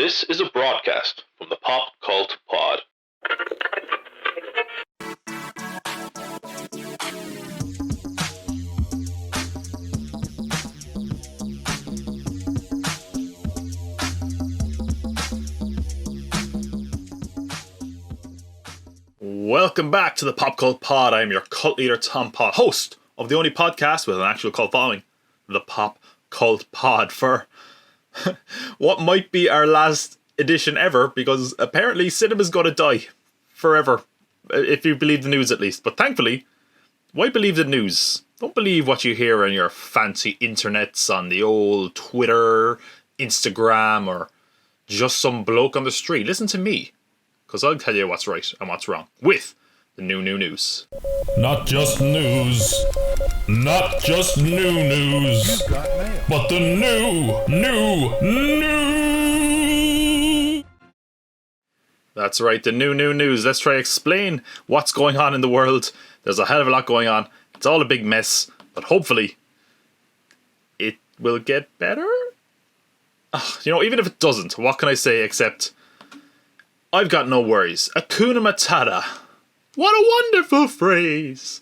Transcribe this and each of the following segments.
This is a broadcast from the Pop Cult Pod. Welcome back to the Pop Cult Pod. I am your cult leader, Tom Pod, host of the only podcast with an actual cult following, the Pop Cult Pod, for what might be our last edition ever, because apparently cinema's gonna die forever, if you believe the news at least. But thankfully, why believe the news? Don't believe what you hear on your fancy internets, on the old Twitter, Instagram, or just some bloke on the street. Listen to me, because I'll tell you what's right and what's wrong with the new news. Not just news, not just new news, but the new. That's right, the new news. Let's try to explain what's going on in the world. There's a hell of a lot going on. It's all a big mess, but hopefully it will get better. Even if it doesn't, what can I say except I've got no worries. Hakuna Matata. What a wonderful phrase.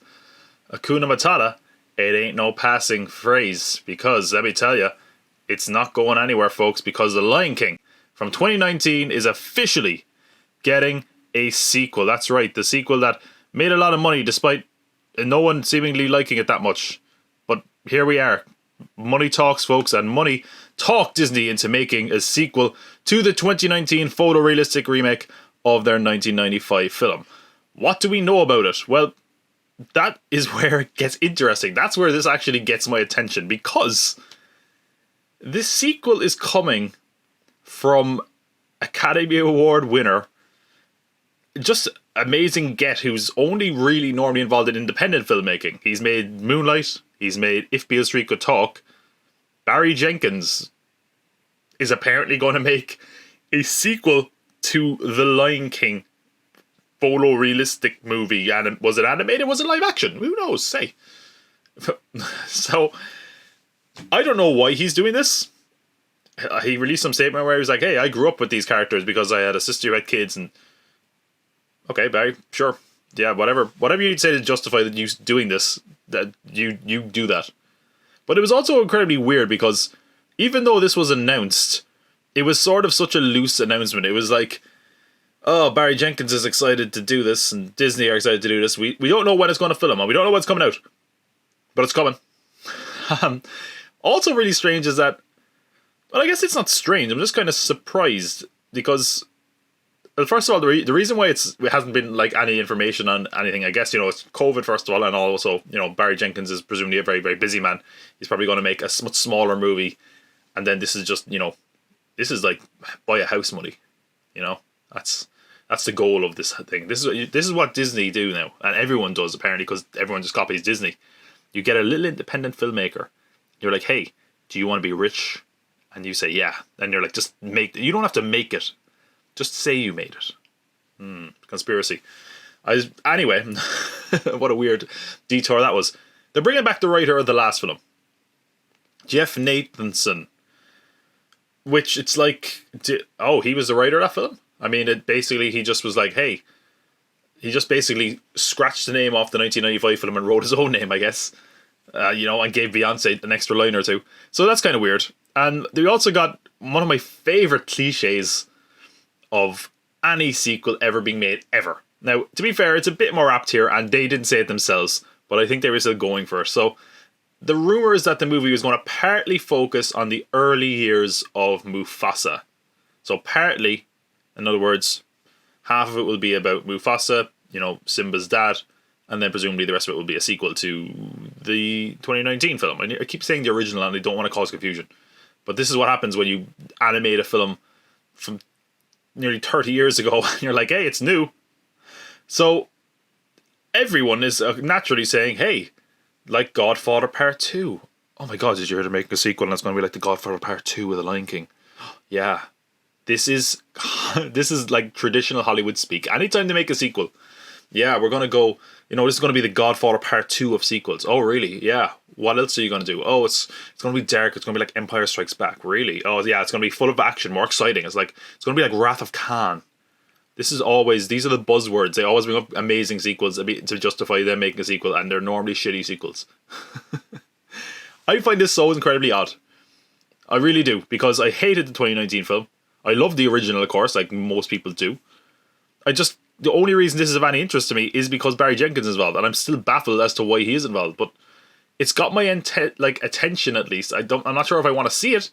Hakuna Matata. It ain't no passing phrase, because let me tell you, it's not going anywhere, folks, because The Lion King from 2019 is officially getting a sequel. That's right, the sequel that made a lot of money despite no one seemingly liking it that much. But here we are. Money talks, folks, and money talked Disney into making a sequel to the 2019 photorealistic remake of their 1995 film. What do we know about it? Well, that is where it gets interesting. That's where this actually gets my attention, because this sequel is coming from Academy Award winner, just amazing get, who's only really normally involved in independent filmmaking. He's made Moonlight, he's made If Beale Street Could Talk. Barry Jenkins is apparently going to make a sequel to The Lion King photorealistic movie. And was it animated? Was it live action? Who knows? Say. So, I don't know why he's doing this. He released some statement where he was like, hey, I grew up with these characters because I had a sister who had kids, and okay, Barry, sure. Yeah, whatever you need to say to justify that you doing this, that you do that. But it was also incredibly weird, because even though this was announced, it was sort of such a loose announcement. It was like, oh, Barry Jenkins is excited to do this, and Disney are excited to do this. We don't know when it's going to film, and we don't know when it's coming out, but it's coming. Also really strange is that, well, I guess it's not strange, I'm just kind of surprised, because, well, first of all, the reason why it hasn't been like any information on anything, I guess, it's COVID first of all, and also, Barry Jenkins is presumably a very, very busy man. He's probably going to make a much smaller movie, and then this is just, this is like buy a house money, That's the goal of this thing. This is what Disney do now, and everyone does apparently, because everyone just copies Disney. You get a little independent filmmaker. You're like, hey, do you want to be rich? And you say, yeah. And you're like, just make. You don't have to make it. Just say you made it. Conspiracy. Anyway, what a weird detour that was. They're bringing back the writer of the last film, Jeff Nathanson. Which it's like, he was the writer of that film? I mean, he just was like, hey, he just basically scratched the name off the 1995 film and wrote his own name, I guess. And gave Beyonce an extra line or two. So that's kind of weird. And they also got one of my favourite cliches of any sequel ever being made, ever. Now, to be fair, it's a bit more apt here, and they didn't say it themselves, but I think they were still going for it. So, the rumour is that the movie was going to partly focus on the early years of Mufasa. So, partly, in other words, half of it will be about Mufasa, Simba's dad, and then presumably the rest of it will be a sequel to the 2019 film. And I keep saying the original, and I don't want to cause confusion. But this is what happens when you animate a film from nearly 30 years ago, and you're like, hey, it's new. So, everyone is naturally saying, hey, like Godfather Part 2. Oh my god, did you hear they're making a sequel and it's going to be like the Godfather Part 2 with The Lion King? Yeah. This is like traditional Hollywood speak. Anytime they make a sequel, yeah, we're going to go, this is going to be the Godfather Part 2 of sequels. Oh, really? Yeah. What else are you going to do? Oh, it's going to be dark. It's going to be like Empire Strikes Back. Really? Oh, yeah, it's going to be full of action, more exciting. It's going to be like Wrath of Khan. These are the buzzwords. They always bring up amazing sequels to justify them making a sequel, and they're normally shitty sequels. I find this so incredibly odd. I really do, because I hated the 2019 film. I love the original, of course, like most people do. The only reason this is of any interest to me is because Barry Jenkins is involved, and I'm still baffled as to why he is involved. But it's got my attention at least. I'm not sure if I want to see it,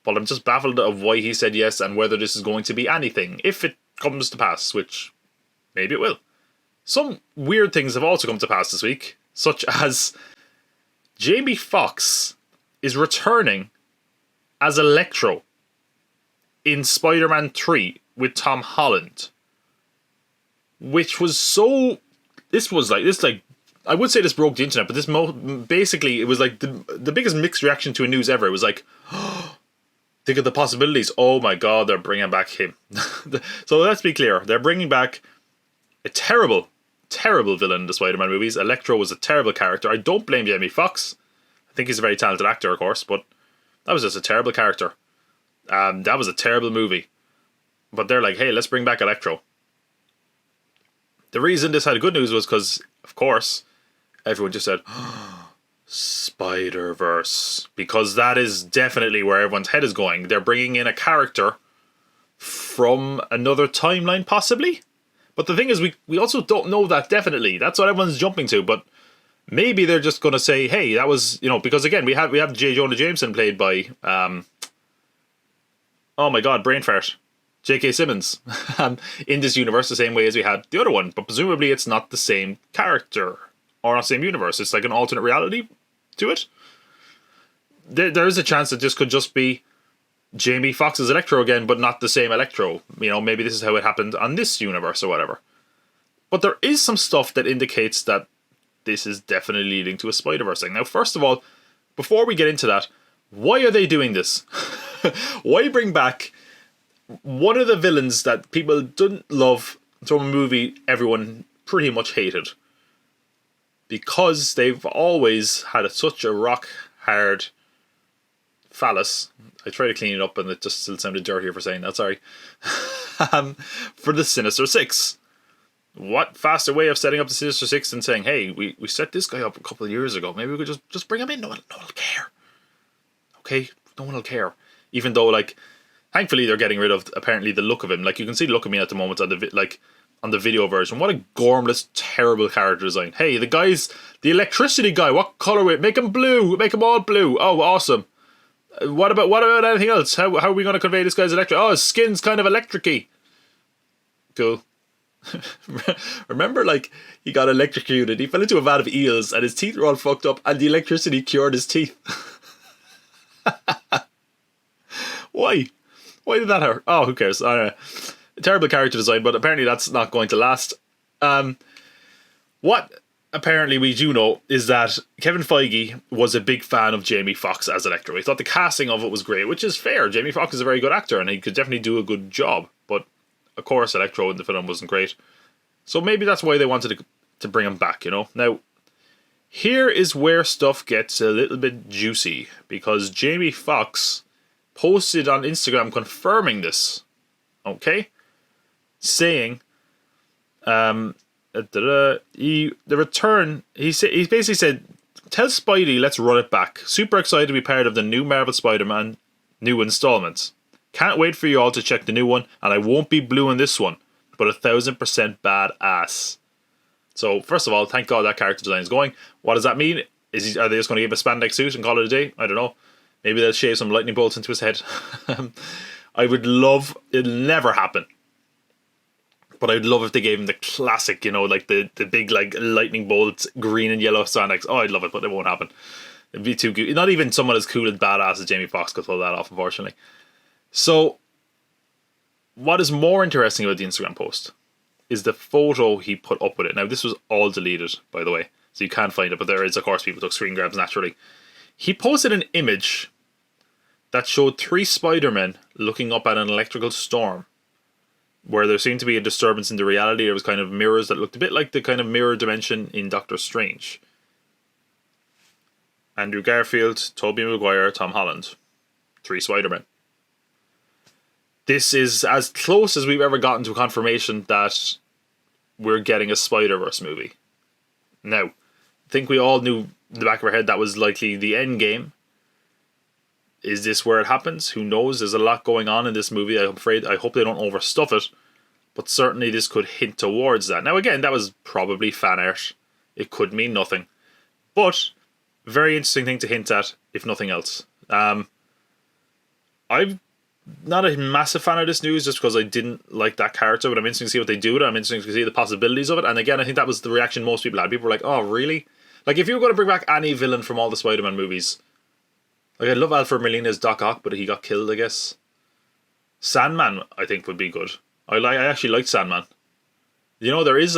but I'm just baffled of why he said yes and whether this is going to be anything, if it comes to pass, which maybe it will. Some weird things have also come to pass this week, such as Jamie Foxx is returning as Electro in Spider-Man 3 with Tom Holland. Which was so... I would say this broke the internet, but this basically, it was like the biggest mixed reaction to a news ever. It was like, think of the possibilities. Oh my god, they're bringing back him. So let's be clear. They're bringing back a terrible, terrible villain in the Spider-Man movies. Electro was a terrible character. I don't blame Jamie Foxx. I think he's a very talented actor, of course, but that was just a terrible character. That was a terrible movie. But they're like, hey, let's bring back Electro. The reason this had good news was because, of course, everyone just said, Spider-Verse. Because that is definitely where everyone's head is going. They're bringing in a character from another timeline, possibly. But the thing is, we also don't know that definitely. That's what everyone's jumping to. But maybe they're just going to say, hey, that was, because again, we have J. Jonah Jameson played by, oh my god, brain fart. J.K. Simmons in this universe the same way as we had the other one, but presumably it's not the same character or not the same universe. It's like an alternate reality to it. There is a chance that this could just be Jamie Foxx's Electro again, but not the same Electro. Maybe this is how it happened on this universe or whatever. But there is some stuff that indicates that this is definitely leading to a Spider-Verse thing. Now, first of all, before we get into that, why are they doing this? Why bring back one of the villains that people didn't love from a movie everyone pretty much hated? Because they've always had such a rock-hard phallus. I tried to clean it up and it just still sounded dirtier for saying that, sorry. For the Sinister Six. What faster way of setting up the Sinister Six than saying, hey, we set this guy up a couple of years ago. Maybe we could just bring him in. No one will care. Okay? No one will care. Even though, thankfully they're getting rid of, apparently, the look of him. You can see the look of me at the moment on the video version. What a gormless, terrible character design. Hey, the electricity guy, what colour? Make him blue. Make him all blue. Oh, awesome. What about anything else? How are we going to convey this guy's electric? Oh, his skin's kind of electric-y. Cool. Remember, he got electrocuted. He fell into a vat of eels and his teeth were all fucked up and the electricity cured his teeth. Why? Why did that hurt? Oh, who cares? I don't know. Terrible character design, but apparently that's not going to last. What apparently we do know is that Kevin Feige was a big fan of Jamie Foxx as Electro. He thought the casting of it was great, which is fair. Jamie Foxx is a very good actor and he could definitely do a good job. But, of course, Electro in the film wasn't great. So maybe that's why they wanted to bring him back, Now, here is where stuff gets a little bit juicy. Because Jamie Foxx posted on Instagram confirming this. Okay? Saying, he basically said, tell Spidey let's run it back. Super excited to be part of the new Marvel Spider-Man new installments. Can't wait for you all to check the new one, and I won't be blue in this one, but 1,000% badass. So first of all, thank God that character design is going. What does that mean? Are they just going to give a spandex suit and call it a day? I don't know. Maybe they'll shave some lightning bolts into his head. I would love, it'll never happen, but I'd love if they gave him the classic, the big lightning bolts, green and yellow spandex. Oh, I'd love it, but it won't happen. It'd be too good. Not even someone as cool and badass as Jamie Foxx could pull that off, unfortunately. So, what is more interesting about the Instagram post is the photo he put up with it. Now, this was all deleted, by the way, so you can't find it, but there is, of course, people took screen grabs naturally. He posted an image that showed 3 Spider-Men looking up at an electrical storm, where there seemed to be a disturbance in the reality. There was kind of mirrors that looked a bit like the kind of mirror dimension in Doctor Strange. Andrew Garfield, Tobey Maguire, Tom Holland. 3 Spider-Men. This is as close as we've ever gotten to a confirmation that we're getting a Spider-Verse movie. Now, I think we all knew in the back of our head that was likely the end game. Is this where it happens? Who knows? There's a lot going on in this movie. I'm afraid, I hope they don't overstuff it. But certainly this could hint towards that. Now again, that was probably fan art. It could mean nothing. But, very interesting thing to hint at, if nothing else. I'm not a massive fan of this news just because I didn't like that character, but I'm interested to see what they do with it. I'm interested to see the possibilities of it. And again, I think that was the reaction most people had. People were like, oh, really? Like, if you were going to bring back any villain from all the Spider-Man movies, like, I love Alfred Molina's Doc Ock, but he got killed, I guess. Sandman, I think, would be good. I actually liked Sandman. You know, there is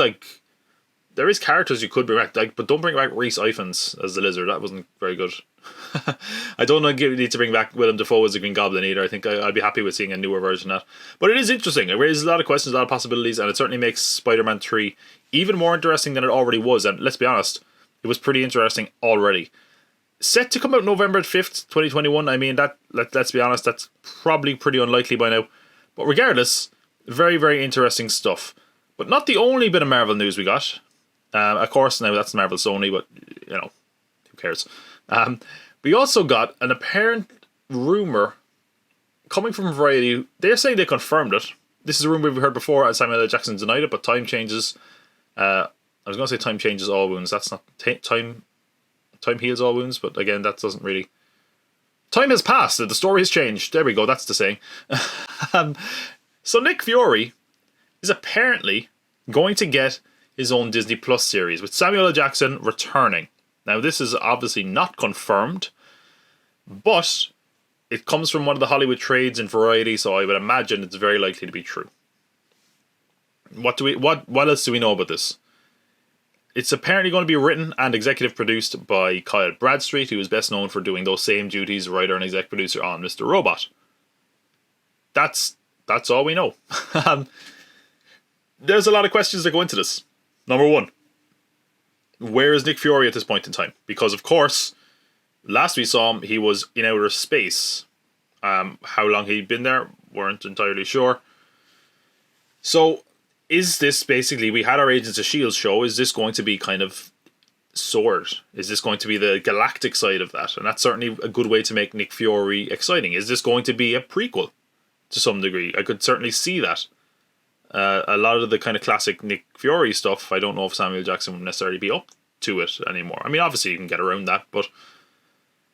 characters you could bring back, like, but don't bring back Rhys Ifans as the Lizard. That wasn't very good. I don't know if you need to bring back Willem Dafoe as the Green Goblin either. I think I'd be happy with seeing a newer version of that. But it is interesting. It raises a lot of questions, a lot of possibilities, and it certainly makes Spider-Man 3 even more interesting than it already was. And let's be honest, it was pretty interesting already. Set to come out November 5th, 2021. I mean, let's be honest, that's probably pretty unlikely by now. But regardless, very, very interesting stuff. But not the only bit of Marvel news we got. Of course, now that's Marvel Sony, but, you know, who cares? We also got an apparent rumour coming from Variety. They're saying they confirmed it. This is a rumour we've heard before, as Samuel L. Jackson denied it, but time changes. I was going to say time changes all wounds. That's not... Time heals all wounds, but again, that doesn't really... Time has passed, the story has changed. There we go, that's the saying. So Nick Fury is apparently going to get his own Disney Plus series, with Samuel L. Jackson returning. Now, this is obviously not confirmed, but it comes from one of the Hollywood trades in Variety, so I would imagine it's very likely to be true. What else do we know about this? It's apparently going to be written and executive produced by Kyle Bradstreet, who is best known for doing those same duties, writer and exec producer on Mr. Robot. That's all we know. There's a lot of questions that go into this. Number one, where is Nick Fury at this point in time? Because, of course, last we saw him, he was in outer space. How long he'd been there, weren't entirely sure. So, is this basically, we had our Agents of S.H.I.E.L.D. show, is this going to be kind of Sword? Is this going to be the galactic side of that? And that's certainly a good way to make Nick Fury exciting. Is this going to be a prequel to some degree? I could certainly see that. A lot of the kind of classic Nick Fury stuff, I don't know if Samuel Jackson would necessarily be up to it anymore. I mean, obviously you can get around that, but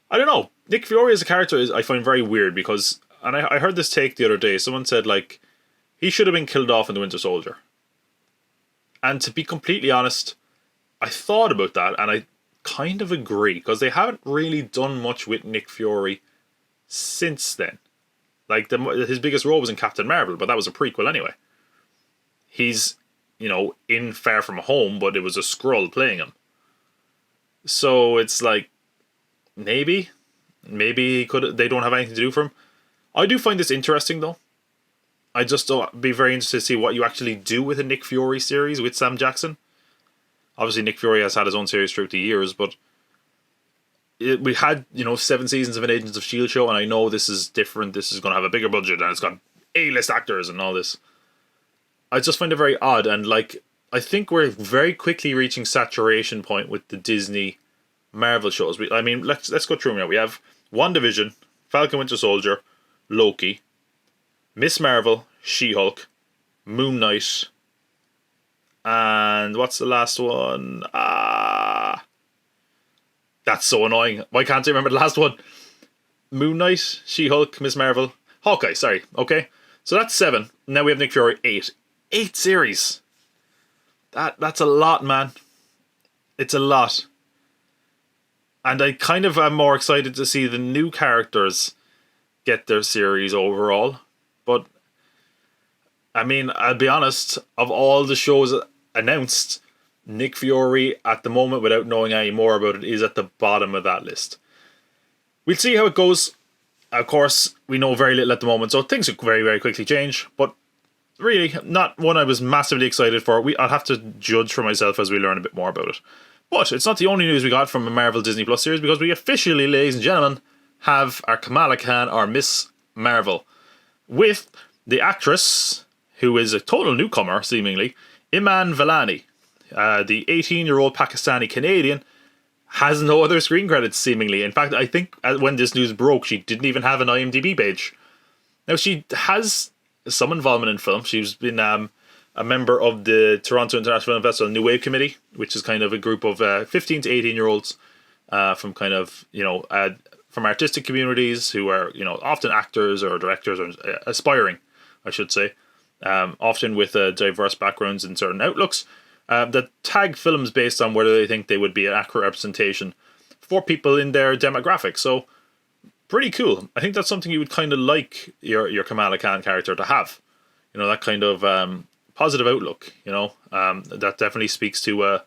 I don't know. Nick Fury as a character I find very weird because, and I heard this take the other day, someone said, like, he should have been killed off in The Winter Soldier. And to be completely honest, I thought about that and I kind of agree, because they haven't really done much with Nick Fury since then. Like, his biggest role was in Captain Marvel, but that was a prequel anyway. He's, you know, in Far From Home, but it was a Skrull playing him. So it's like, maybe they don't have anything to do for him. I do find this interesting though. I just be very interested to see what you actually do with a Nick Fury series with Sam Jackson. Obviously Nick Fury has had his own series throughout the years, but we had, 7 seasons of an Agents of S.H.I.E.L.D. show, and I know this is different. This is going to have a bigger budget, and it's got A-list actors and all this. I just find it very odd, and I think we're very quickly reaching saturation point with the Disney Marvel shows. Let's go through them now. We have WandaVision, Falcon Winter Soldier, Loki, Miss Marvel, She-Hulk, Moon Knight, and what's the last one? That's so annoying. Why can't I remember the last one? Moon Knight, She-Hulk, Miss Marvel, Hawkeye, sorry. Okay, so that's 7. Now we have Nick Fury, 8. 8 series. That's a lot, man. It's a lot. And I kind of am more excited to see the new characters get their series overall. But, I'll be honest, of all the shows announced, Nick Fury, at the moment, without knowing any more about it, is at the bottom of that list. We'll see how it goes. Of course, we know very little at the moment, so things could very, very quickly change. But really, not one I was massively excited for. I'll have to judge for myself as we learn a bit more about it. But it's not the only news we got from a Marvel Disney Plus series, because we officially, ladies and gentlemen, have our Kamala Khan, our Miss Marvel, with the actress, who is a total newcomer, seemingly, Iman Vellani. The 18-year-old Pakistani Canadian has no other screen credits, seemingly. In fact, I think when this news broke, she didn't even have an IMDb page. Now, she has some involvement in film. She's been a member of the Toronto International Film Festival New Wave Committee, which is kind of a group of 15 to 18-year-olds from kind of, from artistic communities who are, often actors or directors, or aspiring, I should say, often with diverse backgrounds and certain outlooks, that tag films based on whether they think they would be an accurate representation for people in their demographic. So, pretty cool. I think that's something you would kind of like your Kamala Khan character to have. That kind of positive outlook, that definitely speaks to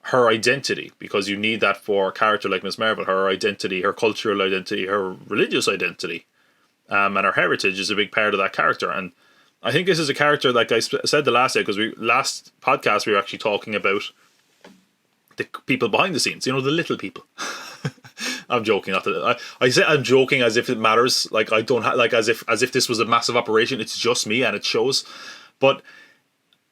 her identity, because you need that for a character like Miss Marvel. Her identity, her cultural identity, her religious identity, and her heritage is a big part of that character. And I think this is a character, like I said the last day, because last podcast we were actually talking about the people behind the scenes, the little people. I'm joking. I say I'm joking as if it matters. Like, I don't like as if this was a massive operation. It's just me, and it shows. But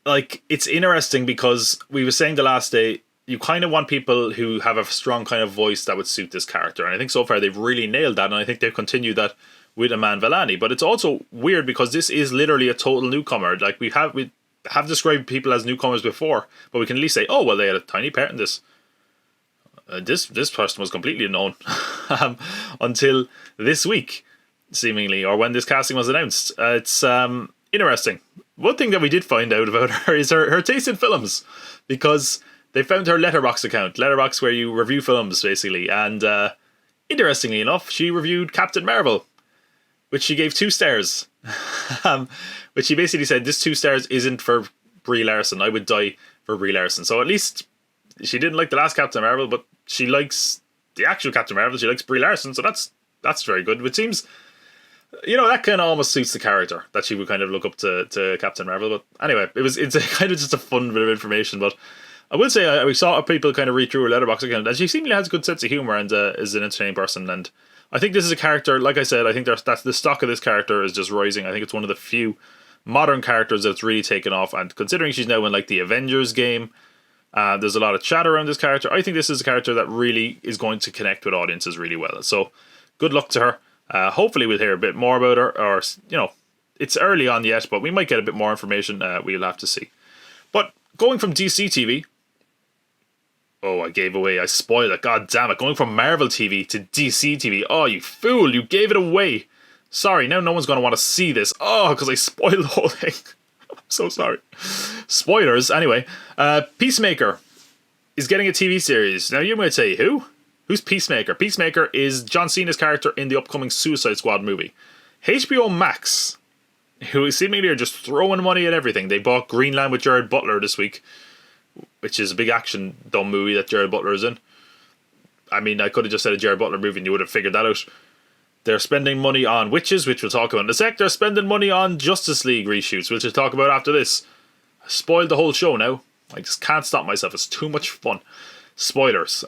like, it's interesting because we were saying the last day, you kind of want people who have a strong kind of voice that would suit this character, and I think so far they've really nailed that, and I think they've continued that with Iman Vellani. But it's also weird because this is literally a total newcomer. Like, we have described people as newcomers before, but we can at least say, oh well, they had a tiny part in this. This person was completely unknown until this week, seemingly, or when this casting was announced. It's interesting. One thing that we did find out about her is her taste in films, because they found her Letterboxd account. Letterboxd, where you review films, basically. And interestingly enough, she reviewed Captain Marvel, which she gave 2 stars. Which she basically said, this 2 stars isn't for Brie Larson. I would die for Brie Larson. So at least she didn't like the last Captain Marvel, but she likes the actual Captain Marvel. She likes Brie Larson, so that's very good. It seems, that kind of almost suits the character, that she would kind of look up to Captain Marvel. But anyway, it's a kind of just a fun bit of information. But I will say, we saw people kind of read through her Letterboxd account, and she seemingly has a good sense of humour and is an entertaining person. And I think this is a character, like I said, I think that's the stock of this character is just rising. I think it's one of the few modern characters that's really taken off, and considering she's now in like the Avengers game, there's a lot of chat around this character. I think this is a character that really is going to connect with audiences really well. So good luck to her. Hopefully we'll hear a bit more about her, or it's early on yet, but we might get a bit more information. We'll have to see. But going from DC TV, I spoiled it, god damn it, going from Marvel TV to DC TV. Oh, you fool, you gave it away. Sorry, now no one's going to want to see this. Oh, because I spoiled the whole thing. I'm so sorry. Spoilers, anyway. Peacemaker is getting a TV series. Now you might say, who? Who's Peacemaker? Peacemaker is John Cena's character in the upcoming Suicide Squad movie. HBO Max, who seemingly are just throwing money at everything. They bought Greenland with Jared Butler this week, which is a big action dumb movie that Jared Butler is in. I mean, I could have just said a Jared Butler movie and you would have figured that out. They're spending money on Witches, which we'll talk about in a sec. They're spending money on Justice League reshoots, which we'll talk about after this. I spoiled the whole show now. I just can't stop myself. It's too much fun. Spoilers.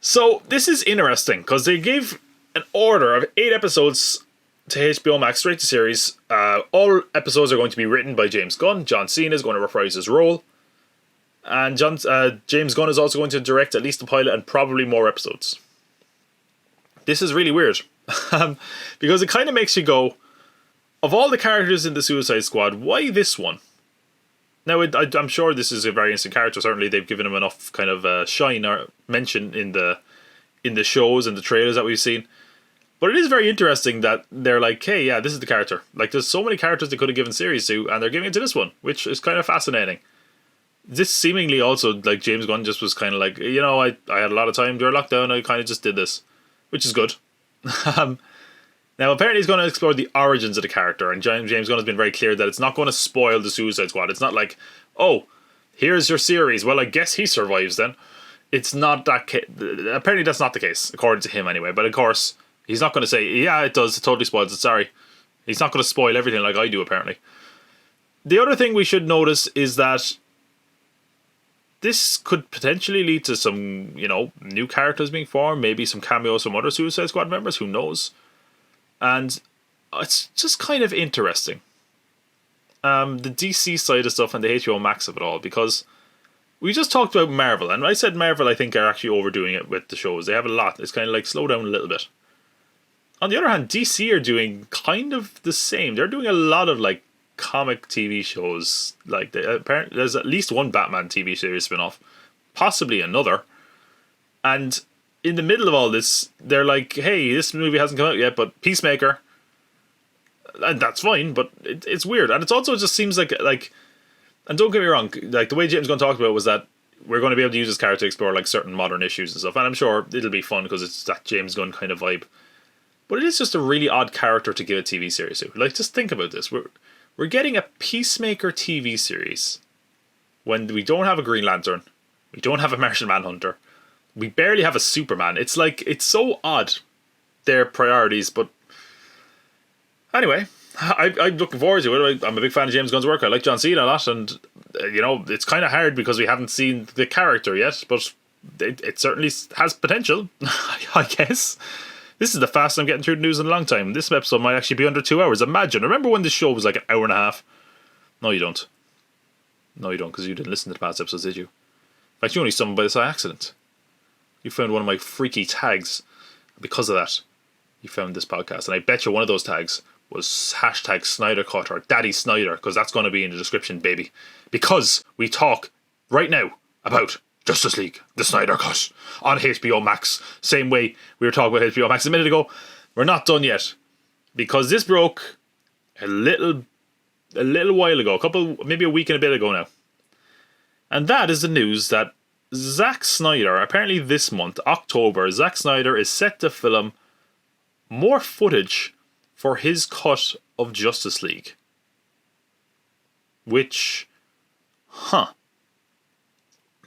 So this is interesting because they gave an order of 8 episodes to HBO Max straight to series. All episodes are going to be written by James Gunn. John Cena is going to reprise his role. And James Gunn is also going to direct at least the pilot and probably more episodes. This is really weird. Because it kind of makes you go, of all the characters in the Suicide Squad, why this one? Now, I'm sure this is a very interesting character. Certainly, they've given him enough kind of shine or mention in the shows and the trailers that we've seen. But it is very interesting that they're like, hey, yeah, this is the character. Like, there's so many characters they could have given series to, and they're giving it to this one, which is kind of fascinating. This seemingly also, like, James Gunn just was kind of like, I had a lot of time during lockdown, I kind of just did this, which is good. Now, apparently he's going to explore the origins of the character, and James Gunn has been very clear that it's not going to spoil the Suicide Squad. It's not like, oh, here's your series, well, I guess he survives then. It's not that apparently that's not the case, according to him anyway, but of course, he's not going to say, yeah, it does, it totally spoils it, sorry. He's not going to spoil everything like I do, apparently. The other thing we should notice is that this could potentially lead to some, new characters being formed, maybe some cameos from other Suicide Squad members, who knows? And it's just kind of interesting. The DC side of stuff and the HBO Max of it all, because we just talked about Marvel, and I said Marvel, I think, are actually overdoing it with the shows. They have a lot. It's kind of like slow down a little bit. On the other hand, DC are doing kind of the same. They're doing a lot of like comic TV shows. Like apparently there's at least one Batman TV series spin-off, possibly another. And in the middle of all this, they're like, hey, this movie hasn't come out yet, but Peacemaker. And that's fine, but it's weird. And it also just seems like, and don't get me wrong, like the way James Gunn talked about was that we're going to be able to use this character to explore like certain modern issues and stuff. And I'm sure it'll be fun because it's that James Gunn kind of vibe. But it is just a really odd character to give a TV series to. Like, just think about this. We're getting a Peacemaker TV series when we don't have a Green Lantern, we don't have a Martian Manhunter, we barely have a Superman. It's like, it's so odd, their priorities. But anyway, I'm looking forward to it. I'm a big fan of James Gunn's work. I like John Cena a lot, and it's kind of hard because we haven't seen the character yet, but it certainly has potential, I guess. This is the fastest I'm getting through the news in a long time. This episode might actually be under 2 hours. Imagine. Remember when this show was like an hour and a half? No, you don't. No, you don't, because you didn't listen to the past episodes, did you? In fact, you only stumbled by this by accident. You found one of my freaky tags. Because of that, you found this podcast. And I bet you one of those tags was hashtag Snydercut or Daddy Snyder, because that's going to be in the description, baby. Because we talk right now about Justice League, the Snyder Cut, on HBO Max. Same way we were talking about HBO Max a minute ago. We're not done yet, because this broke a little while ago, maybe a week and a bit ago now. And that is the news that Zack Snyder, apparently this month, October, Zack Snyder is set to film more footage for his cut of Justice League. Which,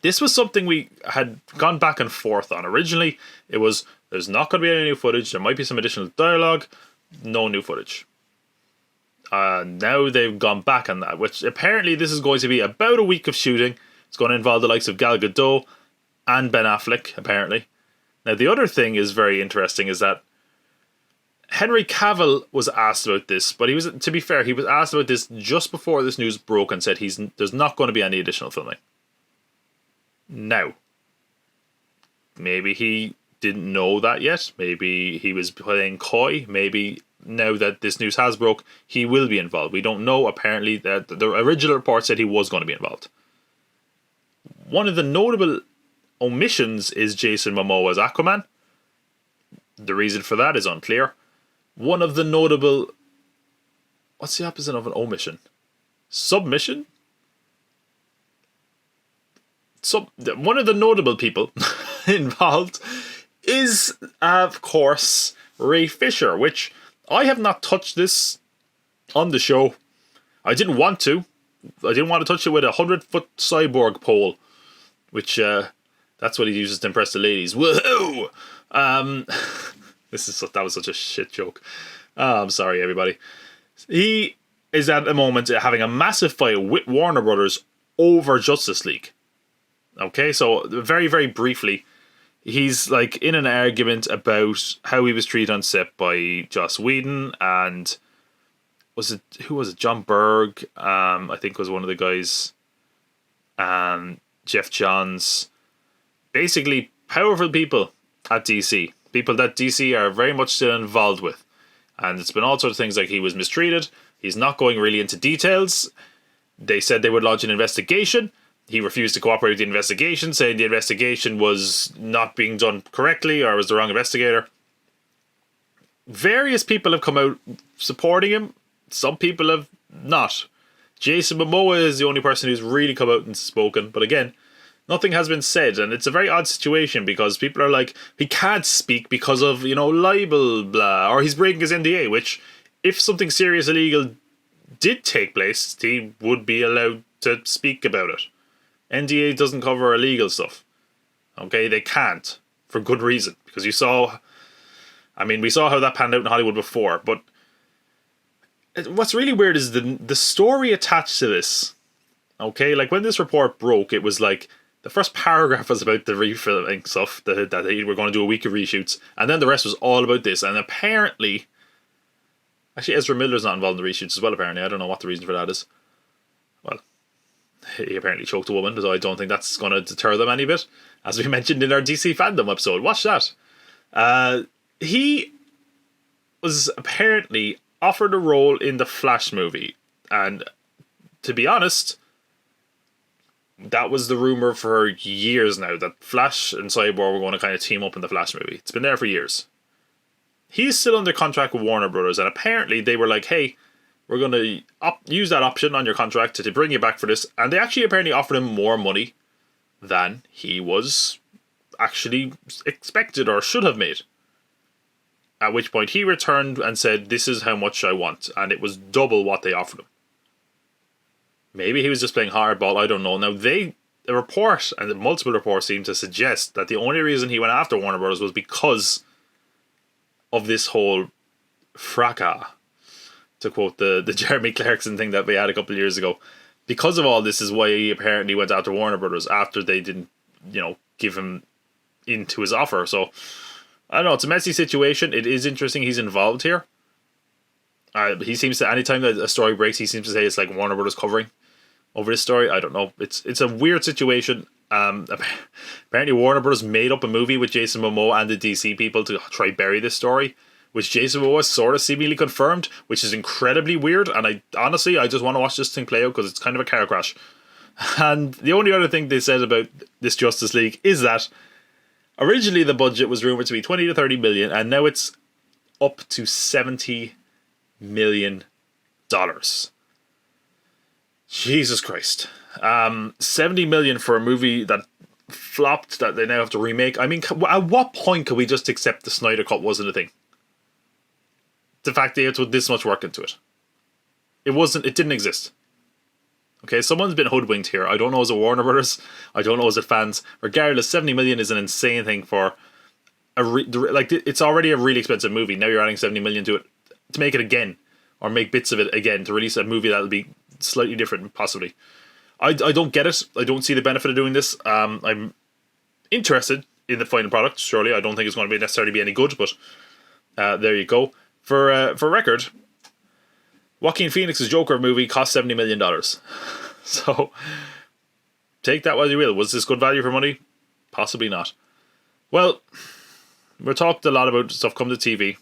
this was something we had gone back and forth on. Originally, it was, there's not going to be any new footage. There might be some additional dialogue. No new footage. Now they've gone back on that, which apparently this is going to be about a week of shooting. It's going to involve the likes of Gal Gadot and Ben Affleck, apparently. Now, the other thing is very interesting is that Henry Cavill was asked about this, but to be fair, he was asked about this just before this news broke and said there's not going to be any additional filming. Now, maybe he didn't know that yet. Maybe he was playing coy. Maybe now that this news has broke, he will be involved. We don't know. Apparently, the original report said he was going to be involved. One of the notable omissions is Jason Momoa's Aquaman. The reason for that is unclear. One of the notable... What's the opposite of an omission? Submission? One of the notable people involved is, of course, Ray Fisher, which I have not touched this on the show. I didn't want to. I didn't want to touch it with a 100-foot cyborg pole, which that's what he uses to impress the ladies. Woohoo! That was such a shit joke. I'm sorry, everybody. He is at the moment having a massive fight with Warner Brothers over Justice League. Okay, so very, very briefly, he's like in an argument about how he was treated on set by Joss Whedon and who was it? John Berg, I think was one of the guys, and Jeff Johns. Basically, powerful people at DC. People that DC are very much still involved with. And it's been all sorts of things like he was mistreated. He's not going really into details. They said they would launch an investigation. He refused to cooperate with the investigation, saying the investigation was not being done correctly or was the wrong investigator. Various people have come out supporting him. Some people have not. Jason Momoa is the only person who's really come out and spoken. But again, nothing has been said. And it's a very odd situation because people are like, he can't speak because of, libel, blah. Or he's breaking his NDA, which, if something serious illegal did take place, he would be allowed to speak about it. NDA doesn't cover illegal stuff. Okay, they can't. For good reason. Because we saw how that panned out in Hollywood before. But what's really weird is the story attached to this. Okay, like when this report broke, it was like the first paragraph was about the refilming stuff, that they were going to do a week of reshoots, and then the rest was all about this. And apparently, actually Ezra Miller's not involved in the reshoots as well, apparently. I don't know what the reason for that is. Well, he apparently choked a woman, so I don't think that's going to deter them any bit. As we mentioned in our DC fandom episode. Watch that. He was apparently offered a role in the Flash movie. And to be honest, that was the rumour for years now, that Flash and Cyborg were going to kind of team up in the Flash movie. It's been there for years. He's still under contract with Warner Brothers, and apparently they were like, hey, we're going to use that option on your contract to bring you back for this. And they actually apparently offered him more money than he was actually expected or should have made. At which point he returned and said, this is how much I want. And it was double what they offered him. Maybe he was just playing hardball, I don't know. Now, the report, and the multiple reports seem to suggest that the only reason he went after Warner Bros. Was because of this whole fracas, to quote the Jeremy Clarkson thing that we had a couple of years ago. Because of all this is why he apparently went after Warner Bros. After they didn't, give him into his offer. So, I don't know, it's a messy situation. It is interesting he's involved here. He seems to, anytime that a story breaks, he seems to say it's like Warner Bros. Covering over this story. I don't know. It's a weird situation. Apparently Warner Bros. Made up a movie with Jason Momoa and the DC people to try bury this story, which Jason Momoa sort of seemingly confirmed, which is incredibly weird. And I just want to watch this thing play out because it's kind of a car crash. And the only other thing they said about this Justice League is that originally the budget was rumored to be 20 to 30 million, and now it's up to $70 million. Jesus Christ. 70 million for a movie that flopped, that they now have to remake. I mean, at what point could we just accept the Snyder Cut wasn't a thing? The fact they had to put this much work into it. It didn't exist. Okay, someone's been hoodwinked here. I don't know, as a Warner Brothers, I don't know as a fans. Regardless, 70 million is an insane thing for it's already a really expensive movie. Now you're adding 70 million to it to make it again, or make bits of it again, to release a movie that'll be slightly different, possibly. I don't get it. I don't see the benefit of doing this. I'm interested in the final product, surely. I don't think it's going to necessarily be any good, but there you go. For record, Joaquin Phoenix's Joker movie cost $70 million. So, take that as you will. Was this good value for money? Possibly not. Well, we talked a lot about stuff come to TV.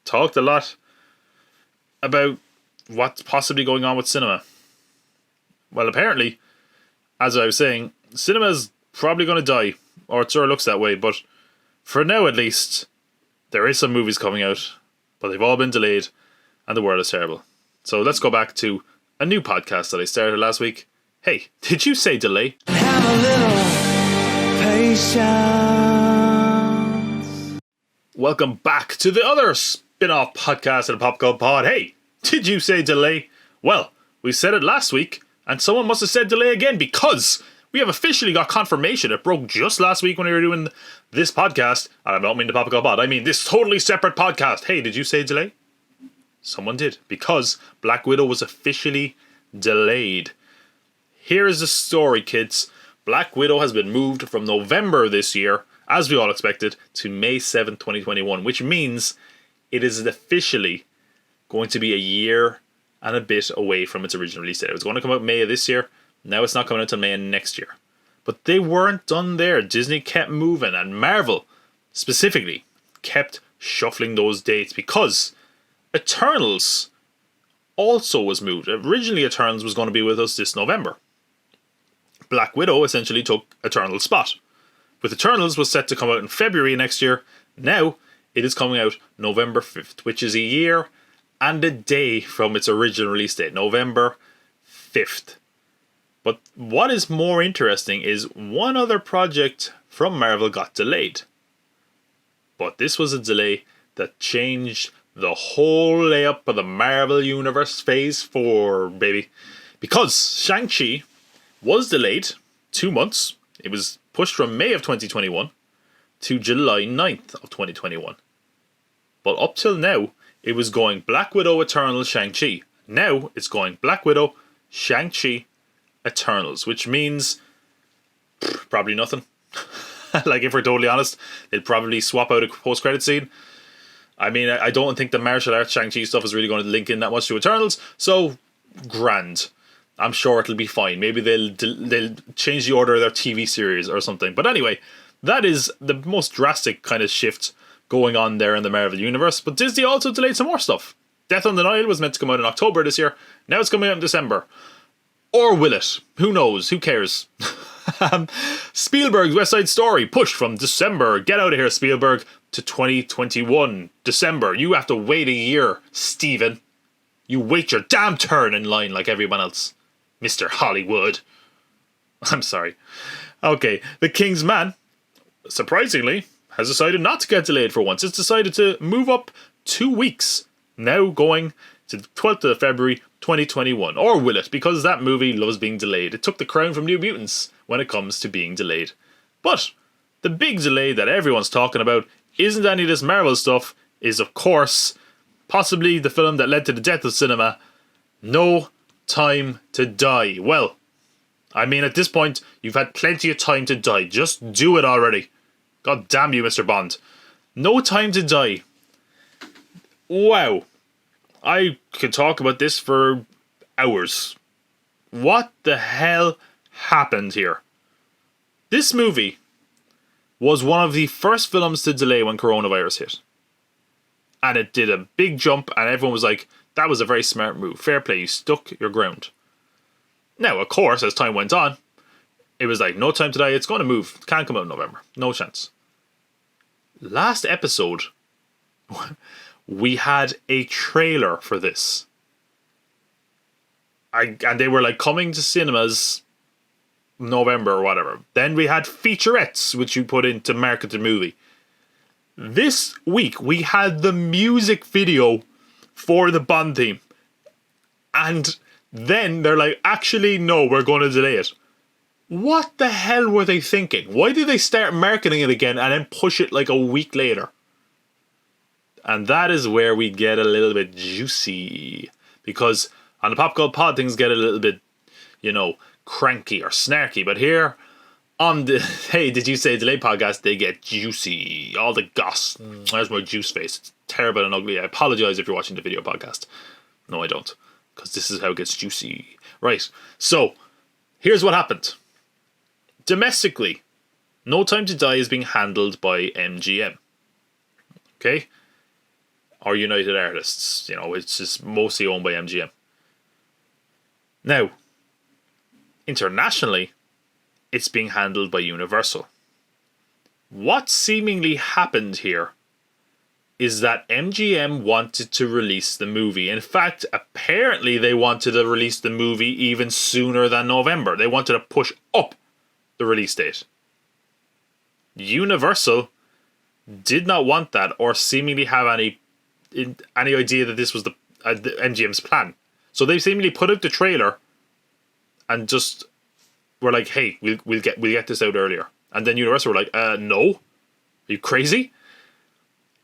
Talked a lot about what's possibly going on with cinema. Well, apparently, as I was saying, cinema's probably going to die, or it sort of looks that way, but for now at least, there is some movies coming out, but they've all been delayed, and the world is terrible. So let's go back to a new podcast that I started last week. Hey, did you say delay? Have a little patience. Welcome back to the other spin-off podcast of the Pop Cult Pod. Hey, did you say delay? Well, we said it last week, and someone must have said delay again, because we have officially got confirmation. It broke just last week when we were doing this podcast, and I don't mean the Pop Cult Pod, I mean this totally separate podcast. Hey, did you say delay? Someone did, because Black Widow was officially delayed. Here is the story, kids. Black Widow has been moved from November this year, as we all expected, to May 7th, 2021, which means it is officially going to be a year and a bit away from its original release date. It was going to come out May of this year. Now it's not coming out until May of next year. But they weren't done there. Disney kept moving, and Marvel, specifically, kept shuffling those dates, because Eternals also was moved. Originally, Eternals was going to be with us this November. Black Widow essentially took Eternals' spot. With Eternals was set to come out in February next year. Now, it is coming out November 5th, which is a year and a day from its original release date, November 5th. But what is more interesting is one other project from Marvel got delayed. But this was a delay that changed the whole layup of the Marvel Universe Phase 4, baby. Because Shang-Chi was delayed 2 months. It was pushed from May of 2021 to July 9th of 2021. But up till now, it was going Black Widow, Eternals, Shang-Chi. Now, it's going Black Widow, Shang-Chi, Eternals. Which means Probably nothing. Like, if we're totally honest, they'll probably swap out a post-credit scene. I mean, I don't think the martial arts Shang-Chi stuff is really going to link in that much to Eternals, so grand. I'm sure it'll be fine. Maybe they'll change the order of their TV series or something. But anyway, that is the most drastic kind of shift going on there in the Marvel Universe. But Disney also delayed some more stuff. Death on the Nile was meant to come out in October this year. Now it's coming out in December. Or will it? Who knows? Who cares? Spielberg's West Side Story pushed from December. Get out of here, Spielberg. To 2021. December. You have to wait a year, Steven. You wait your damn turn in line like everyone else. Mr. Hollywood. I'm sorry. Okay. The King's Man, surprisingly, has decided not to get delayed for once. It's decided to move up 2 weeks. Now going to the 12th of February 2021. Or will it? Because that movie loves being delayed. It took the crown from New Mutants when it comes to being delayed. But the big delay that everyone's talking about isn't any of this Marvel stuff, is of course possibly the film that led to the death of cinema, No Time to Die. Well, I mean, at this point, you've had plenty of time to die. Just do it already. God damn you, Mr. Bond. No Time to Die. Wow. I could talk about this for hours. What the hell happened here? This movie was one of the first films to delay when coronavirus hit. And it did a big jump, and everyone was like, that was a very smart move. Fair play, you stuck your ground. Now, of course, as time went on, it was like, No Time to Die, it's going to move. It can't come out in November. No chance. Last episode, we had a trailer for this. And they were like coming to cinemas November or whatever. Then we had featurettes, which you put in to market the movie. This week, we had the music video for the Bond theme. And then they're like, actually, no, we're going to delay it. What the hell were they thinking? Why did they start marketing it again and then push it like a week later? And that is where we get a little bit juicy. Because on the Pop Cult Pod, things get a little bit, cranky or snarky. But here on the Hey, Did You Say Delay podcast, they get juicy. All the goss. There's my juice face. It's terrible and ugly. I apologize if you're watching the video podcast. No, I don't. Because this is how it gets juicy. Right. So, here's what happened. Domestically, No Time to Die is being handled by MGM. Okay? Or United Artists. It's just mostly owned by MGM. Now, internationally, it's being handled by Universal. What seemingly happened here is that MGM wanted to release the movie. In fact, apparently they wanted to release the movie even sooner than November. They wanted to push up the release date. Universal did not want that or seemingly have any idea that this was the MGM's plan. So they seemingly put out the trailer and just were like, hey, we'll get this out earlier. And then Universal were like, no. Are you crazy?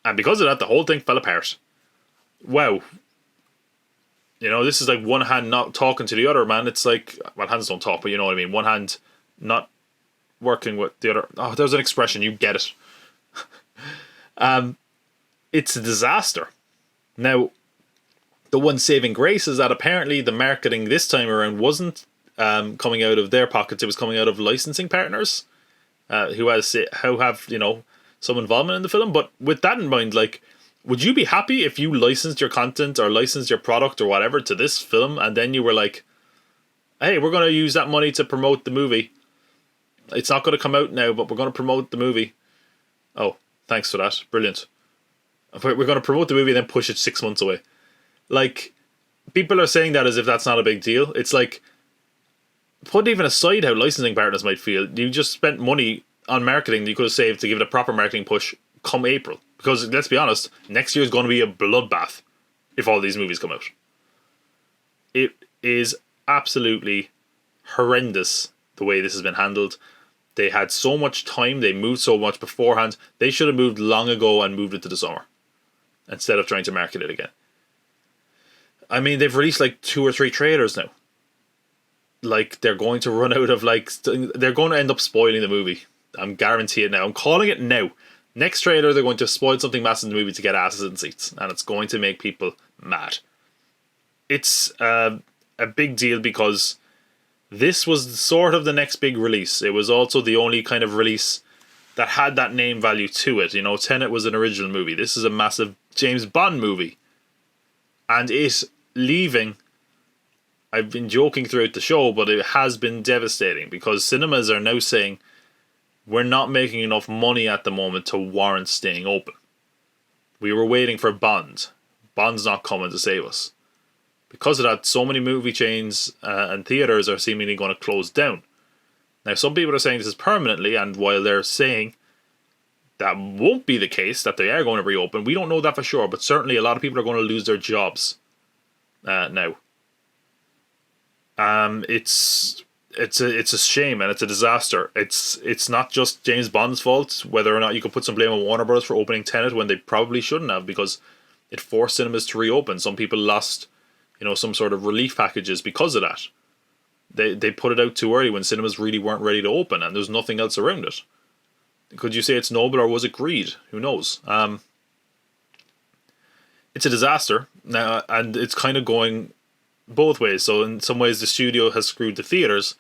And because of that, the whole thing fell apart. Wow. This is like one hand not talking to the other, man. It's like, well, hands don't talk, but you know what I mean. One hand not working with the other. Oh, there's an expression. You get it. It's a disaster. Now, the one saving grace is that apparently the marketing this time around wasn't coming out of their pockets. It was coming out of licensing partners who have some involvement in the film. But with that in mind, like, would you be happy if you licensed your content or licensed your product or whatever to this film and then you were like, hey, we're going to use that money to promote the movie. It's not going to come out now, but we're going to promote the movie. Oh, thanks for that. Brilliant. We're going to promote the movie and then push it 6 months away. Like, people are saying that as if that's not a big deal. It's like, put even aside how licensing partners might feel, you just spent money on marketing that you could have saved to give it a proper marketing push come April. Because, let's be honest, next year is going to be a bloodbath if all these movies come out. It is absolutely horrendous the way this has been handled. They had so much time, they moved so much beforehand. They should have moved long ago and moved it to the summer instead of trying to market it again. I mean, they've released like 2 or 3 trailers now. like they're going to run out of they're going to end up spoiling the movie. I'm guaranteeing it now. I'm calling it now. Next trailer, they're going to spoil something massive in the movie to get asses in seats, and it's going to make people mad. It's a big deal because this was sort of the next big release. It was also the only kind of release that had that name value to it. You know, Tenet was an original movie. This is a massive James Bond movie. And it leaving, I've been joking throughout the show, but it has been devastating because cinemas are now saying we're not making enough money at the moment to warrant staying open. We were waiting for Bond. Bond's not coming to save us. Because of that, so many movie chains and theatres are seemingly going to close down. Now, some people are saying this is permanently, and while they're saying that won't be the case, that they are going to reopen, we don't know that for sure, but certainly a lot of people are going to lose their jobs now. It's a shame and it's a disaster. It's not just James Bond's fault whether or not you can put some blame on Warner Bros. For opening Tenet when they probably shouldn't have, because it forced cinemas to reopen. Some people lost, some sort of relief packages because of that. They put it out too early when cinemas really weren't ready to open and there's nothing else around it. Could you say it's noble or was it greed? Who knows? It's a disaster now, and it's kind of going both ways. So in some ways the studio has screwed the theatres.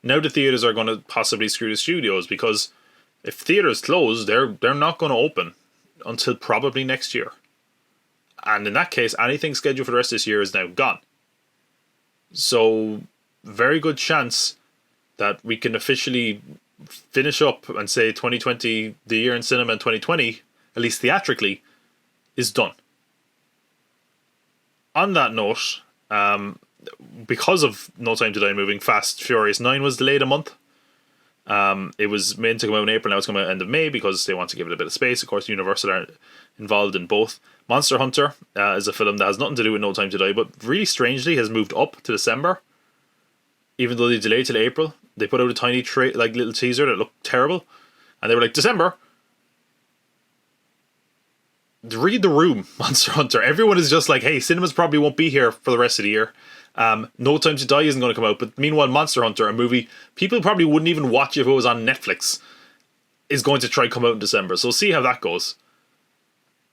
Now the theatres are going to possibly screw the studios, because if theatres close, they're not going to open until probably next year. And in that case, anything scheduled for the rest of this year is now gone. So very good chance that we can officially finish up and say 2020, the year in cinema in 2020, at least theatrically, is done. On that note, because of No Time to Die moving, Fast Furious 9 was delayed a month. It was meant to come out in April, now it's coming out end of May because they want to give it a bit of space. Of course, Universal are involved in both. Monster Hunter is a film that has nothing to do with No Time to Die, but really strangely has moved up to December. Even though they delayed till April, they put out a tiny little teaser that looked terrible, and they were like, December. Read the room, Monster Hunter. Everyone is just like, hey, cinemas probably won't be here for the rest of the year. No Time to Die isn't going to come out, but meanwhile Monster Hunter, a movie people probably wouldn't even watch if it was on Netflix, is going to try come out in December. So see how that goes.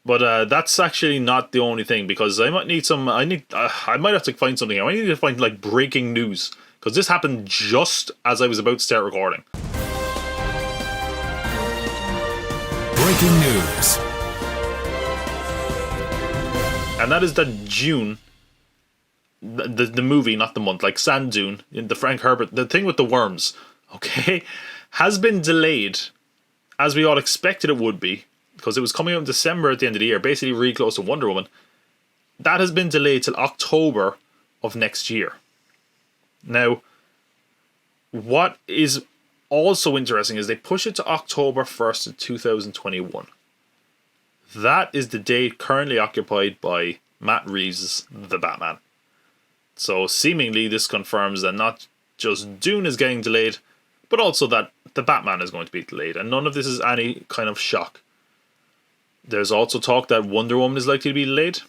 But that's actually not the only thing, because I might need some. I might have to find something. I might need to find like breaking news, because this happened just as I was about to start recording. Breaking news. And that is that Dune, the movie, not the month, like Sand Dune, the Frank Herbert, the thing with the worms, okay, has been delayed, as we all expected it would be, because it was coming out in December at the end of the year, basically really close to Wonder Woman. That has been delayed till October of next year. Now, what is also interesting is they push it to October 1st of 2021. That is the date currently occupied by Matt Reeves' The Batman. So seemingly this confirms that not just Dune is getting delayed, but also that The Batman is going to be delayed. And none of this is any kind of shock. There's also talk that Wonder Woman is likely to be delayed.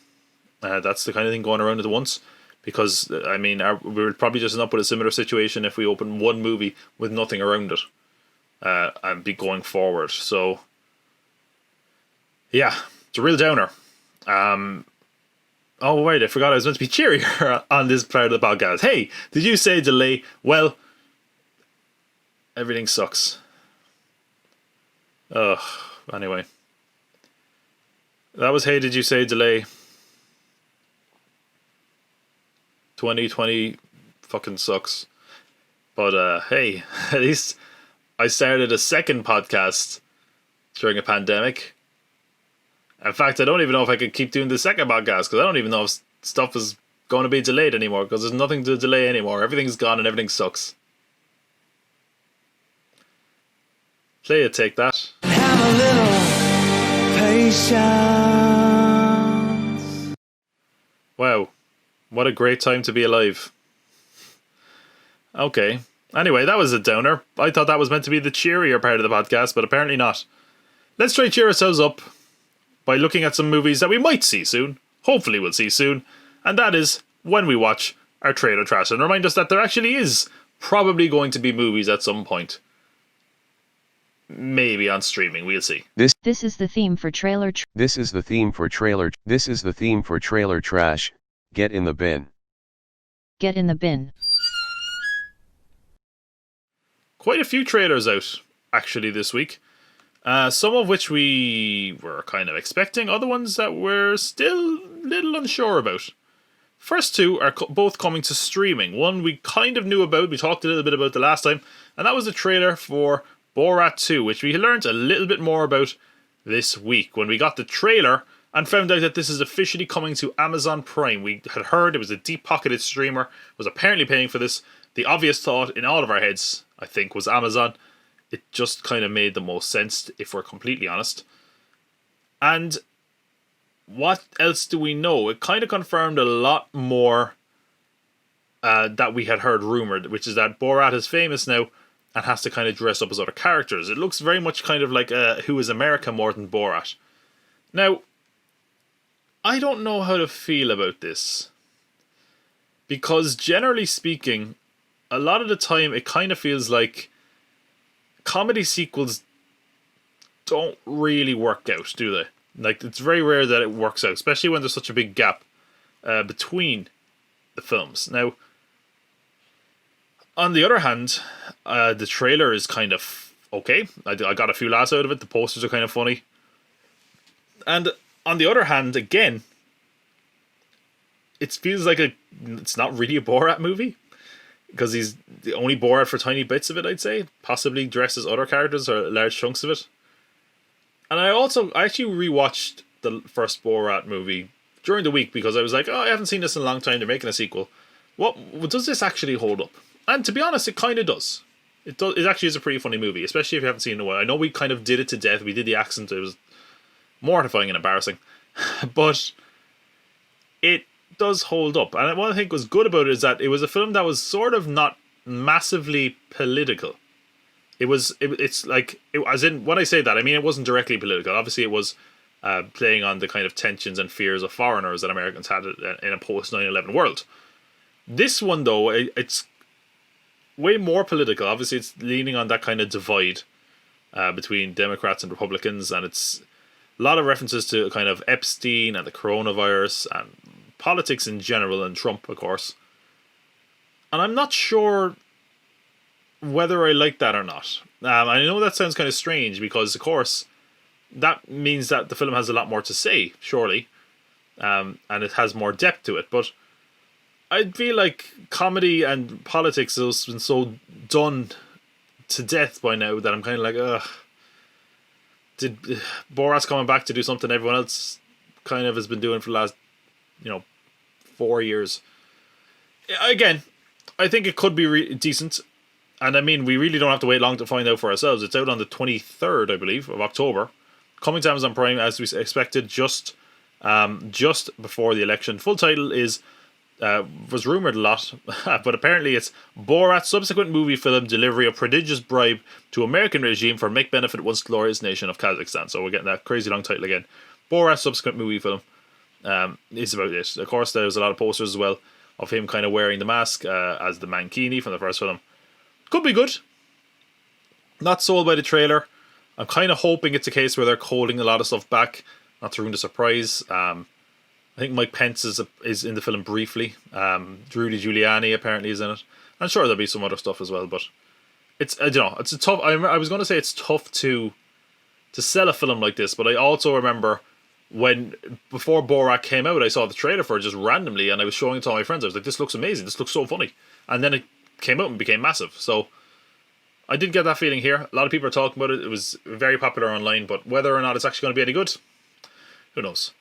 That's the kind of thing going around at once. Because, I mean, we would probably just end up with a similar situation if we open one movie with nothing around it. And be going forward. So, yeah, it's a real downer. Oh, wait, I forgot I was meant to be cheerier on this part of the podcast. Hey, did you say delay? Well, everything sucks. Ugh, anyway. That was Hey, Did You Say Delay? 2020 fucking sucks. But, hey, at least I started a second podcast during a pandemic. In fact, I don't even know if I could keep doing the second podcast, because I don't even know if stuff is going to be delayed anymore, because there's nothing to delay anymore. Everything's gone and everything sucks. Play it, take that. Have a little patience. Wow. What a great time to be alive. Okay. Anyway, that was a downer. I thought that was meant to be the cheerier part of the podcast, but apparently not. Let's try cheer ourselves up by looking at some movies that we might see soon. Hopefully we'll see soon. And that is when we watch our trailer trash and remind us that there actually is probably going to be movies at some point. Maybe on streaming, we'll see. This is the theme for trailer. This is the theme for trailer. This is the theme for trailer trash. Get in the bin. Get in the bin. Quite a few trailers out actually this week. Some of which we were kind of expecting, other ones that we're still a little unsure about. First two are both coming to streaming. One we kind of knew about, we talked a little bit about the last time, and that was the trailer for Borat 2, which we learned a little bit more about this week when we got the trailer and found out that this is officially coming to Amazon Prime. We had heard it was a deep-pocketed streamer, was apparently paying for this. The obvious thought in all of our heads, I think, was Amazon. It just kind of made the most sense, if we're completely honest. And what else do we know? It kind of confirmed a lot more that we had heard rumored, which is that Borat is famous now and has to kind of dress up as other characters. It looks very much kind of like Who is America more than Borat. Now, I don't know how to feel about this. Because generally speaking, a lot of the time it kind of feels like comedy sequels don't really work out, do they? Like, it's very rare that it works out, especially when there's such a big gap between the films. Now, on the other hand, the trailer is kind of okay. I got a few laughs out of it. The posters are kind of funny. And on the other hand, again, it feels like it's not really a Borat movie. Because he's the only Borat for tiny bits of it, I'd say. Possibly dressed as other characters or large chunks of it. And I actually rewatched the first Borat movie during the week because I was like, I haven't seen this in a long time. They're making a sequel. What does this actually hold up? And to be honest, it kind of does. It actually is a pretty funny movie, especially if you haven't seen it in a while. I know we kind of did it to death. We did the accent. It was mortifying and embarrassing. But it does hold up. And what I think was good about it is that it was a film that was sort of not massively political. It's like, as in, when I say that, I mean it wasn't directly political. Obviously it was playing on the kind of tensions and fears of foreigners that Americans had in a post 9/11 world. This one though, it's way more political. Obviously it's leaning on that kind of divide between Democrats and Republicans, and it's a lot of references to kind of Epstein and the coronavirus and politics in general, and Trump, of course. And I'm not sure whether I like that or not. I know that sounds kind of strange because, of course, that means that the film has a lot more to say, surely. And it has more depth to it. But I feel like comedy and politics has been so done to death by now that I'm kind of like, ugh. Did Borat's coming back to do something everyone else kind of has been doing for the last 4 years. Again, I think it could be decent. And I mean, we really don't have to wait long to find out for ourselves. It's out on the 23rd, I believe, of October. Coming to Amazon Prime, as we expected, just before the election. Full title was rumoured a lot, but apparently it's Borat's subsequent movie film delivery a prodigious bribe to American regime for make benefit once glorious nation of Kazakhstan. So we're getting that crazy long title again. Borat's subsequent movie film. Is about it. Of course, there's a lot of posters as well of him kind of wearing the mask as the Mankini from the first film. Could be good. Not sold by the trailer. I'm kind of hoping it's a case where they're holding a lot of stuff back, not to ruin the surprise. I think Mike Pence is in the film briefly. Rudy Giuliani apparently is in it. I'm sure there'll be some other stuff as well, but it's it's a tough. I was going to say it's tough to sell a film like this, but I also remember before Borat came out, I saw the trailer for it just randomly, and I was showing it to all my friends. I was like, "This looks amazing. This looks so funny," and then it came out and became massive. So I did get that feeling here. A lot of people are talking about it. It was very popular online, but whether or not it's actually going to be any good, who knows?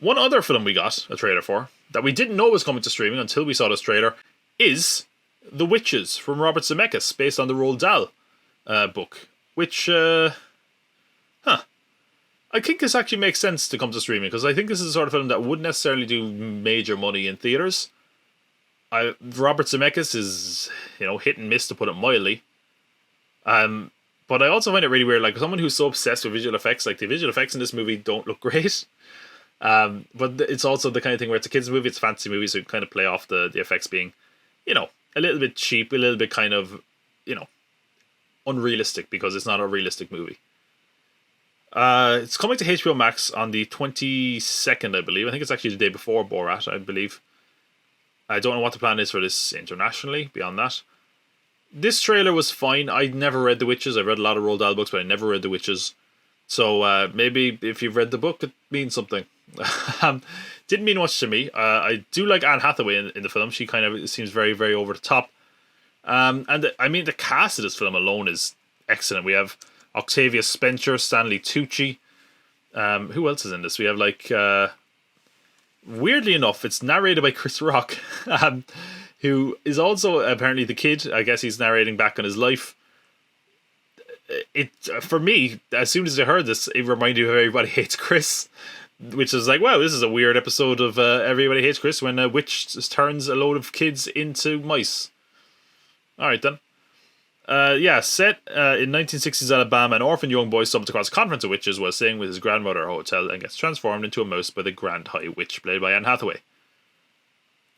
One other film we got a trailer for that we didn't know was coming to streaming until we saw this trailer is The Witches from Robert Zemeckis, based on the Roald Dahl book. Which, I think this actually makes sense to come to streaming, because I think this is the sort of film that wouldn't necessarily do major money in theaters. Robert Zemeckis is, hit and miss, to put it mildly. But I also find it really weird, like someone who's so obsessed with visual effects, like the visual effects in this movie don't look great. But it's also the kind of thing where it's a kids movie, it's a fantasy movie, so you kind of play off the effects being, a little bit cheap, a little bit kind of, unrealistic, because it's not a realistic movie. It's coming to HBO Max on the 22nd, I believe. I think it's actually the day before Borat, I believe. I don't know what the plan is for this internationally, beyond that. This trailer was fine. I never read The Witches. I read a lot of Roald Dahl books, but I never read The Witches. So maybe if you've read the book, it means something. Didn't mean much to me. I do like Anne Hathaway in the film. She kind of seems very, very over the top. The cast of this film alone is excellent. We have Octavia Spencer, Stanley Tucci. Who else is in this? We have weirdly enough, it's narrated by Chris Rock, who is also apparently the kid. I guess he's narrating back on his life. For me, as soon as I heard this, it reminded me of Everybody Hates Chris, which is like, wow, this is a weird episode of Everybody Hates Chris when a witch turns a load of kids into mice. Alright then. Set in 1960s Alabama, an orphan young boy stumbles across a conference of witches while staying with his grandmother at a hotel and gets transformed into a mouse by the Grand High Witch, played by Anne Hathaway.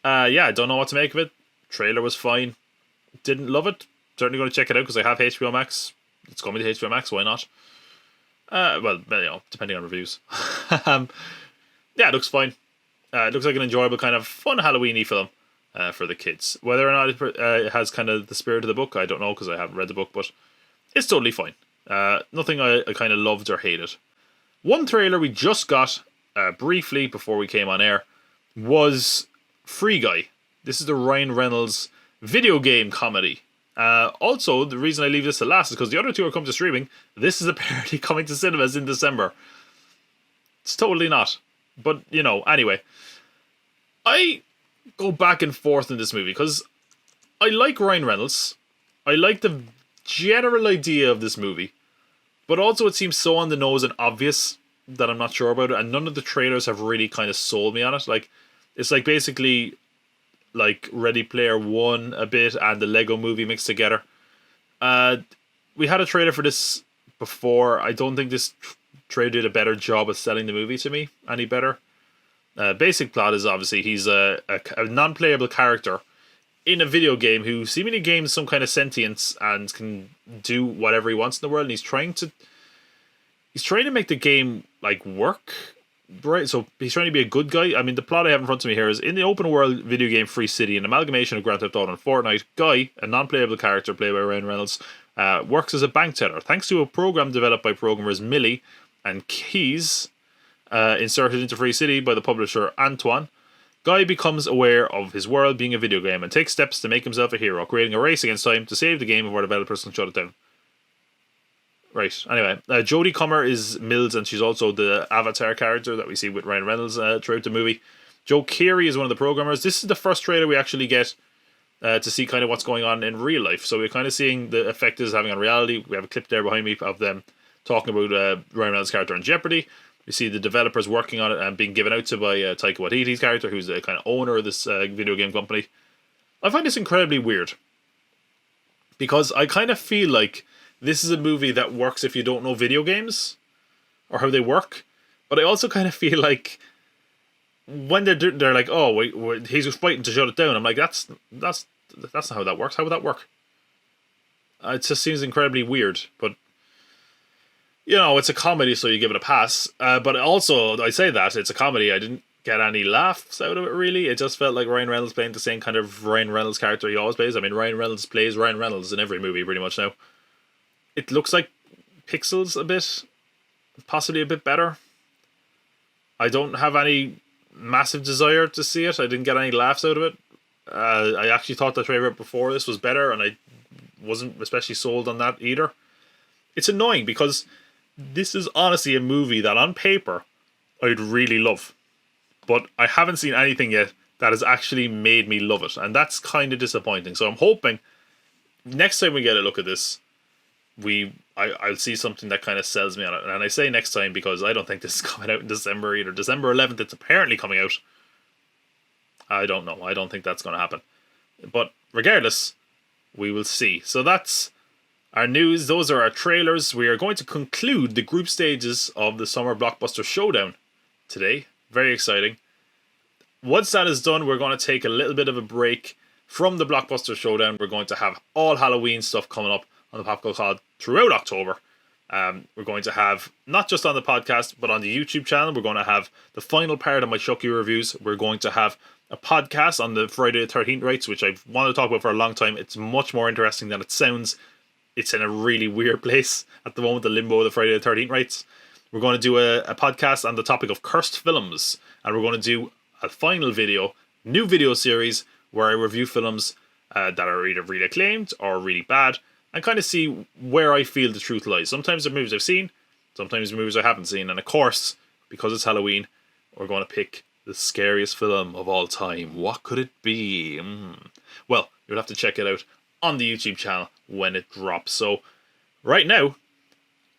I don't know what to make of it. Trailer was fine. Didn't love it. Certainly going to check it out because I have HBO Max. It's coming to HBO Max, why not? Depending on reviews. It looks fine. It looks like an enjoyable kind of fun Halloween-y film for the kids. Whether or not it has kind of the spirit of the book, I don't know because I haven't read the book, but it's totally fine. Nothing I kind of loved or hated. One trailer we just got briefly before we came on air was Free Guy. This is the Ryan Reynolds video game comedy. Also, the reason I leave this to last is because the other two are coming to streaming. This is apparently coming to cinemas in December. It's totally not. But, anyway. I go back and forth in this movie because I like Ryan Reynolds. I like the general idea of this movie. But also it seems so on the nose and obvious that I'm not sure about it. And none of the trailers have really kind of sold me on it. It's basically like Ready Player One a bit and the Lego Movie mixed together. We had a trailer for this before. I don't think this trailer did a better job of selling the movie to me any better. Basic plot is obviously he's a non-playable character in a video game who seemingly gains some kind of sentience and can do whatever he wants in the world. And he's trying to make the game work. Right, so he's trying to be a good guy. I mean, the plot I have in front of me here is in the open world video game Free City, an amalgamation of Grand Theft Auto and Fortnite. Guy, a non-playable character played by Ryan Reynolds, works as a bank teller. Thanks to a program developed by programmers Millie and Keys, inserted into Free City by the publisher Antoine, Guy becomes aware of his world being a video game and takes steps to make himself a hero, creating a race against time to save the game before developers can shut it down. Right, anyway, Jodie Comer is Mills, and she's also the avatar character that we see with Ryan Reynolds throughout the movie. Joe Keery is one of the programmers. This is the first trailer we actually get to see kind of what's going on in real life. So we're kind of seeing the effect this is having on reality. We have a clip there behind me of them talking about Ryan Reynolds' character in Jeopardy. We see the developers working on it and being given out to by Taika Waititi's character, who's the kind of owner of this video game company. I find this incredibly weird because I kind of feel like this is a movie that works if you don't know video games or how they work. But I also kind of feel like when they're like, oh, wait, he's fighting to shut it down. I'm like, that's not how that works. How would that work? It just seems incredibly weird. But, it's a comedy, so you give it a pass. But also, I say that, it's a comedy. I didn't get any laughs out of it, really. It just felt like Ryan Reynolds playing the same kind of Ryan Reynolds character he always plays. I mean, Ryan Reynolds plays Ryan Reynolds in every movie, pretty much now. It looks like Pixels a bit, possibly a bit better. I don't have any massive desire to see it. I didn't get any laughs out of it. I actually thought the trailer before this was better, and I wasn't especially sold on that either. It's annoying because this is honestly a movie that on paper I'd really love. But I haven't seen anything yet that has actually made me love it, and that's kind of disappointing. So I'm hoping next time we get a look at this, I'll see something that kind of sells me on it. And I say next time because I don't think this is coming out in December either. December 11th, it's apparently coming out. I don't know. I don't think that's going to happen. But regardless, we will see. So that's our news. Those are our trailers. We are going to conclude the group stages of the Summer Blockbuster Showdown today. Very exciting. Once that is done, we're going to take a little bit of a break from the Blockbuster Showdown. We're going to have all Halloween stuff coming up on the Pop Culture Pod throughout October. We're going to have, not just on the podcast, but on the YouTube channel, we're going to have the final part of my Chucky reviews. We're going to have a podcast on the Friday the 13th rights, which I've wanted to talk about for a long time. It's much more interesting than it sounds. It's in a really weird place at the moment, the limbo of the Friday the 13th rights. We're going to do a podcast on the topic of cursed films, and we're going to do a final video, new video series, where I review films that are either really acclaimed or really bad, and kind of see where I feel the truth lies. Sometimes the movies I've seen, sometimes the movies I haven't seen, and of course, because it's Halloween, we're going to pick the scariest film of all time. What could it be? Well, you'll have to check it out on the YouTube channel when it drops. So, right now,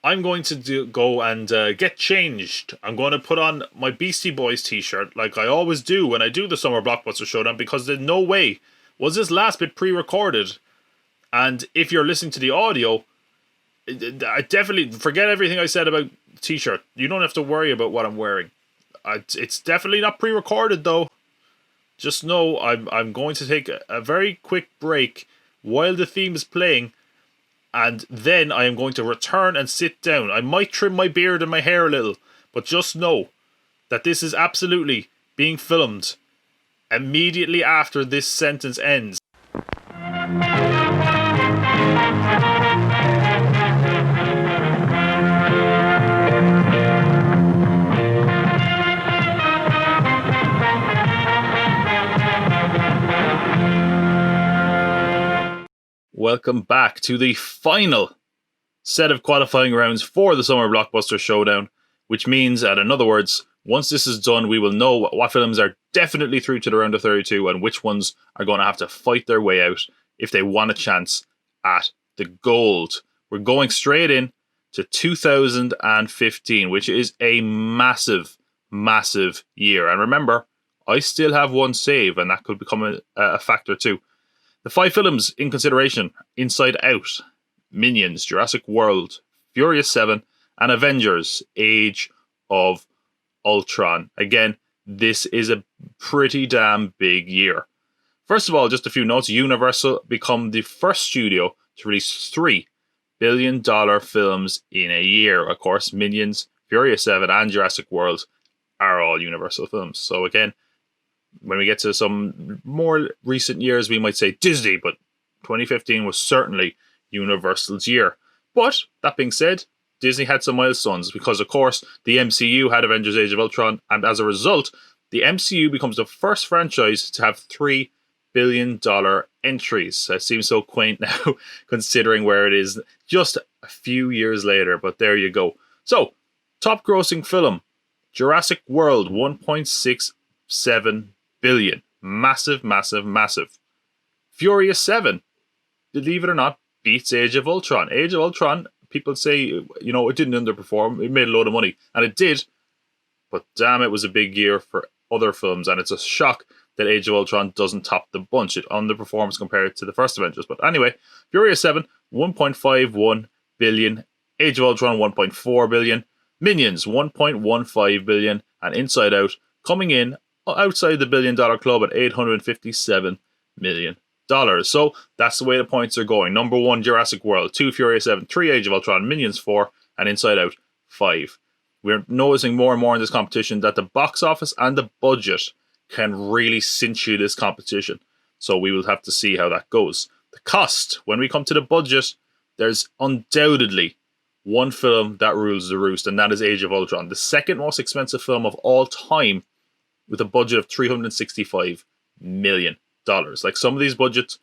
I'm going to go and get changed. I'm going to put on my Beastie Boys t-shirt like I always do when I do the Summer Blockbuster Showdown, because there's no way was this last bit pre-recorded. And if you're listening to the audio, I definitely forget everything I said about the t-shirt. You don't have to worry about what I'm wearing. It's definitely not pre-recorded though. Just know I'm going to take a very quick break while the theme is playing, and then I am going to return and sit down. I might trim my beard and my hair a little, but just know that this is absolutely being filmed immediately after this sentence ends. Welcome back to the final set of qualifying rounds for the Summer Blockbuster Showdown, which means that, in other words, once this is done, we will know what films are definitely through to the round of 32 and which ones are going to have to fight their way out if they want a chance at the gold. We're going straight in to 2015, which is a massive, massive year. And remember, I still have one save, and that could become a factor too. The 5 films in consideration: Inside Out, Minions, Jurassic World, Furious 7, and Avengers: Age of Ultron. Again, this is a pretty damn big year. First of all, just a few notes. Universal become the first studio to release $3 billion films in a year. Of course, Minions, Furious 7, and Jurassic World are all Universal films. So again, when we get to some more recent years, we might say Disney, but 2015 was certainly Universal's year. But, that being said, Disney had some milestones, because of course the MCU had Avengers: Age of Ultron, and as a result, the MCU becomes the first franchise to have $3 billion entries. That seems so quaint now, considering where it is just a few years later, but there you go. So, top grossing film, Jurassic World, $1.67 billion. Massive, massive, massive. Furious 7, believe it or not, beats Age of Ultron. Age of Ultron, people say, you know, it didn't underperform. It made a load of money, and it did. But damn, it was a big year for other films, and it's a shock that Age of Ultron doesn't top the bunch. It underperforms compared to the first Avengers. But anyway, Furious 7, $1.51 billion. Age of Ultron, $1.4 billion. Minions, $1.15 billion. And Inside Out, coming in outside the $1 billion club at $857 million. So that's the way the points are going. Number 1, Jurassic World. 2, Furious 7. 3, Age of Ultron. Minions, 4. And Inside Out, 5. We're noticing more and more in this competition that the box office and the budget can really cinch you this competition. So we will have to see how that goes. The cost, when we come to the budget, there's undoubtedly one film that rules the roost, and that is Age of Ultron. The second most expensive film of all time, with a budget of $365 million. Like some of these budgets,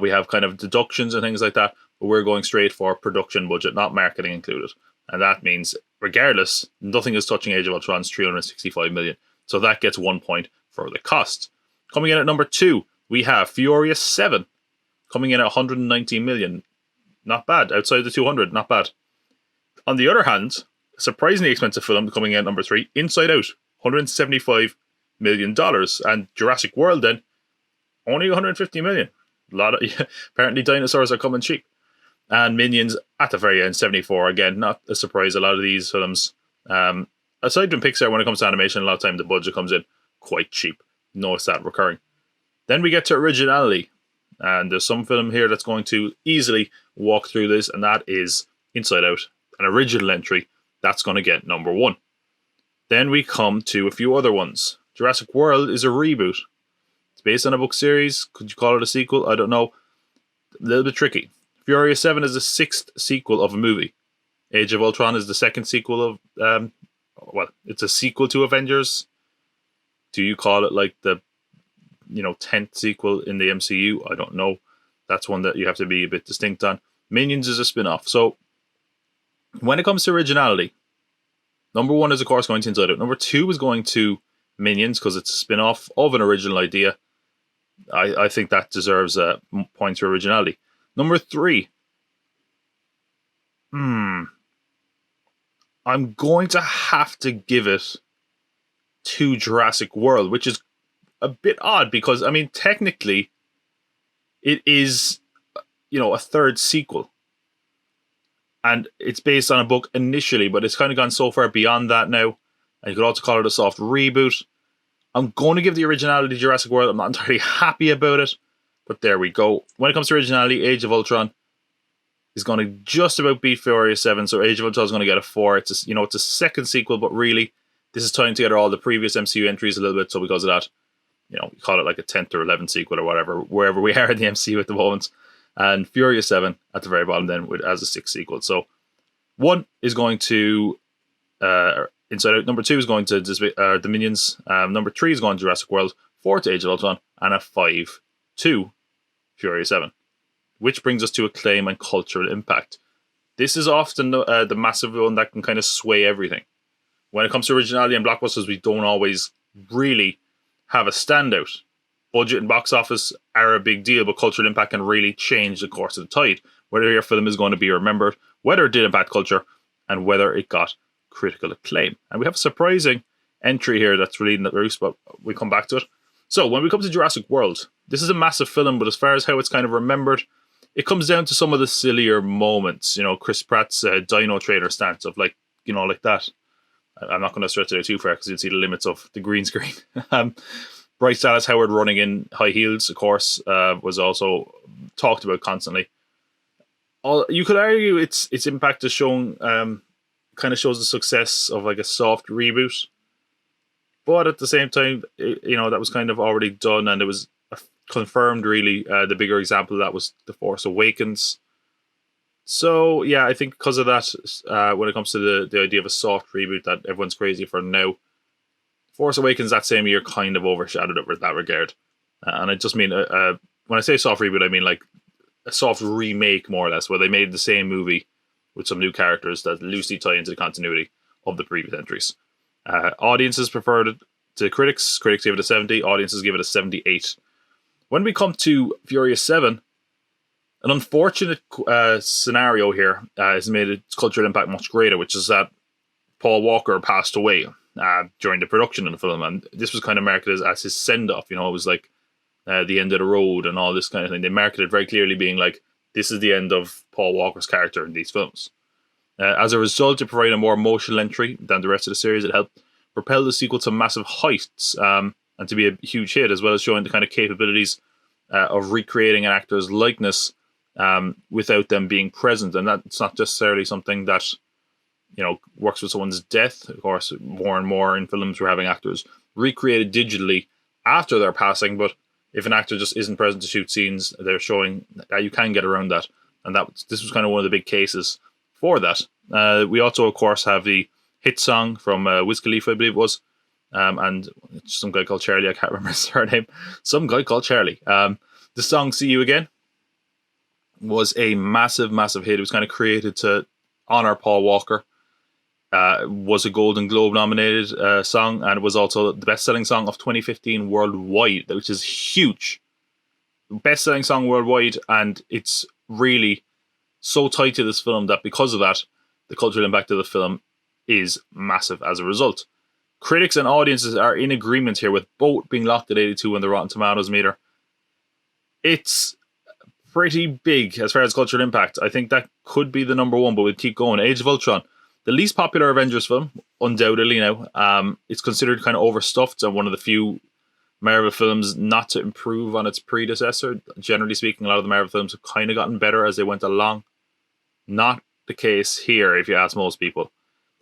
we have kind of deductions and things like that, but we're going straight for production budget, not marketing included. And that means, regardless, nothing is touching Age of Ultron's $365 million. So that gets 1 point for the cost. Coming in at number 2, we have Furious 7, coming in at $190 million. Not bad. Outside the 200, not bad. On the other hand, a surprisingly expensive film coming in at number 3, Inside Out, $175 million. And Jurassic World then, only $150 million. A lot of, apparently dinosaurs are coming cheap. And Minions at the very end, 74. Again, not a surprise. A lot of these films, aside from Pixar, when it comes to animation, a lot of time the budget comes in quite cheap. Notice that recurring. Then we get to originality. And there's some film here that's going to easily walk through this, and that is Inside Out, an original entry. That's going to get number 1. Then we come to a few other ones. Jurassic World is a reboot. It's based on a book series. Could you call it a sequel? I don't know. A little bit tricky. Furious 7 is the 6th sequel of a movie. Age of Ultron is the 2nd sequel of... it's a sequel to Avengers. Do you call it like the 10th sequel in the MCU? I don't know. That's one that you have to be a bit distinct on. Minions is a spin-off. So, when it comes to originality, number 1 is, of course, going to Inside Out. Number 2 is going to Minions, because it's a spin-off of an original idea. I think that deserves a point for originality. Number 3. I'm going to have to give it to Jurassic World, which is a bit odd because, I mean, technically, it is, a 3rd sequel. And it's based on a book initially, but it's kind of gone so far beyond that now. And you could also call it a soft reboot. I'm going to give the originality to Jurassic World. I'm not entirely happy about it, but there we go. When it comes to originality, Age of Ultron is going to just about beat Furious 7, so Age of Ultron is going to get a 4. It's a 2nd sequel, but really, this is tying together all the previous MCU entries a little bit, so because of that, we call it like a 10th or 11th sequel or whatever, wherever we are in the MCU at the moment. And Furious 7 at the very bottom then as a 6th sequel. So 1 is going to Inside Out. Number 2 is going to the Minions. Number 3 is going to Jurassic World. 4 to Age of Ultron. And a 5 to Furious 7. Which brings us to acclaim and cultural impact. This is often the massive one that can kind of sway everything. When it comes to originality and blockbusters, we don't always really have a standout. Budget and box office are a big deal, but cultural impact can really change the course of the tide. Whether your film is going to be remembered, whether it did impact culture, and whether it got critical acclaim. And we have a surprising entry here that's leading the roost, but we'll come back to it. So, when we come to Jurassic World, this is a massive film, but as far as how it's kind of remembered, it comes down to some of the sillier moments. Chris Pratt's dino trainer stance of like that. I'm not going to stretch it out too far because you'll see the limits of the green screen. Bryce Dallas Howard running in high heels, of course, was also talked about constantly. You could argue its impact is shown, kind of shows the success of like a soft reboot. But at the same time, that was kind of already done, and it was confirmed, really. The bigger example of that was The Force Awakens. So, yeah, I think because of that, when it comes to the idea of a soft reboot that everyone's crazy for now, Force Awakens that same year kind of overshadowed it with that regard. And I just mean, when I say soft reboot, I mean like a soft remake, more or less, where they made the same movie with some new characters that loosely tie into the continuity of the previous entries. Audiences preferred it to critics. Critics gave it a 70. Audiences gave it a 78. When we come to Furious 7, an unfortunate scenario here has made its cultural impact much greater, which is that Paul Walker passed away during the production of the film, and this was kind of marketed as his send-off. It was like the end of the road and all this kind of thing. They marketed it very clearly being like, this is the end of Paul Walker's character in these films. As a result, it provided a more emotional entry than the rest of the series. It helped propel the sequel to massive heights and to be a huge hit, as well as showing the kind of capabilities of recreating an actor's likeness without them being present. And that's not necessarily something that works with someone's death. Of course, more and more in films we're having actors recreated digitally after their passing, but if an actor just isn't present to shoot scenes, they're showing that you can get around that. And this was kind of one of the big cases for that. We also, of course, have the hit song from Wiz Khalifa, I believe it was, and some guy called Charlie, I can't remember his surname. Some guy called Charlie. The song See You Again was a massive, massive hit. It was kind of created to honor Paul Walker. Was a Golden Globe nominated song, and it was also the best-selling song of 2015 worldwide, which is huge. Best-selling song worldwide, and it's really so tied to this film that because of that, the cultural impact of the film is massive as a result. Critics and audiences are in agreement here, with both being locked at 82 on the Rotten Tomatoes meter. It's pretty big as far as cultural impact. I think that could be the number 1, but we'll keep going. Age of Ultron. The least popular Avengers film, undoubtedly now. It's considered kind of overstuffed and one of the few Marvel films not to improve on its predecessor. Generally speaking, a lot of the Marvel films have kind of gotten better as they went along. Not the case here, if you ask most people.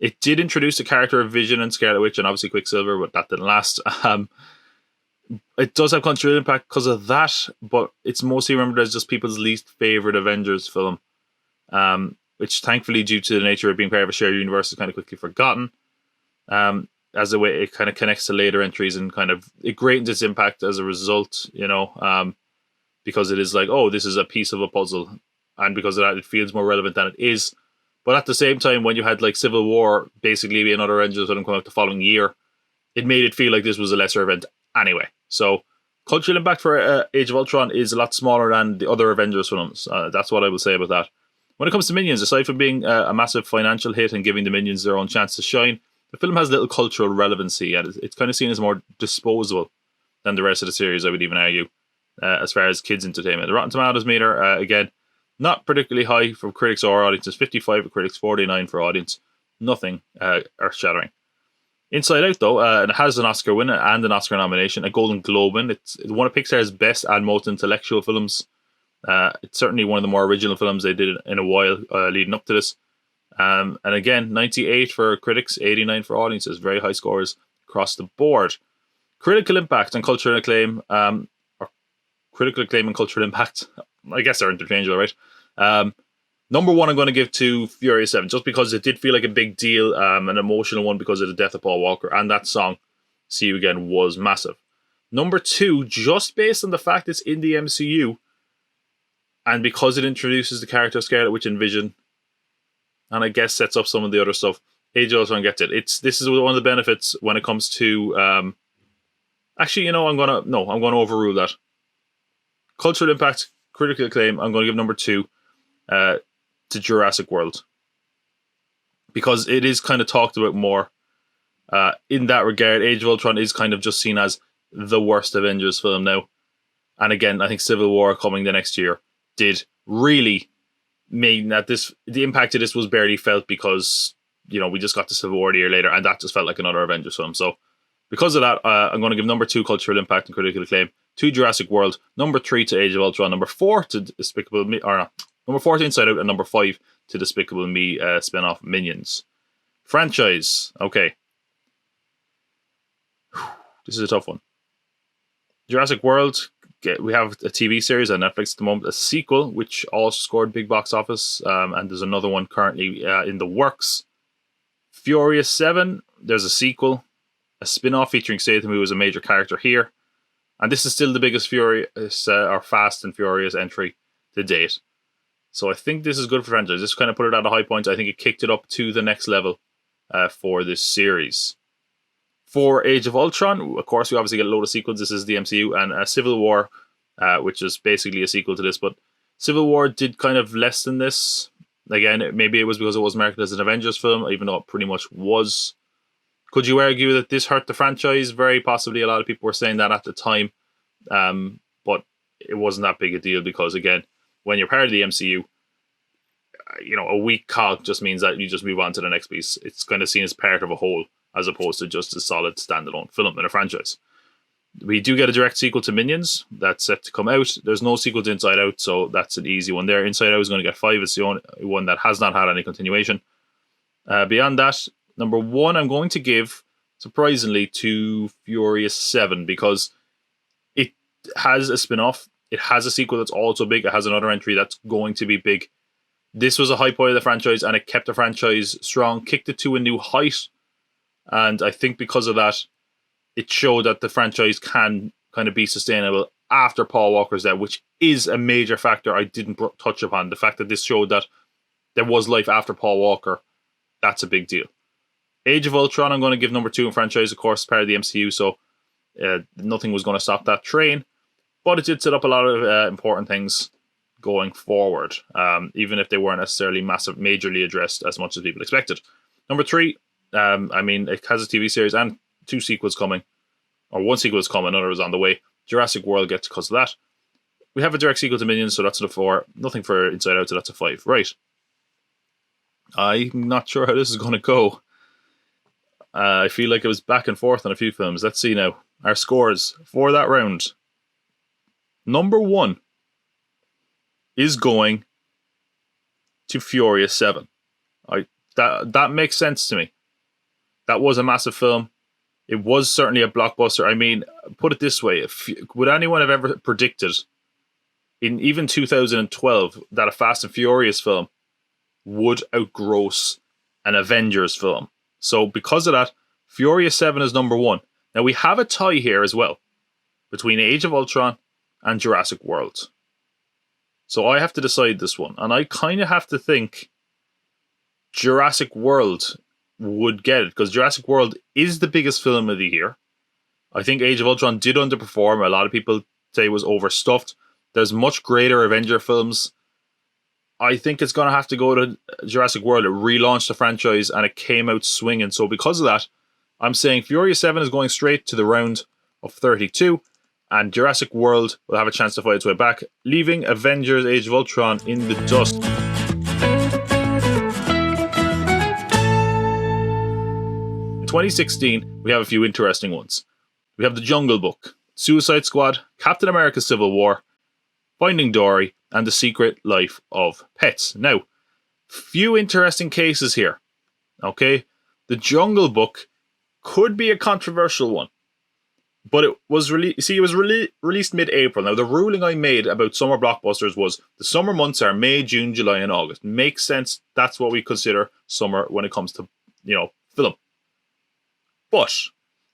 It did introduce the character of Vision and Scarlet Witch and obviously Quicksilver, but that didn't last. It does have cultural impact because of that, but it's mostly remembered as just people's least favourite Avengers film. Which thankfully, due to the nature of being part of a shared universe, is kind of quickly forgotten. As a way it kind of connects to later entries and kind of it greatens its impact as a result, because it is like, oh, this is a piece of a puzzle, and because of that, it feels more relevant than it is. But at the same time, when you had like Civil War basically be another Avengers film coming out the following year, it made it feel like this was a lesser event anyway. So cultural impact for Age of Ultron is a lot smaller than the other Avengers films. That's what I will say about that. When it comes to Minions, aside from being a massive financial hit and giving the Minions their own chance to shine, the film has little cultural relevancy, and it's kind of seen as more disposable than the rest of the series, I would even argue, as far as kids' entertainment. The Rotten Tomatoes meter, again, not particularly high for critics or audiences. 55 for critics, 49 for audience. Nothing earth-shattering. Inside Out, though, it has an Oscar win and an Oscar nomination, a Golden Globe win. It's one of Pixar's best and most intellectual films. It's certainly one of the more original films they did in a while leading up to this. And again, 98 for critics, 89 for audiences. Very high scores across the board. Critical impact and cultural acclaim, or critical acclaim and cultural impact, I guess they're interchangeable, right? Number one, I'm going to give to Furious 7, just because it did feel like a big deal, an emotional one because of the death of Paul Walker, and that song, See You Again, was massive. Number two, just based on the fact it's in the MCU, and because it introduces the character of Scarlet Witch and Vision, and I guess sets up some of the other stuff, Age of Ultron gets it. This is one of the benefits when it comes to... actually, I'm going to overrule that. Cultural impact, critical acclaim, I'm going to give number two to Jurassic World. Because it is kind of talked about more. In that regard, Age of Ultron is kind of just seen as the worst Avengers film now. And again, I think Civil War coming the next year did really mean that the impact of this was barely felt because, we just got to Civil War a year later, and that just felt like another Avengers film. So because of that, I'm going to give number two cultural impact and critical acclaim to Jurassic World, number three to Age of Ultron, number four to Despicable Me, or no, number four to Inside Out, and number five to Despicable Me spin-off Minions. Franchise, okay. This is a tough one. Jurassic World, we have a TV series on Netflix at the moment, a sequel, which also scored big box office, and there's another one currently in the works. Furious 7, there's a sequel, a spin-off featuring Statham, who was a major character here. And this is still the biggest Furious, or Fast and Furious entry to date. So I think this is good for franchise. This kind of put it at a high point. I think it kicked it up to the next level for this series. For Age of Ultron, of course, we obviously get a load of sequels. This is the MCU, and Civil War, which is basically a sequel to this. But Civil War did kind of less than this. Again, maybe it was because it was marketed as an Avengers film, even though it pretty much was. Could you argue that this hurt the franchise? Very possibly. A lot of people were saying that at the time. But it wasn't that big a deal because, again, when you're part of the MCU, a weak cog just means that you just move on to the next piece. It's kind of seen as part of a whole, as opposed to just a solid standalone film in a franchise. We do get a direct sequel to Minions that's set to come out. There's no sequel to Inside Out, so that's an easy one there. Inside Out is going to get 5. It's the only one that has not had any continuation. Beyond that, number one, I'm going to give, surprisingly, to Furious 7 because it has a spin-off. It has a sequel that's also big. It has another entry that's going to be big. This was a high point of the franchise, and it kept the franchise strong, kicked it to a new height. And I think because of that, it showed that the franchise can kind of be sustainable after Paul Walker's death, which is a major factor I didn't touch upon. The fact that this showed that there was life after Paul Walker, that's a big deal. Age of Ultron, I'm going to give number 2 in franchise, of course, part of the MCU, so nothing was going to stop that train. But it did set up a lot of important things going forward, even if they weren't necessarily majorly addressed as much as people expected. Number 3, it has a TV series and 2 sequels coming, or 1 sequel is coming, another is on the way. Jurassic World gets because of that. We have a direct sequel to Minions, so that's a 4. Nothing for Inside Out, so that's a 5. Right. I'm not sure how this is going to go. I feel like it was back and forth on a few films. Let's see now. Our scores for that round. Number 1 is going to Furious 7. That makes sense to me. That was a massive film. It was certainly a blockbuster. I mean, put it this way. Would anyone have ever predicted, in even 2012, that a Fast and Furious film would outgross an Avengers film? So because of that, Furious 7 is number 1. Now we have a tie here as well between Age of Ultron and Jurassic World. So I have to decide this one. And I kind of have to think Jurassic World would get it, because Jurassic World is the biggest film of the year. I think Age of Ultron did underperform. A lot of people say it was overstuffed. There's much greater Avenger films. I think it's going to have to go to Jurassic World. It relaunched the franchise and it came out swinging. So because of that, I'm saying Furious 7 is going straight to the round of 32, and Jurassic World will have a chance to fight its way back, leaving Avengers Age of Ultron in the dust. In 2016, we have a few interesting ones. We have The Jungle Book, Suicide Squad, Captain America Civil War, Finding Dory, and The Secret Life of Pets. Now, few interesting cases here. Okay? The Jungle Book could be a controversial one. But it was released mid-April. Now, the ruling I made about summer blockbusters was the summer months are May, June, July, and August. Makes sense. That's what we consider summer when it comes to, film. But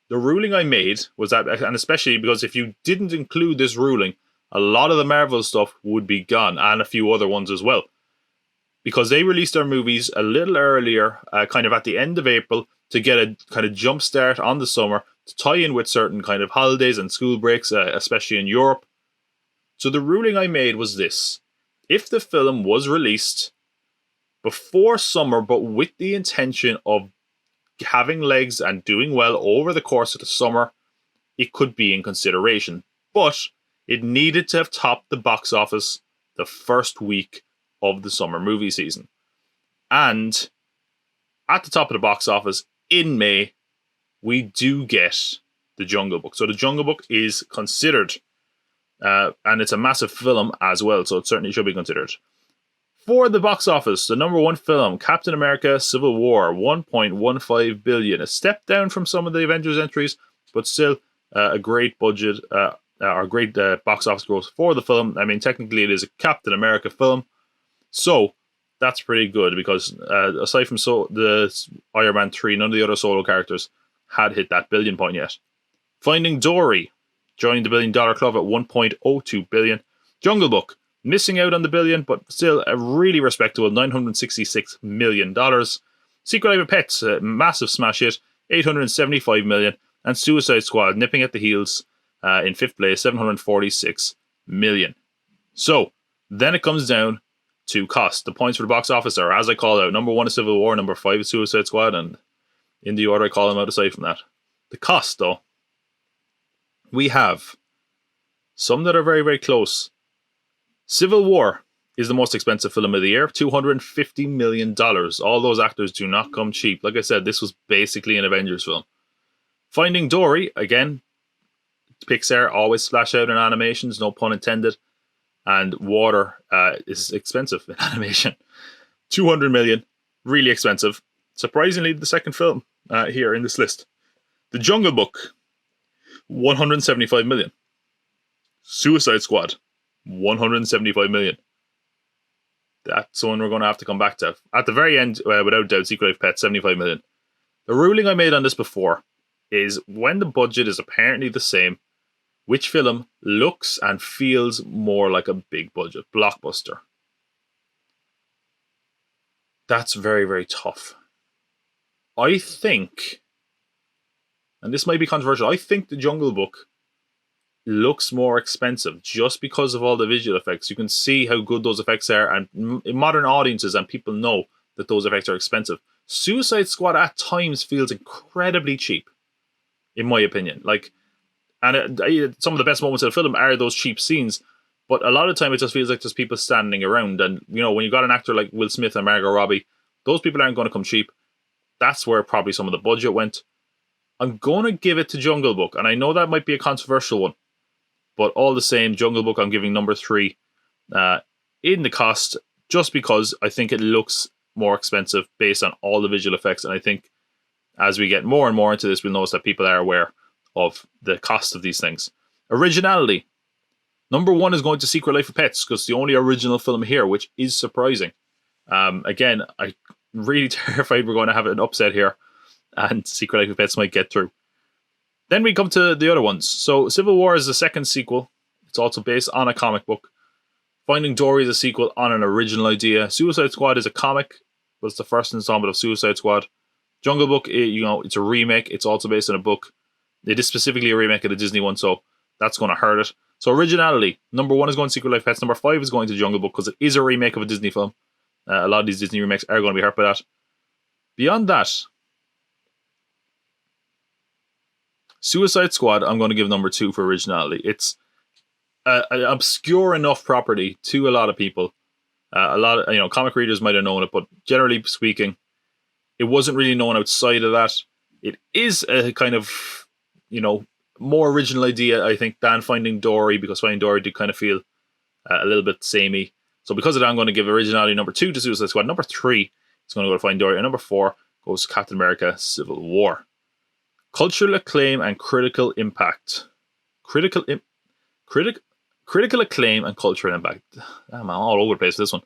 the ruling I made was that, and especially because if you didn't include this ruling, a lot of the Marvel stuff would be gone, and a few other ones as well. Because they released their movies a little earlier, kind of at the end of April, to get a kind of jump start on the summer, to tie in with certain kind of holidays and school breaks, especially in Europe. So the ruling I made was this. If the film was released before summer, but with the intention of having legs and doing well over the course of the summer, it could be in consideration. But it needed to have topped the box office the first week of the summer movie season. And at the top of the box office in May, we do get The Jungle Book. So The Jungle Book is considered, and it's a massive film as well, so it certainly should be considered. For the box office, the number 1 film, Captain America Civil War, $1.15 billion. A step down from some of the Avengers entries, but still a great budget, or great box office growth for the film. I mean, technically it is a Captain America film, so that's pretty good, because aside from the Iron Man 3, none of the other solo characters had hit that billion point yet. Finding Dory joined the $1 billion club at $1.02 billion. Jungle Book missing out on the billion, but still a really respectable $966 million. Secret Life of Pets, a massive smash hit, $875 million. And Suicide Squad nipping at the heels in 5th place, $746 million. So then it comes down to cost. The points for the box office are, as I call out, number 1 is Civil War, number 5 is Suicide Squad, and in the order I call them out aside from that. The cost, though, we have some that are very, very close. Civil War is the most expensive film of the year, $250 million. All those actors do not come cheap. Like I said, this was basically an Avengers film. Finding Dory, again, Pixar always splash out in animations, no pun intended. And water is expensive in animation. $200 million, really expensive. Surprisingly, the second film here in this list. The Jungle Book, $175 million. Suicide Squad, $175 million. That's one we're going to have to come back to. At the very end, without doubt, Secret Life Pets, $75 million. The ruling I made on this before is when the budget is apparently the same, which film looks and feels more like a big budget blockbuster? That's very, very tough. I think, and this might be controversial, I think The Jungle Book looks more expensive just because of all the visual effects. You can see how good those effects are, and modern audiences and people know that those effects are expensive. Suicide Squad at times feels incredibly cheap, in my opinion. And some of the best moments of the film are those cheap scenes, but a lot of the time it just feels like there's people standing around. And, when you got an actor like Will Smith and Margot Robbie, Those people aren't going to come cheap. That's where probably some of the budget went. I'm going to give it to Jungle Book, and I know that might be a controversial one, but all the same, Jungle Book, I'm giving number 3 in the cost, just because I think it looks more expensive based on all the visual effects, and I think as we get more and more into this, we'll notice that people are aware of the cost of these things. Originality. Number 1 is going to Secret Life of Pets, because it's the only original film here, which is surprising. Again, I'm really terrified we're going to have an upset here, and Secret Life of Pets might get through. Then we come to the other ones. So Civil War is the second sequel. It's also based on a comic book. Finding Dory is a sequel on an original idea. Suicide Squad is a comic, but it's the first installment of Suicide Squad. Jungle Book, it's a remake. It's also based on a book. It is specifically a remake of the Disney one, so that's going to hurt it. So originality, number 1 is going to Secret Life of Pets. Number 5 is going to Jungle Book, because it is a remake of a Disney film. A lot of these Disney remakes are going to be hurt by that. Beyond that, Suicide Squad, I'm going to give number 2 for originality. It's an obscure enough property to a lot of people. A lot of comic readers might have known it, but generally speaking, it wasn't really known outside of that. It is a kind of more original idea, I think, than Finding Dory, because Finding Dory did kind of feel a little bit samey. So because of that, I'm going to give originality number 2 to Suicide Squad. Number 3 is going to go to Finding Dory, and number 4 goes to Captain America: Civil War. Cultural acclaim and critical impact. Critical acclaim and cultural impact. I'm all over the place with this one.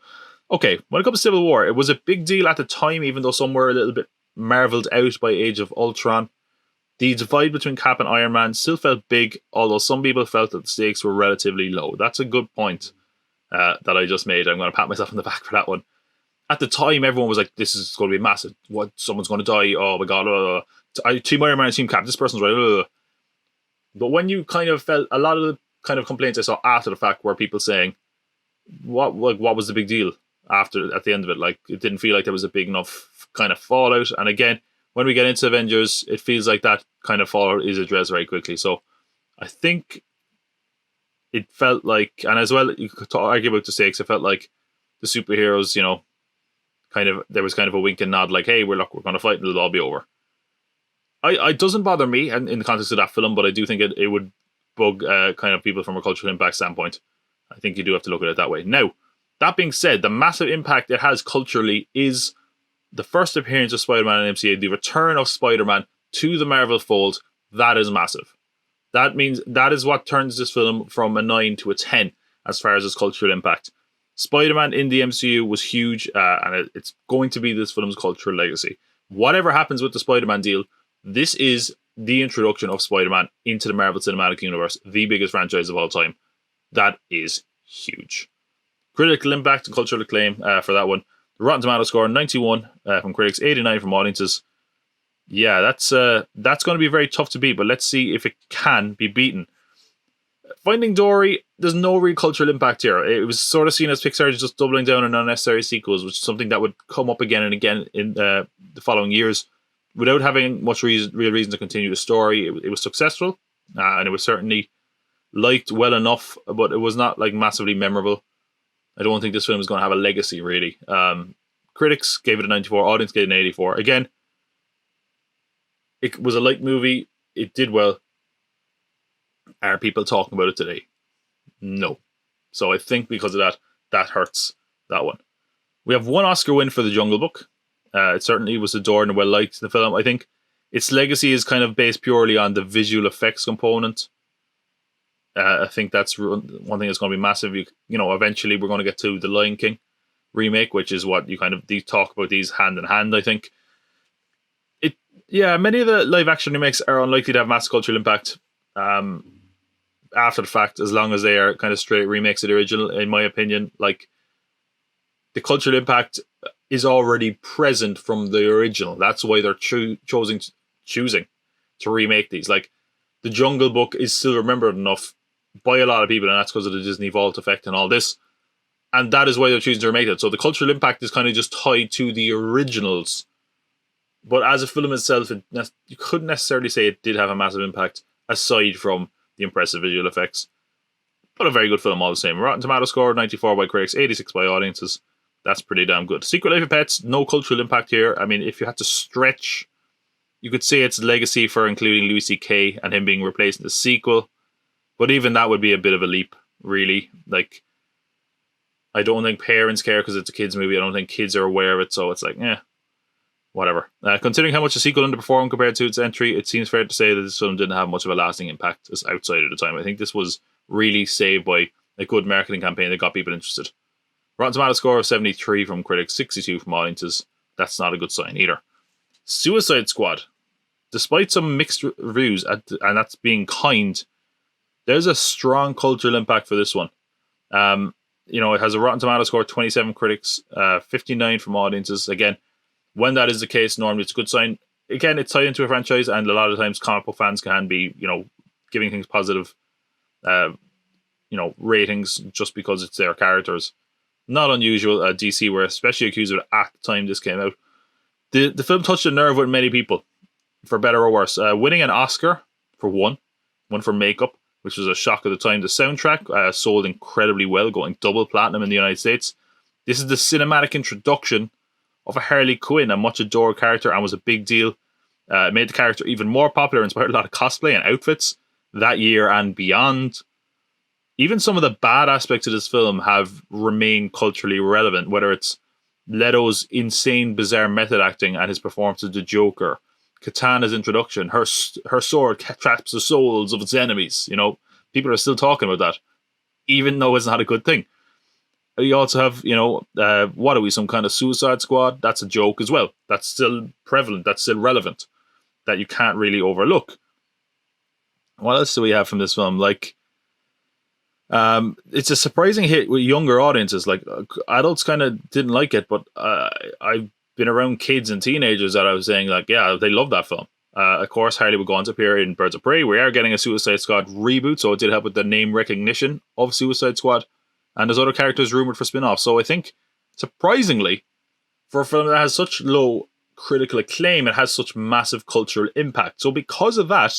Okay, when it comes to Civil War, it was a big deal at the time, even though some were a little bit marvelled out by Age of Ultron. The divide between Cap and Iron Man still felt big, although some people felt that the stakes were relatively low. That's a good point that I just made. I'm going to pat myself on the back for that one. At the time, everyone was like, this is going to be massive. What? Someone's going to die. Oh my God. Team Iron Man and Team Cap. This person's right. But when you kind of felt, a lot of the kind of complaints I saw after the fact were people saying, what was the big deal at the end of it? Like, it didn't feel like there was a big enough kind of fallout. And again, when we get into Avengers, it feels like that kind of fallout is addressed very quickly. So I think it felt like, and as well, you could argue about the stakes, it felt like the superheroes, there was kind of a wink and nod, like, hey, we're going to fight and it'll all be over. It doesn't bother me in the context of that film, but I do think it would bug kind of people from a cultural impact standpoint. I think you do have to look at it that way. Now, that being said, the massive impact it has culturally is the first appearance of Spider-Man in MCA, the return of Spider-Man to the Marvel fold. That is massive. That means that is what turns this film from a 9 to a 10 as far as its cultural impact. Spider-Man in the MCU was huge, and it's going to be this film's cultural legacy. Whatever happens with the Spider-Man deal, this is the introduction of Spider-Man into the Marvel Cinematic Universe, the biggest franchise of all time. That is huge. Critical impact and cultural acclaim for that one. The Rotten Tomato score, 91 from critics, 89 from audiences. Yeah, that's going to be very tough to beat, but let's see if it can be beaten. Finding Dory, there's no real cultural impact here. It was sort of seen as Pixar just doubling down on unnecessary sequels, which is something that would come up again and again in the following years. Without having much real reason to continue the story, it was successful, and it was certainly liked well enough, but it was not like massively memorable. I don't think this film is going to have a legacy, really. Critics gave it a 94, audience gave it an 84. Again, it was a light movie. It did well. Are people talking about it today? No. So I think because of that hurts that one. We have one Oscar win for The Jungle Book. It certainly was adored and well liked in the film. I think its legacy is kind of based purely on the visual effects component. I think that's one thing that's going to be massive. Eventually we're going to get to the Lion King remake, which is what you kind of talk about these hand in hand. I think many of the live action remakes are unlikely to have mass cultural impact after the fact, as long as they are kind of straight remakes of the original. In my opinion, like, the cultural impact is already present from the original. That's why they're choosing to remake these. Like, The Jungle Book is still remembered enough by a lot of people, and that's because of the Disney Vault effect and all this. And that is why they're choosing to remake it. So the cultural impact is kind of just tied to the originals. But as a film itself, you couldn't necessarily say it did have a massive impact, aside from the impressive visual effects. But a very good film all the same. Rotten Tomato score, 94 by critics, 86 by audiences. That's pretty damn good. Secret Life of Pets, no cultural impact here. I mean, if you had to stretch, you could say it's legacy for including Louis C.K. and him being replaced in the sequel. But even that would be a bit of a leap, really. Like, I don't think parents care because it's a kids' movie. I don't think kids are aware of it, so it's like, whatever. Considering how much the sequel underperformed compared to its entry, it seems fair to say that this film didn't have much of a lasting impact as outside of the time. I think this was really saved by a good marketing campaign that got people interested. Rotten Tomatoes score of 73 from critics, 62 from audiences. That's not a good sign either. Suicide Squad. Despite some mixed reviews, and that's being kind, there's a strong cultural impact for this one. It has a Rotten Tomatoes score of 27 critics, 59 from audiences. Again, when that is the case, normally it's a good sign. Again, it's tied into a franchise, and a lot of times comic book fans can be, giving things positive, ratings just because it's their characters. Not unusual. DC were especially accused of it at the time this came out. The film touched a nerve with many people, for better or worse. Winning an Oscar for one for makeup, which was a shock at the time. The soundtrack sold incredibly well, going double platinum in the United States. This is the cinematic introduction of a Harley Quinn, a much adored character, and was a big deal. It made the character even more popular, inspired a lot of cosplay and outfits that year and beyond. Even some of the bad aspects of this film have remained culturally relevant, whether it's Leto's insane, bizarre method acting and his performance as the Joker, Katana's introduction, her sword traps the souls of its enemies. People are still talking about that, even though it's not a good thing. You also have, what are we, some kind of Suicide Squad? That's a joke as well. That's still prevalent. That's still relevant. That you can't really overlook. What else do we have from this film? It's a surprising hit with younger audiences. Like, adults kind of didn't like it, but I've been around kids and teenagers that I was saying, they love that film. Of course, Harley would go on to appear in Birds of Prey. We are getting a Suicide Squad reboot, so it did help with the name recognition of Suicide Squad. And there's other characters rumored for spin-offs. So I think, surprisingly, for a film that has such low critical acclaim, it has such massive cultural impact. So because of that,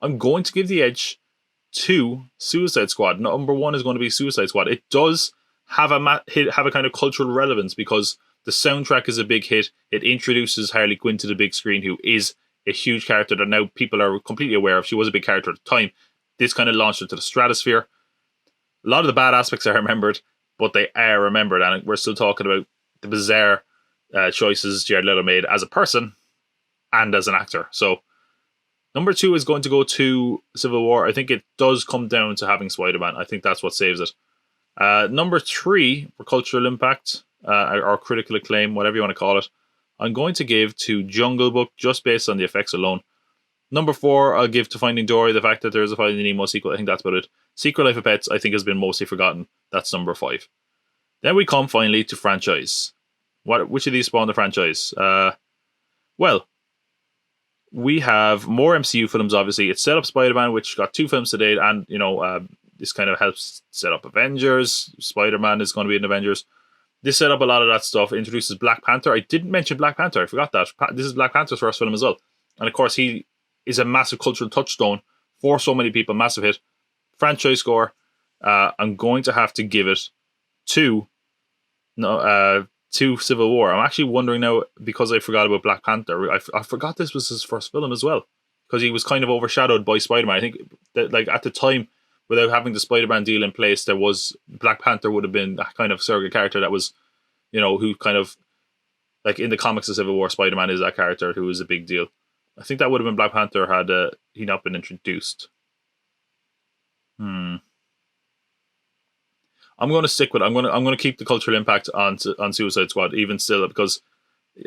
I'm going to give the edge to Suicide Squad. Number one is going to be Suicide Squad. It does have a kind of cultural relevance because the soundtrack is a big hit. It introduces Harley Quinn to the big screen, who is a huge character that now people are completely aware of. She was a big character at the time. This kind of launched her to the stratosphere. A lot of the bad aspects are remembered, but they are remembered, and we're still talking about the bizarre choices Jared Leto made as a person and as an actor. So number two is going to go to Civil War. I think it does come down to having Spider-Man. I think that's what saves it. Number three for cultural impact, or critical acclaim, whatever you want to call it, I'm going to give to Jungle Book just based on the effects alone. Number four, I'll give to Finding Dory. The fact that there's a Finding Nemo sequel, I think that's about it. Secret Life of Pets, I think, has been mostly forgotten. That's number five. Then we come finally to franchise. Which of these spawned the franchise? Well, we have more MCU films, obviously. It set up Spider-Man, which got 2 films to date, and, this kind of helps set up Avengers. Spider-Man is going to be in Avengers. This set up a lot of that stuff. It introduces Black Panther. I didn't mention Black Panther. I forgot that. This is Black Panther's first film as well. And, of course, he is a massive cultural touchstone for so many people. Massive hit. Franchise score. I'm going to have to give it to Civil War. I'm actually wondering now, because I forgot about Black Panther. I forgot this was his first film as well, because he was kind of overshadowed by Spider-Man. I think that, at the time, without having the Spider-Man deal in place, there was Black Panther would have been that kind of surrogate character that was, who kind of, in the comics of Civil War, Spider-Man is that character who is a big deal. I think that would have been Black Panther had he not been introduced. I'm going to stick with it. I'm going to keep the cultural impact on Suicide Squad even still, because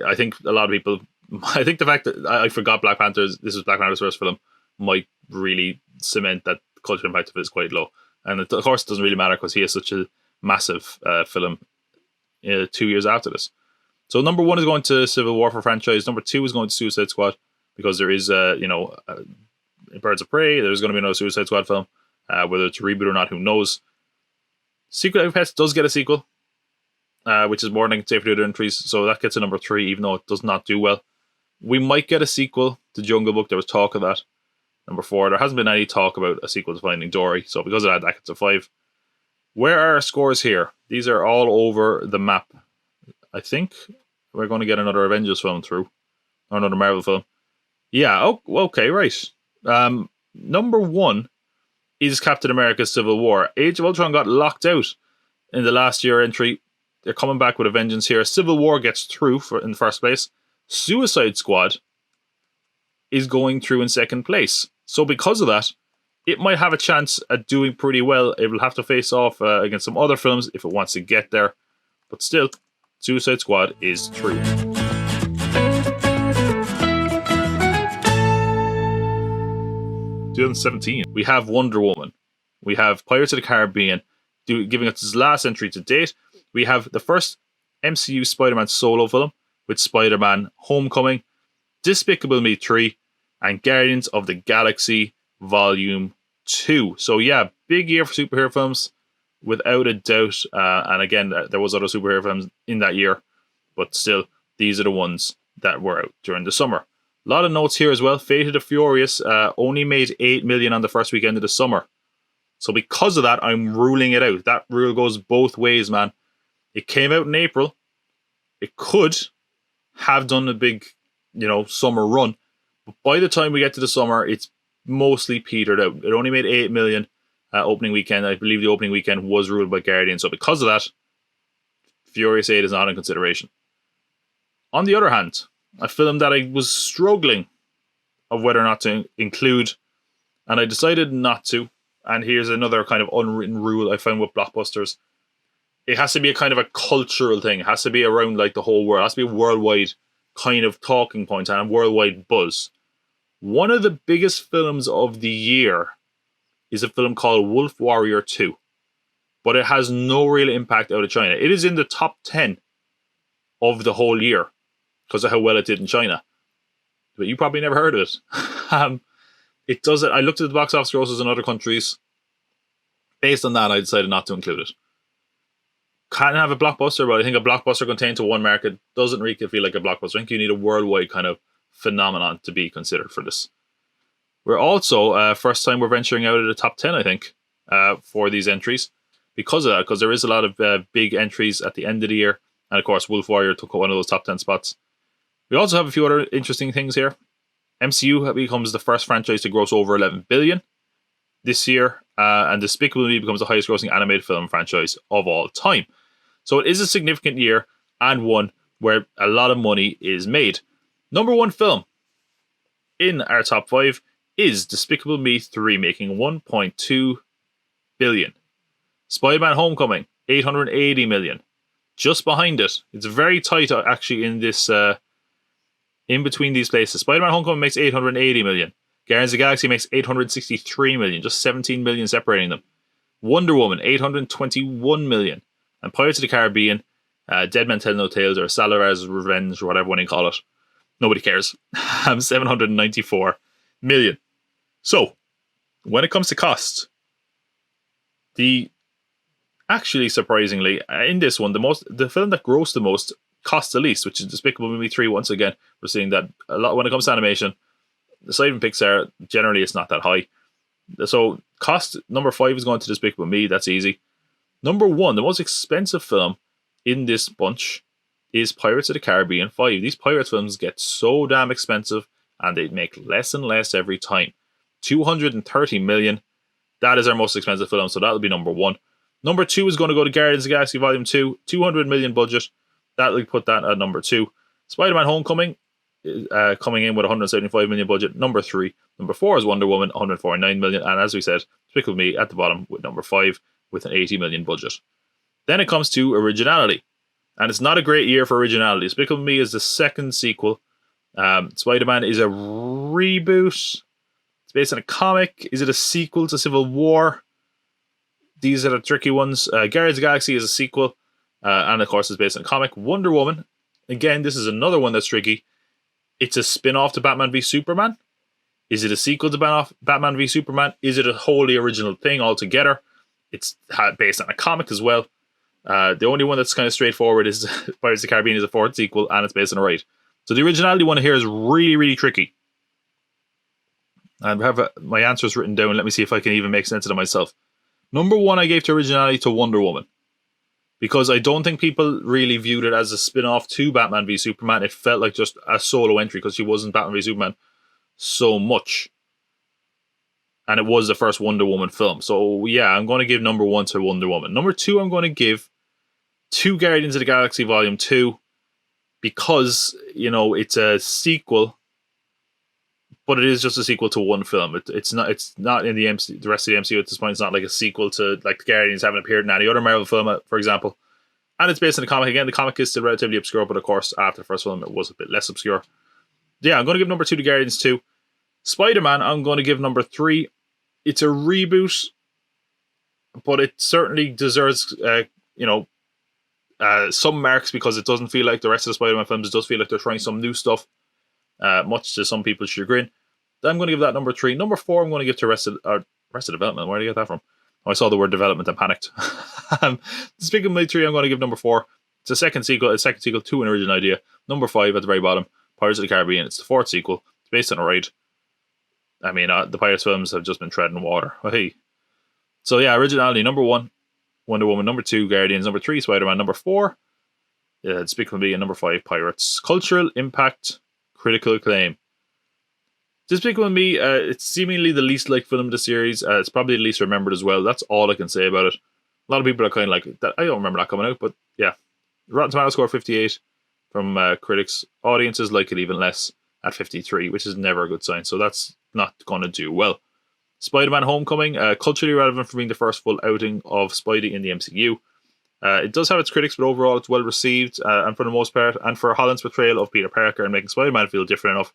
I think a lot of people. I think the fact that I forgot Black Panther's. This was Black Panther's first film might really cement that the cultural impact of it is quite low. And of course, it doesn't really matter because he has such a massive film 2 years after this. So number one is going to Civil War for franchise. Number two is going to Suicide Squad because there is Birds of Prey. There's going to be another Suicide Squad film. Whether it's a reboot or not, who knows? Secret Life of Pets does get a sequel, which is more than I can say for the other entries, so that gets to number 3, even though it does not do well. We might get a sequel to Jungle Book. There was talk of that. Number 4, there hasn't been any talk about a sequel to Finding Dory, so because of that gets a 5. Where are our scores here? These are all over the map. I think we're going to get another Avengers film through, or another Marvel film. Yeah, okay, right. Number 1 is Captain America Civil War. Age of Ultron got locked out in the last year entry. They're coming back with a vengeance here. Civil War gets through in the first place. Suicide Squad is going through in second place. So because of that, it might have a chance at doing pretty well. It will have to face off against some other films if it wants to get there. But still, Suicide Squad is through. 2017, we have Wonder Woman. We have Pirates of the Caribbean giving us its last entry to date. We have the first MCU Spider-Man solo film with Spider-Man Homecoming, Despicable Me 3, and Guardians of the Galaxy Volume 2. So yeah, big year for superhero films, without a doubt. And again, there was other superhero films in that year, but still, these are the ones that were out during the summer. A lot of notes here as well. Fate of the Furious only made $8 million on the first weekend of the summer. So because of that, I'm ruling it out. That rule goes both ways, man. It came out in April. It could have done a big, summer run. But by the time we get to the summer, it's mostly petered out. It only made $8 million opening weekend. I believe the opening weekend was ruled by Guardian. So because of that, Furious 8 is not in consideration. On the other hand, a film that I was struggling of whether or not to include, and I decided not to. And here's another kind of unwritten rule I found with blockbusters. It has to be a kind of a cultural thing. It has to be around like the whole world. It has to be a worldwide kind of talking point and a worldwide buzz. One of the biggest films of the year is a film called Wolf Warrior 2. But it has no real impact out of China. It is in the top 10 of the whole year because of how well it did in China. But you probably never heard of it. It does it. I looked at the box office grosses in other countries. Based on that, I decided not to include it. Can't have a blockbuster, but I think a blockbuster contained to one market doesn't really feel like a blockbuster. I think you need a worldwide kind of phenomenon to be considered for this. We're also, first time we're venturing out of the top 10, I think, for these entries. Because of that, because there is a lot of big entries at the end of the year. And of course, Wolf Warrior took one of those top 10 spots. We also have a few other interesting things here. MCU becomes the first franchise to gross over $11 billion this year, and Despicable Me becomes the highest grossing animated film franchise of all time. So it is a significant year, and one where a lot of money is made. Number 1 film in our top 5 is Despicable Me 3, making $1.2 billion. Spider-Man Homecoming, $880 million. Just behind it, it's very tight actually in this... in between these places. Spider-Man Homecoming makes $880 million. Guardians of the Galaxy makes $863 million. Just $17 million separating them. Wonder Woman, $821 million. And Pirates of the Caribbean, Dead Men Tell No Tales, or Salazar's Revenge, or whatever one you call it. Nobody cares. $794 million. So, when it comes to cost, actually surprisingly, in this one, the film that grossed the most costs the least, which is Despicable Me 3. Once again, we're seeing that a lot when it comes to animation. Aside from Pixar, generally it's not that high. So cost number 5 is going to Despicable Me. That's easy. Number 1, the most expensive film in this bunch is Pirates of the Caribbean 5. These Pirates films get so damn expensive and they make less and less every time. $230 million. That is our most expensive film, so that'll be number 1. Number 2 is going to go to Guardians of the Galaxy Volume 2. $200 million budget. That'll put that at number 2. Spider-Man Homecoming coming in with $175 million budget. Number 3. Number 4 is Wonder Woman, $149 million. And as we said, Despicable Me at the bottom with number 5 with an $80 million budget. Then it comes to originality. And it's not a great year for originality. Despicable Me is the second sequel. Spider-Man is a reboot. It's based on a comic. Is it a sequel to Civil War? These are the tricky ones. Guardians of the Galaxy is a sequel. And of course, it's based on a comic. Wonder Woman. Again, this is another one that's tricky. It's a spin-off to Batman v Superman. Is it a sequel to Batman v Superman? Is it a wholly original thing altogether? It's based on a comic as well. The only one that's kind of straightforward is Pirates of the Caribbean is a fourth sequel, and it's based on a ride. So the originality one here is really, really tricky. I have my answers written down. Let me see if I can even make sense of it myself. Number 1 I gave to originality to Wonder Woman. because I don't think people really viewed it as a spin-off to Batman v Superman. It felt like just a solo entry because she wasn't Batman v Superman so much. And it was the first Wonder Woman film. So yeah, I'm going to give number 1 to Wonder Woman. Number 2, I'm going to give to Guardians of the Galaxy Volume 2 because, you know, it's a sequel, but it is just a sequel to one film. It's not in the rest of the MCU at this point. It's not like a sequel to like the Guardians haven't appeared in any other Marvel film, for example. And it's based on the comic. Again, the comic is still relatively obscure, but of course, after the first film, it was a bit less obscure. Yeah, I'm going to give number 2 to Guardians 2. Spider-Man, I'm going to give number 3. It's a reboot, but it certainly deserves, some marks because it doesn't feel like the rest of the Spider-Man films. It does feel like they're trying some new stuff, much to some people's chagrin. I'm going to give that number 3. Number 4, I'm going to give to Arrested Development. Where did I get that from? Oh, I saw the word development and panicked. Speaking of my 3, I'm going to give number 4. It's a second sequel to an original idea. Number 5 at the very bottom, Pirates of the Caribbean. It's the 4th sequel. It's based on a ride. I mean, the Pirates films have just been treading water. Oh, hey. So yeah, originality, number 1, Wonder Woman. Number 2, Guardians. Number 3, Spider-Man. Number 4, Despicable Me. And number 5, Pirates. Cultural impact, critical acclaim. Despicable Me, it's seemingly the least liked film of the series. It's probably the least remembered as well. That's all I can say about it. A lot of people are kind of like, that. I don't remember that coming out, but yeah. Rotten Tomatoes score 58 from critics. Audiences like it even less at 53, which is never a good sign. So that's not going to do well. Spider-Man Homecoming, culturally relevant for being the first full outing of Spidey in the MCU. It does have its critics, but overall it's well received, and for the most part, and for Holland's portrayal of Peter Parker and making Spider-Man feel different enough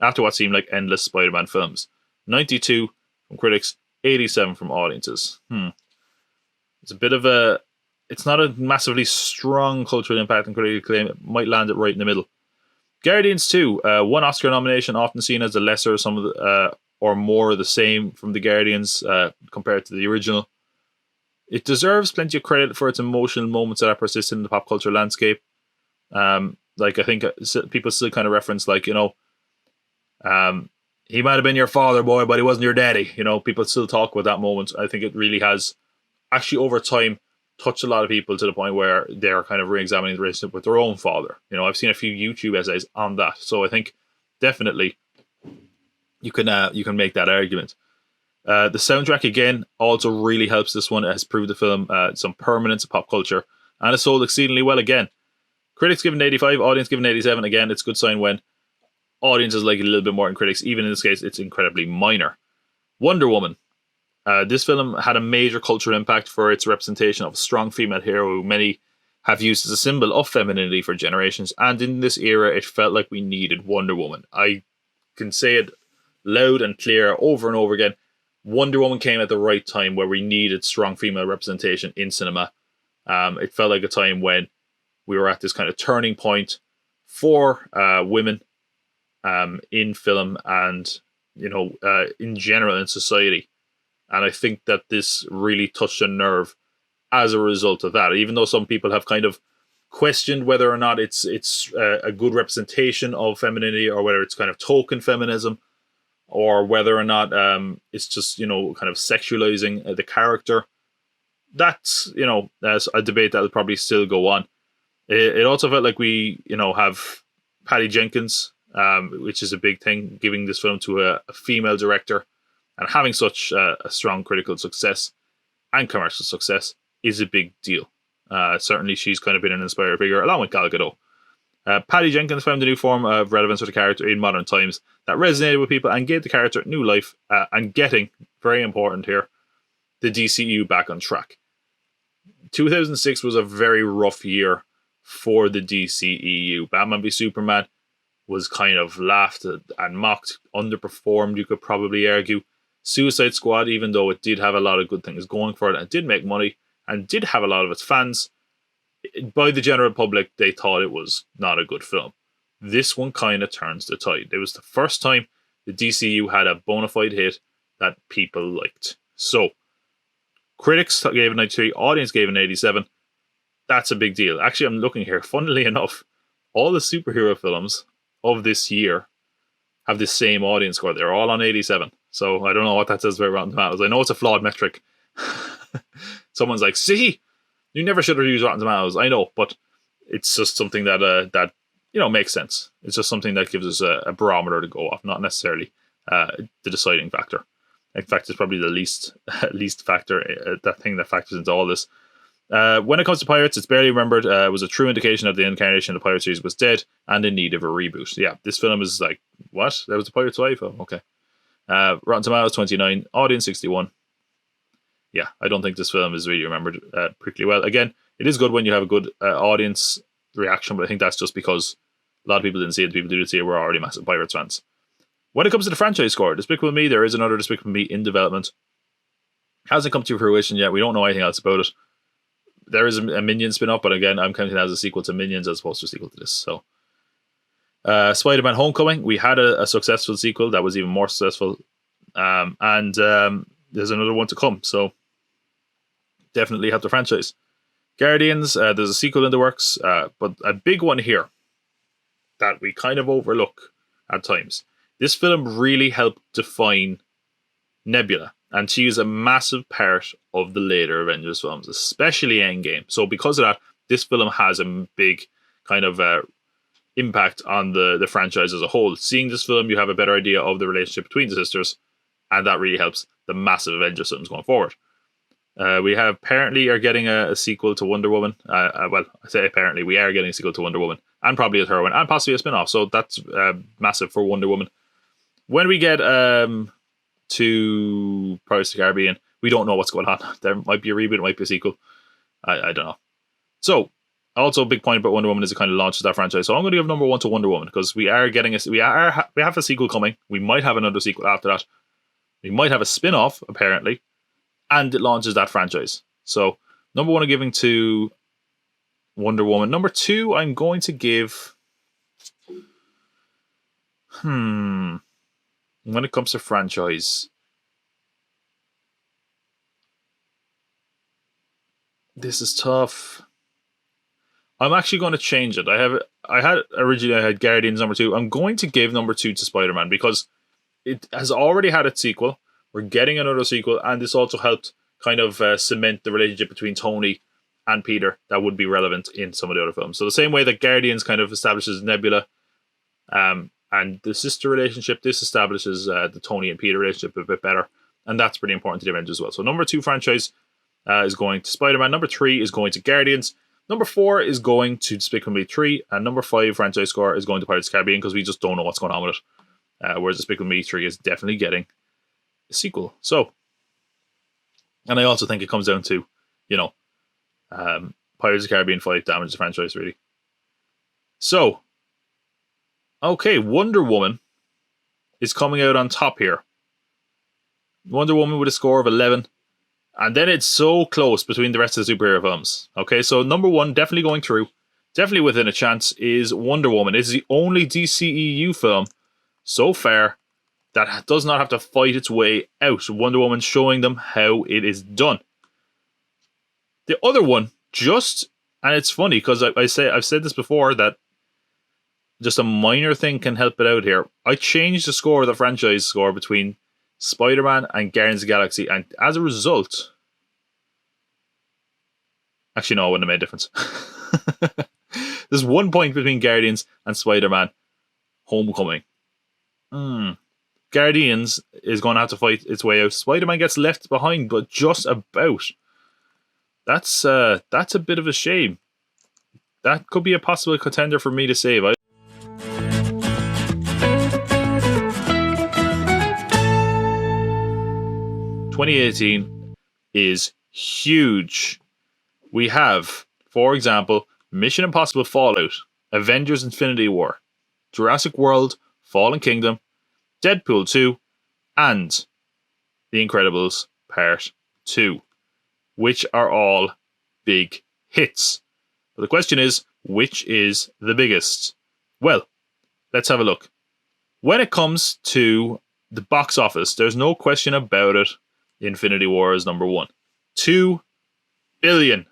after what seemed like endless Spider-Man films. 92 from critics, 87 from audiences. It's a bit of a... It's not a massively strong cultural impact and critical acclaim. It might land it right in the middle. Guardians 2, one Oscar nomination, often seen as the lesser, some of the, or more the same from the Guardians compared to the original. It deserves plenty of credit for its emotional moments that are persistent in the pop culture landscape. I think people still kind of reference, like, he might have been your father, boy, but he wasn't your daddy. People still talk about that moment. I think it really has, actually over time, touched a lot of people to the point where they're kind of re-examining the relationship with their own father. I've seen a few YouTube essays on that. So I think definitely you can make that argument. The soundtrack, again, also really helps this one. It has proved the film some permanence of pop culture, and it's sold exceedingly well again. Critics given 85, audience given 87. Again, it's a good sign when audiences like it a little bit more than critics. Even in this case, it's incredibly minor. Wonder Woman. This film had a major cultural impact for its representation of a strong female hero who many have used as a symbol of femininity for generations. And in this era, it felt like we needed Wonder Woman. I can say it loud and clear over and over again. Wonder Woman came at the right time where we needed strong female representation in cinema. It felt like a time when we were at this kind of turning point for women in film and, in general in society. And I think that this really touched a nerve as a result of that. Even though some people have kind of questioned whether or not it's a good representation of femininity, or whether it's kind of token feminism, or whether or not it's just, kind of sexualizing the character. That's, that's a debate that will probably still go on. It also felt like we, have Patty Jenkins, which is a big thing, giving this film to a female director. And having such a strong critical success and commercial success is a big deal. Certainly she's kind of been an inspired figure, along with Gal Gadot. Patty Jenkins found a new form of relevance for the character in modern times that resonated with people and gave the character new life, and getting, very important here, the DCU back on track. 2006 was a very rough year for the DCEU. Batman v Superman was kind of laughed at and mocked, underperformed, you could probably argue. Suicide Squad, even though it did have a lot of good things going for it and did make money and did have a lot of its fans, by the general public, they thought it was not a good film. This one kind of turns the tide. It was the first time the DCU had a bona fide hit that people liked. So, critics gave it 93, audience gave it 87. That's a big deal. Actually, I'm looking here. Funnily enough, all the superhero films of this year have the same audience score. They're all on 87. So I don't know what that says about Rotten Tomatoes. I know it's a flawed metric. Someone's like, see, You never should have used Rotten Tomatoes, I know, but it's just something that makes sense. It's just something that gives us a barometer to go off, not necessarily the deciding factor. In fact, it's probably the least factor, that thing that factors into all this. When it comes to Pirates, it's barely remembered. It was a true indication that the incarnation of the Pirate series was dead and in need of a reboot. Yeah, this film is like, what? That was a Pirates wife? Oh, okay. Rotten Tomatoes 29, audience 61. Yeah, I don't think this film is really remembered particularly well. Again, it is good when you have a good audience reaction, but I think that's just because a lot of people didn't see it. The people who did see it were already massive Pirates fans. When it comes to the franchise score, Despicable Me, there is another Despicable Me in development. Hasn't come to fruition yet. We don't know anything else about it. There is a Minions spin-off, but again, I'm counting it as a sequel to Minions as opposed to a sequel to this. So, Spider-Man Homecoming, we had a successful sequel that was even more successful. And there's another one to come. So, definitely have the franchise. Guardians, there's a sequel in the works, but a big one here that we kind of overlook at times. This film really helped define Nebula, and she is a massive part of the later Avengers films, especially Endgame. So because of that, this film has a big kind of impact on the franchise as a whole. Seeing this film, you have a better idea of the relationship between the sisters, and that really helps the massive Avengers films going forward. We have apparently are getting a sequel to Wonder Woman. Well, I say apparently, we are getting a sequel to Wonder Woman, and probably a third one, and possibly a spin-off. So that's massive for Wonder Woman. When we get to Pirates of the Caribbean, we don't know what's going on. There might be a reboot, it might be a sequel. I don't know. So, also a big point about Wonder Woman is it kind of launches that franchise. So I'm going to give number 1 to Wonder Woman because we are getting we have a sequel coming. We might have another sequel after that. We might have a spin-off apparently, and it launches that franchise. So number 1 I'm giving to Wonder Woman. Number 2 I'm going to give. When it comes to franchise, this is tough. I'm actually going to change it. I had Guardians number 2. I'm going to give number 2 to Spider-Man because it has already had its sequel. We're getting another sequel, and this also helped kind of cement the relationship between Tony and Peter that would be relevant in some of the other films. So the same way that Guardians kind of establishes Nebula, and the sister relationship, this establishes the Tony and Peter relationship a bit better. And that's pretty important to the Avengers as well. So number 2 franchise is going to Spider-Man. Number 3 is going to Guardians. Number 4 is going to Despicable Me 3. And number 5 franchise score is going to Pirates of the Caribbean because we just don't know what's going on with it. Whereas Despicable Me 3 is definitely getting a sequel. So, and I also think it comes down to, Pirates of the Caribbean 5 damage the franchise, really. So, okay, Wonder Woman is coming out on top here. Wonder Woman with a score of 11. And then it's so close between the rest of the superhero films. Okay, so number 1, definitely going through, definitely within a chance, is Wonder Woman. It's the only DCEU film so far that does not have to fight its way out. Wonder Woman showing them how it is done. The other one, and it's funny because I've said this before, that just a minor thing can help it out here. I changed the score of the franchise score between Spider-Man and Guardians of the Galaxy, and as a result, actually no, it wouldn't have made a difference. There's 1 point between Guardians and Spider-Man Homecoming. Guardians is going to have to fight its way out. Spider-Man gets left behind, but just about. That's a bit of a shame. That could be a possible contender for me to save. 2018 is huge. We have, for example, Mission Impossible Fallout, Avengers Infinity War, Jurassic World, Fallen Kingdom, Deadpool 2, and The Incredibles Part 2, which are all big hits. But the question is, which is the biggest? Well, let's have a look. When it comes to the box office, there's no question about it. Infinity War is number 1. $2 billion,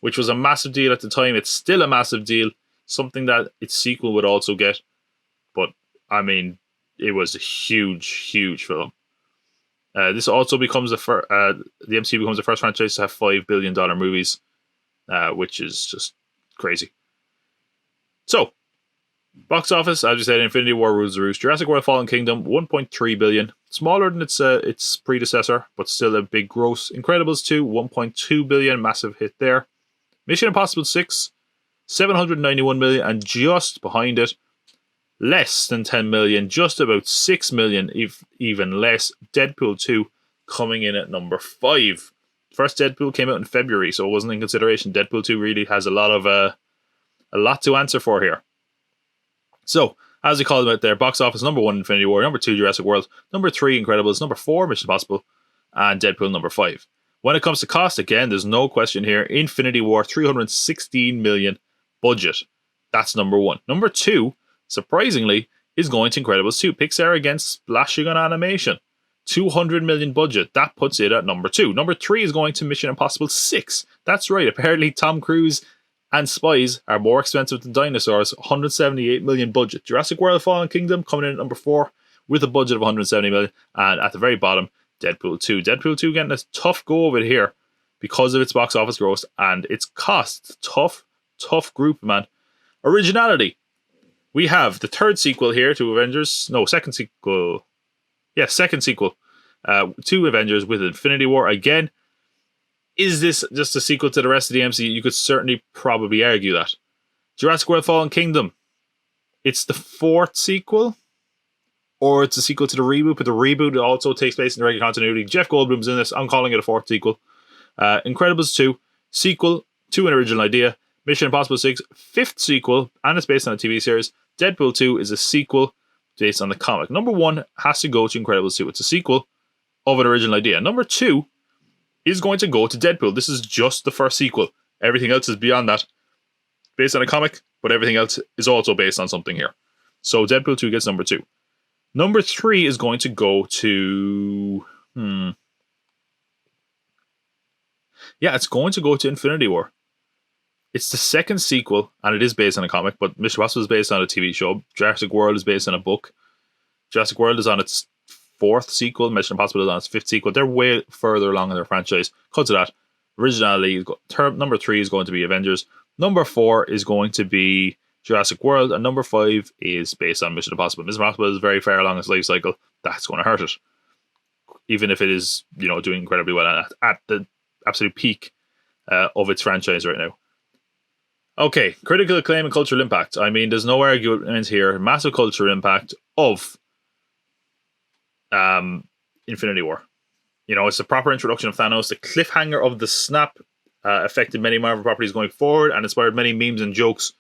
which was a massive deal at the time. It's still a massive deal. Something that its sequel would also get. But, I mean, it was a huge, huge film. This also becomes the MCU becomes the first franchise to have $5 billion movies, which is just crazy. So, box office, as we said, Infinity War rules the roost. Jurassic World Fallen Kingdom, 1.3 billion. Smaller than its predecessor, but still a big gross. Incredibles 2, 1.2 billion. Massive hit there. Mission Impossible 6, 791 million. And just behind it, less than 10 million, just about 6 million, if even less. Deadpool 2 coming in at number 5. First Deadpool came out in February, so it wasn't in consideration. Deadpool 2 really has a lot to answer for here. So, as we called them out there, box office number 1, Infinity War, number 2, Jurassic World, number 3, Incredibles, number 4, Mission Impossible, and Deadpool number 5. When it comes to cost, again, there's no question here. Infinity War, 316 million budget. That's number 1. Number 2, surprisingly, is going to Incredibles 2. Pixar again splashing on animation. 200 million budget. That puts it at number 2. Number 3 is going to Mission Impossible 6. That's right. Apparently Tom Cruise and spies are more expensive than dinosaurs. 178 million budget. Jurassic World Fallen Kingdom coming in at number 4 with a budget of 170 million. And at the very bottom, Deadpool 2. Deadpool 2 getting a tough go of it here because of its box office gross and its cost. Tough group, man. Originality. We have the third sequel here to Avengers. No, second sequel. Yeah, second sequel to Avengers with Infinity War. Again, is this just a sequel to the rest of the MCU? You could certainly probably argue that. Jurassic World Fallen Kingdom. It's the fourth sequel. Or it's a sequel to the reboot, but the reboot also takes place in the regular continuity. Jeff Goldblum's in this. I'm calling it a fourth sequel. Incredibles 2, sequel to an original idea. Mission Impossible 6, fifth sequel, and it's based on a TV series. Deadpool 2 is a sequel based on the comic. Number 1 has to go to Incredibles 2. It's a sequel of an original idea. Number 2 is going to go to Deadpool. This is just the first sequel. Everything else is beyond that. Based on a comic, but everything else is also based on something here. So Deadpool 2 gets number 2. Number 3 is going to go to... Yeah, it's going to go to Infinity War. It's the second sequel, and it is based on a comic, but Mission Impossible is based on a TV show. Jurassic World is based on a book. Jurassic World is on its fourth sequel. Mission Impossible is on its fifth sequel. They're way further along in their franchise. Because of that, originality, number 3 is going to be Avengers. Number 4 is going to be Jurassic World, and number 5 is based on Mission Impossible. Mission Impossible is very far along its life cycle. That's going to hurt it. Even if it is, doing incredibly well at the absolute peak of its franchise right now. Okay, critical acclaim and cultural impact. I mean, there's no argument here. Massive cultural impact of Infinity War. It's the proper introduction of Thanos. The cliffhanger of the snap affected many Marvel properties going forward and inspired many memes and jokes.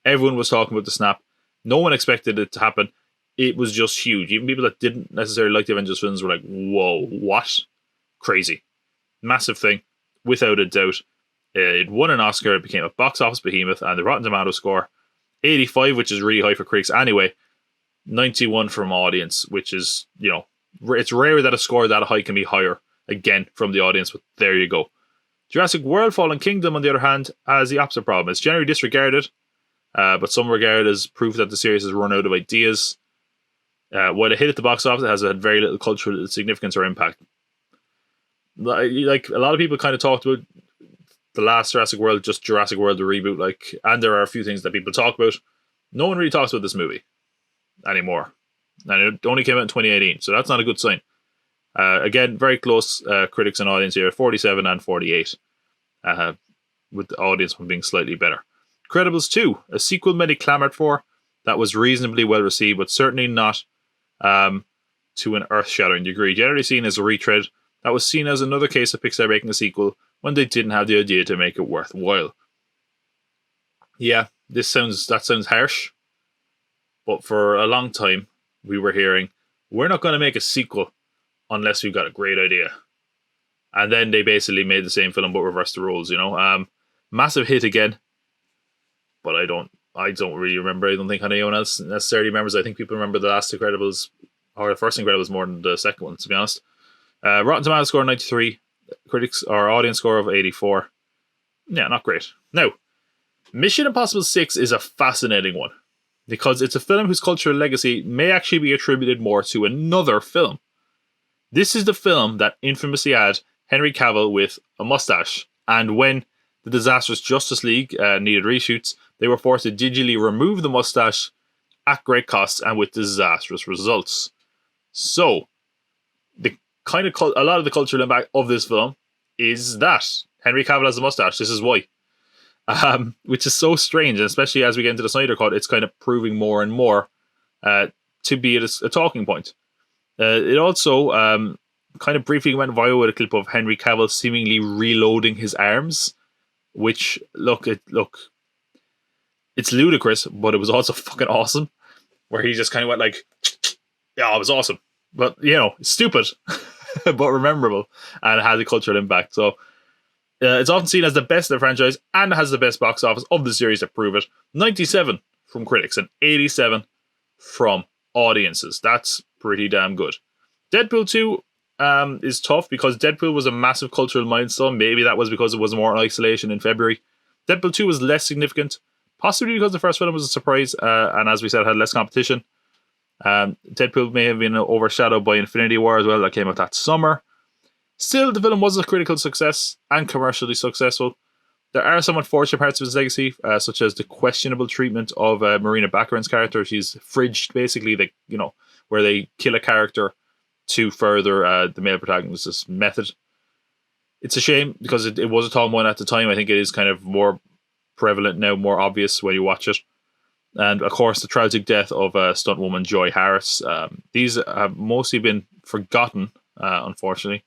Everyone was talking about the snap. No one expected it to happen. It was just huge. Even people that didn't necessarily like the Avengers films were like, whoa, what? Crazy. Massive thing, without a doubt. It won an Oscar, it became a box office behemoth, and the Rotten Tomatoes score, 85, which is really high for critics anyway, 91 from audience, which is, it's rare that a score that high can be higher, again, from the audience, but there you go. Jurassic World Fallen Kingdom, on the other hand, has the opposite problem. It's generally disregarded, but some regard as proof that the series has run out of ideas. While it hit at the box office, it has had very little cultural significance or impact. Like, a lot of people kind of talked about the last Jurassic World, just Jurassic World, the reboot, and there are a few things that people talk about. No one really talks about this movie anymore. And it only came out in 2018, so that's not a good sign. Again, very close critics and audience here, 47 and 48, with the audience one being slightly better. Incredibles 2, a sequel many clamoured for, that was reasonably well received, but certainly not to an earth-shattering degree. Generally seen as a retread, that was seen as another case of Pixar making a sequel when they didn't have the idea to make it worthwhile. Yeah, that sounds harsh, but for a long time we were hearing, we're not going to make a sequel unless we've got a great idea. And then they basically made the same film but reversed the roles, Massive hit again, but I don't really remember. I don't think anyone else necessarily remembers. I think people remember the last Incredibles, or the first Incredibles, more than the second one, to be honest. Rotten Tomatoes score 93, critics or audience score of 84. Yeah, not great. Now, Mission Impossible 6 is a fascinating one because it's a film whose cultural legacy may actually be attributed more to another film. This is the film that infamously had Henry Cavill with a mustache, and when the disastrous Justice League needed reshoots, they were forced to digitally remove the mustache at great cost and with disastrous results. So, the kind of a lot of the cultural impact of this film is that Henry Cavill has a mustache. This is why, which is so strange, and especially as we get into the Snyder Cut, it's kind of proving more and more to be a talking point. It also kind of briefly went viral with a clip of Henry Cavill seemingly reloading his arms, which it's ludicrous, but it was also fucking awesome. Where he just kind of went like, "Yeah, it was awesome," but stupid, but memorable, and it has a cultural impact. So it's often seen as the best of the franchise and has the best box office of the series to prove it. 97 from critics and 87 from audiences. That's pretty damn good. Deadpool 2 is tough because Deadpool was a massive cultural milestone. Maybe that was because it was more in isolation in February. Deadpool 2 was less significant, possibly because the first film was a surprise, and as we said, had less competition. Deadpool may have been overshadowed by Infinity War as well, that came out that summer. Still, the film was a critical success and commercially successful. There are some unfortunate parts of his legacy, such as the questionable treatment of Marina Baccarin's character. She's fridged, basically, where they kill a character to further the male protagonist's method. It's a shame because it was a talking point at the time. I think it is kind of more prevalent now, more obvious when you watch it. And of course, the tragic death of stuntwoman Joy Harris. These have mostly been forgotten, unfortunately.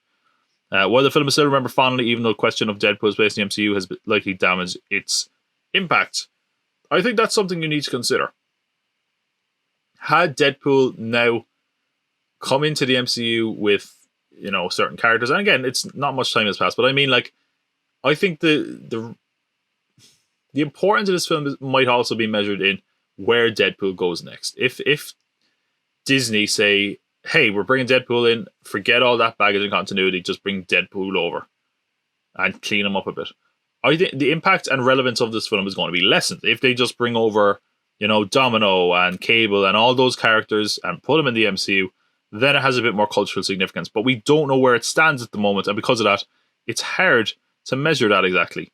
While the film is still remembered fondly, even though the question of Deadpool's place in the MCU has likely damaged its impact, I think that's something you need to consider. Had Deadpool now come into the MCU with certain characters, and again, it's not much time has passed, but I mean, I think the importance of this film might also be measured in where Deadpool goes next. If Disney say, "Hey, we're bringing Deadpool in, forget all that baggage and continuity, just bring Deadpool over and clean him up a bit," I think the impact and relevance of this film is going to be lessened. If they just bring over, Domino and Cable and all those characters and put them in the MCU, then it has a bit more cultural significance. But we don't know where it stands at the moment, and because of that, it's hard to measure that exactly.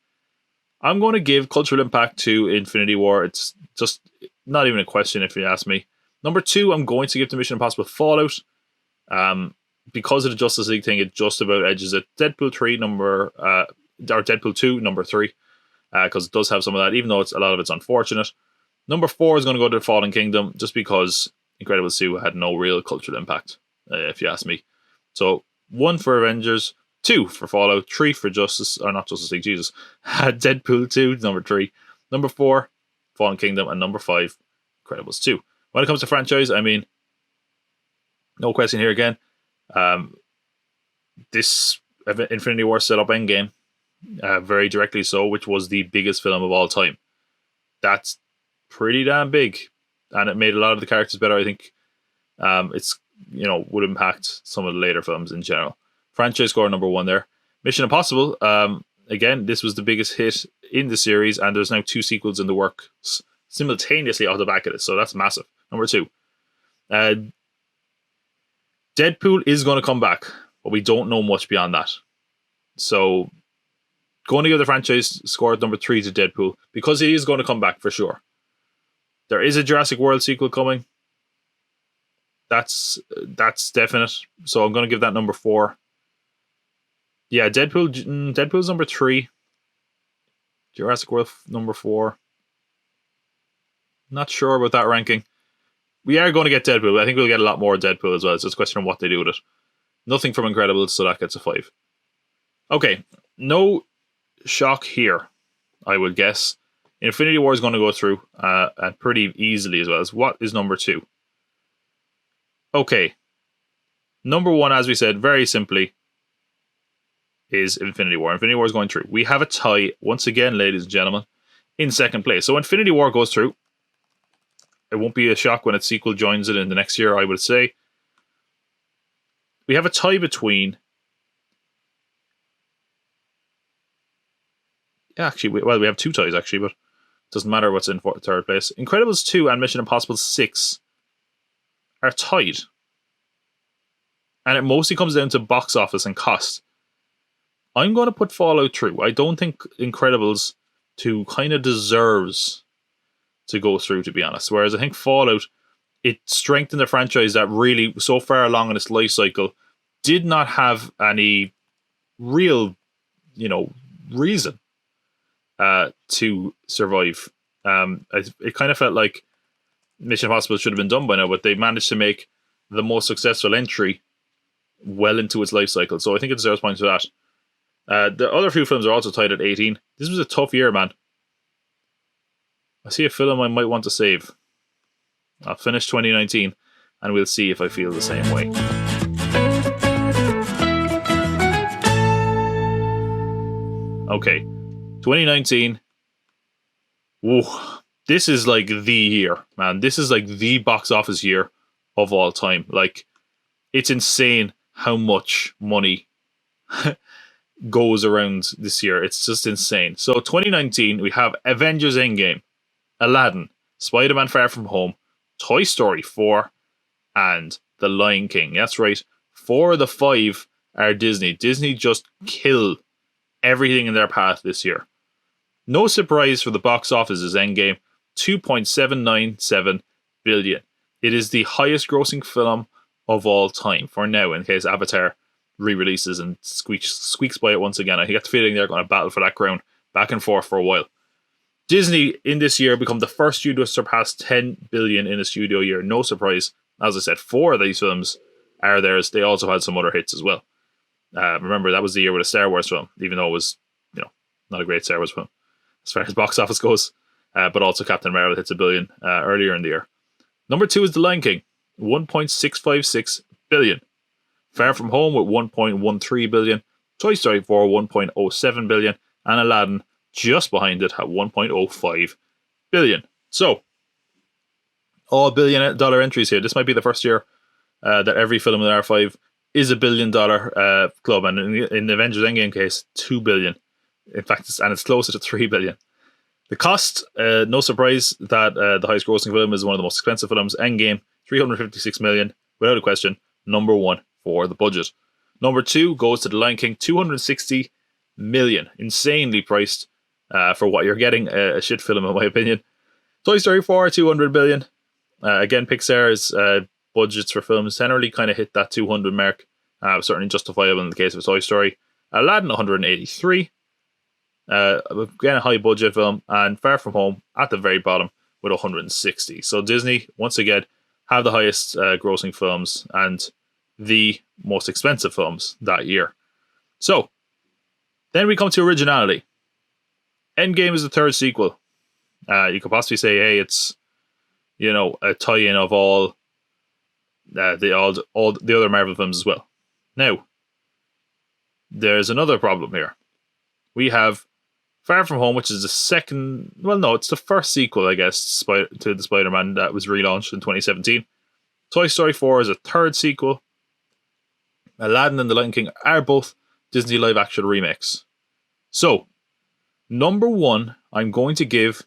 I'm going to give cultural impact to Infinity War. It's just not even a question if you ask me. Number 2, I'm going to give to Mission Impossible Fallout. Because of the Justice League thing, it just about edges it. Deadpool 2, number 3, because it does have some of that, even though a lot of it's unfortunate. Number 4 is going to go to the Fallen Kingdom, just because Incredibles 2 had no real cultural impact, if you ask me. So 1 for Avengers, 2 for Fallout, 3 for not Justice League, Jesus. Deadpool 2, number 3. Number 4, Fallen Kingdom, and number 5, Incredibles 2. When it comes to franchise, I mean, no question here again. This Infinity War set up Endgame, very directly so, which was the biggest film of all time. That's pretty damn big, and it made a lot of the characters better. I think it's would impact some of the later films in general. Franchise score number 1 there. Mission Impossible, again, this was the biggest hit in the series, and there's now 2 sequels in the works simultaneously off the back of it, so that's massive. Number 2. Deadpool is going to come back, but we don't know much beyond that. So, going to give the franchise score at number 3 to Deadpool, because he is going to come back for sure. There is a Jurassic World sequel coming. That's definite. So I'm going to give that number 4. Yeah, Deadpool's number 3. Jurassic World number 4. Not sure about that ranking. We are going to get Deadpool. I think we'll get a lot more Deadpool as well. It's just a question of what they do with it. Nothing from Incredibles, so that gets a 5. Okay, no shock here, I would guess. Infinity War is going to go through and pretty easily as well. What is number 2? Okay. Number 1, as we said, very simply, is Infinity War. Infinity War is going through. We have a tie, once again, ladies and gentlemen, in second place. So Infinity War goes through. It won't be a shock when its sequel joins it in the next year, I would say. We have a tie between... Yeah, actually, we have 2 ties, actually, but it doesn't matter what's in third place. Incredibles 2 and Mission Impossible 6 are tied. and it mostly comes down to box office and cost. I'm going to put Fallout through. I don't think Incredibles 2 kind of deserves to go through, to be honest. Whereas I think Fallout, it strengthened the franchise that really, so far along in its life cycle, did not have any real, reason to survive. It kind of felt like Mission Impossible should have been done by now, but they managed to make the most successful entry well into its life cycle. So I think it deserves points for that. The other few films are also tied at 18. This was a tough year, man. I see a film I might want to save. I'll finish 2019 and we'll see if I feel the same way. Okay, 2019. Whoa, this is like the year, man. This is like the box office year of all time. Like, it's insane how much money goes around this year. It's just insane. So 2019, we have Avengers Endgame, Aladdin, Spider-Man Far From Home, Toy Story 4, and The Lion King. That's right. 4 of the 5 are Disney. Disney just kill everything in their path this year. No surprise for the box office is Endgame, $2.797 billion. It is the highest grossing film of all time for now, in case Avatar re-releases and squeaks by it once again. I get the feeling they're going to battle for that crown back and forth for a while. Disney in this year become the first studio to surpass 10 billion in a studio year. No surprise. As I said, 4 of these films are theirs. They also had some other hits as well. Remember, that was the year with a Star Wars film, even though it was, not a great Star Wars film as far as box office goes. But also Captain Marvel hits $1 billion earlier in the year. Number 2 is The Lion King, 1.656 billion. Far From Home with 1.13 billion. Toy Story 4, 1.07 billion. And Aladdin just behind it at 1.05 billion. So, all $1 billion entries here. This might be the first year that every film in the R5 is $1 billion club. And in the Avengers Endgame case, 2 billion. In fact, it's closer to 3 billion. The cost, no surprise that the highest grossing film is one of the most expensive films. Endgame, 356 million, without a question, number 1 for the budget. Number 2 goes to The Lion King, 260 million. Insanely priced for what you're getting. A shit film, in my opinion. Toy Story 4, 200 billion. Again, Pixar's budgets for films generally kind of hit that 200 mark. Certainly justifiable in the case of Toy Story. Aladdin, 183. Again, a high budget film, and Far From Home at the very bottom with 160. So Disney, once again, have the highest grossing films and the most expensive films that year. So, then we come to originality. Endgame is the third sequel. You could possibly say, hey, it's, a tie-in of all the other Marvel films as well. Now, there's another problem here. We have Far From Home, which is the second... Well, no, it's the first sequel, I guess, to the Spider-Man that was relaunched in 2017. Toy Story 4 is a third sequel. Aladdin and The Lion King are both Disney live-action remakes. So, number 1, I'm going to give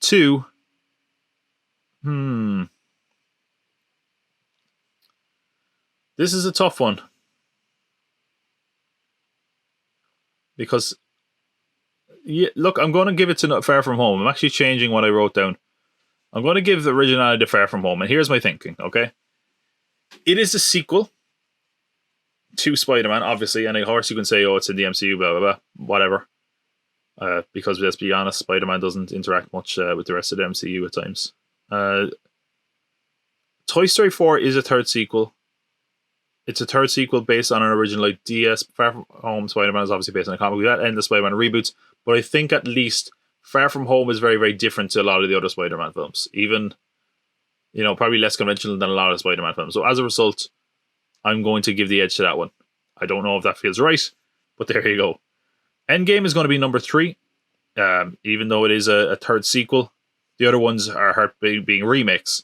to... This is a tough one. Because... Yeah, look, I'm going to give it to Far From Home. I'm actually changing what I wrote down. I'm going to give the originality to Far From Home, and here's my thinking, okay? It is a sequel to Spider-Man, obviously, and of course you can say, oh, it's in the MCU, blah, blah, blah, whatever. Because let's be honest, Spider-Man doesn't interact much with the rest of the MCU at times. Toy Story 4 is a third sequel. It's a third sequel based on an original idea. Far From Home Spider-Man is obviously based on a comic. We've had endless Spider-Man reboots, but I think at least Far From Home is very, very different to a lot of the other Spider-Man films. Even, probably less conventional than a lot of Spider-Man films. So as a result, I'm going to give the edge to that one. I don't know if that feels right, but there you go. Endgame is going to be number 3, even though it is a third sequel. The other ones are hurt being remakes.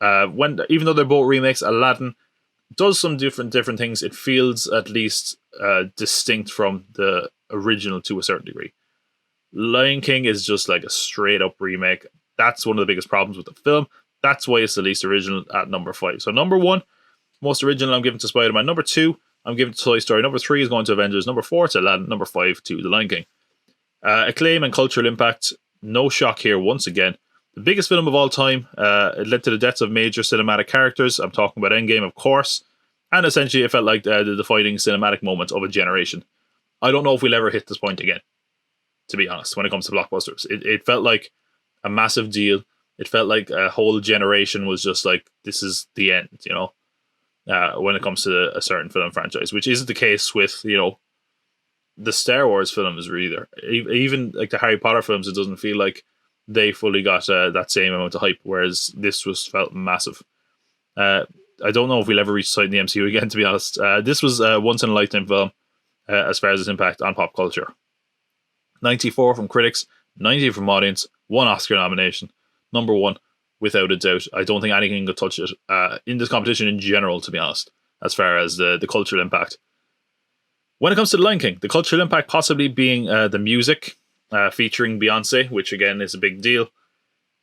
Even though they're both remakes, Aladdin does some different things. It feels at least distinct from the original to a certain degree. Lion King is just like a straight up remake. That's one of the biggest problems with the film. That's why it's the least original at number 5. So number 1, Most original, I'm giving to Spider-Man. Number 2, I'm giving to Toy Story. Number 3 is going to Avengers. Number 4 to Aladdin. Number 5 to The Lion King. Acclaim and cultural impact, no shock here once again. The biggest film of all time. It led to the deaths of major cinematic characters. I'm talking about Endgame, of course. And essentially, it felt like the defining cinematic moment of a generation. I don't know if we'll ever hit this point again, to be honest, when it comes to blockbusters. It felt like a massive deal. It felt like a whole generation was just like, this is the end, you know, when it comes to a certain film franchise, which isn't the case with, you know, the Star Wars films either. Even like the Harry Potter films, it doesn't feel like they fully got that same amount of hype, whereas this was felt massive. I don't know if we'll ever reach sight in the MCU again, to be honest. This was a once-in-a-lifetime film as far as its impact on pop culture. 94 from critics, 90 from audience, 1 Oscar nomination. Number 1, without a doubt. I don't think anything could touch it in this competition in general, to be honest, as far as the cultural impact. When it comes to The Lion King, the cultural impact possibly being the music featuring Beyonce, which again is a big deal.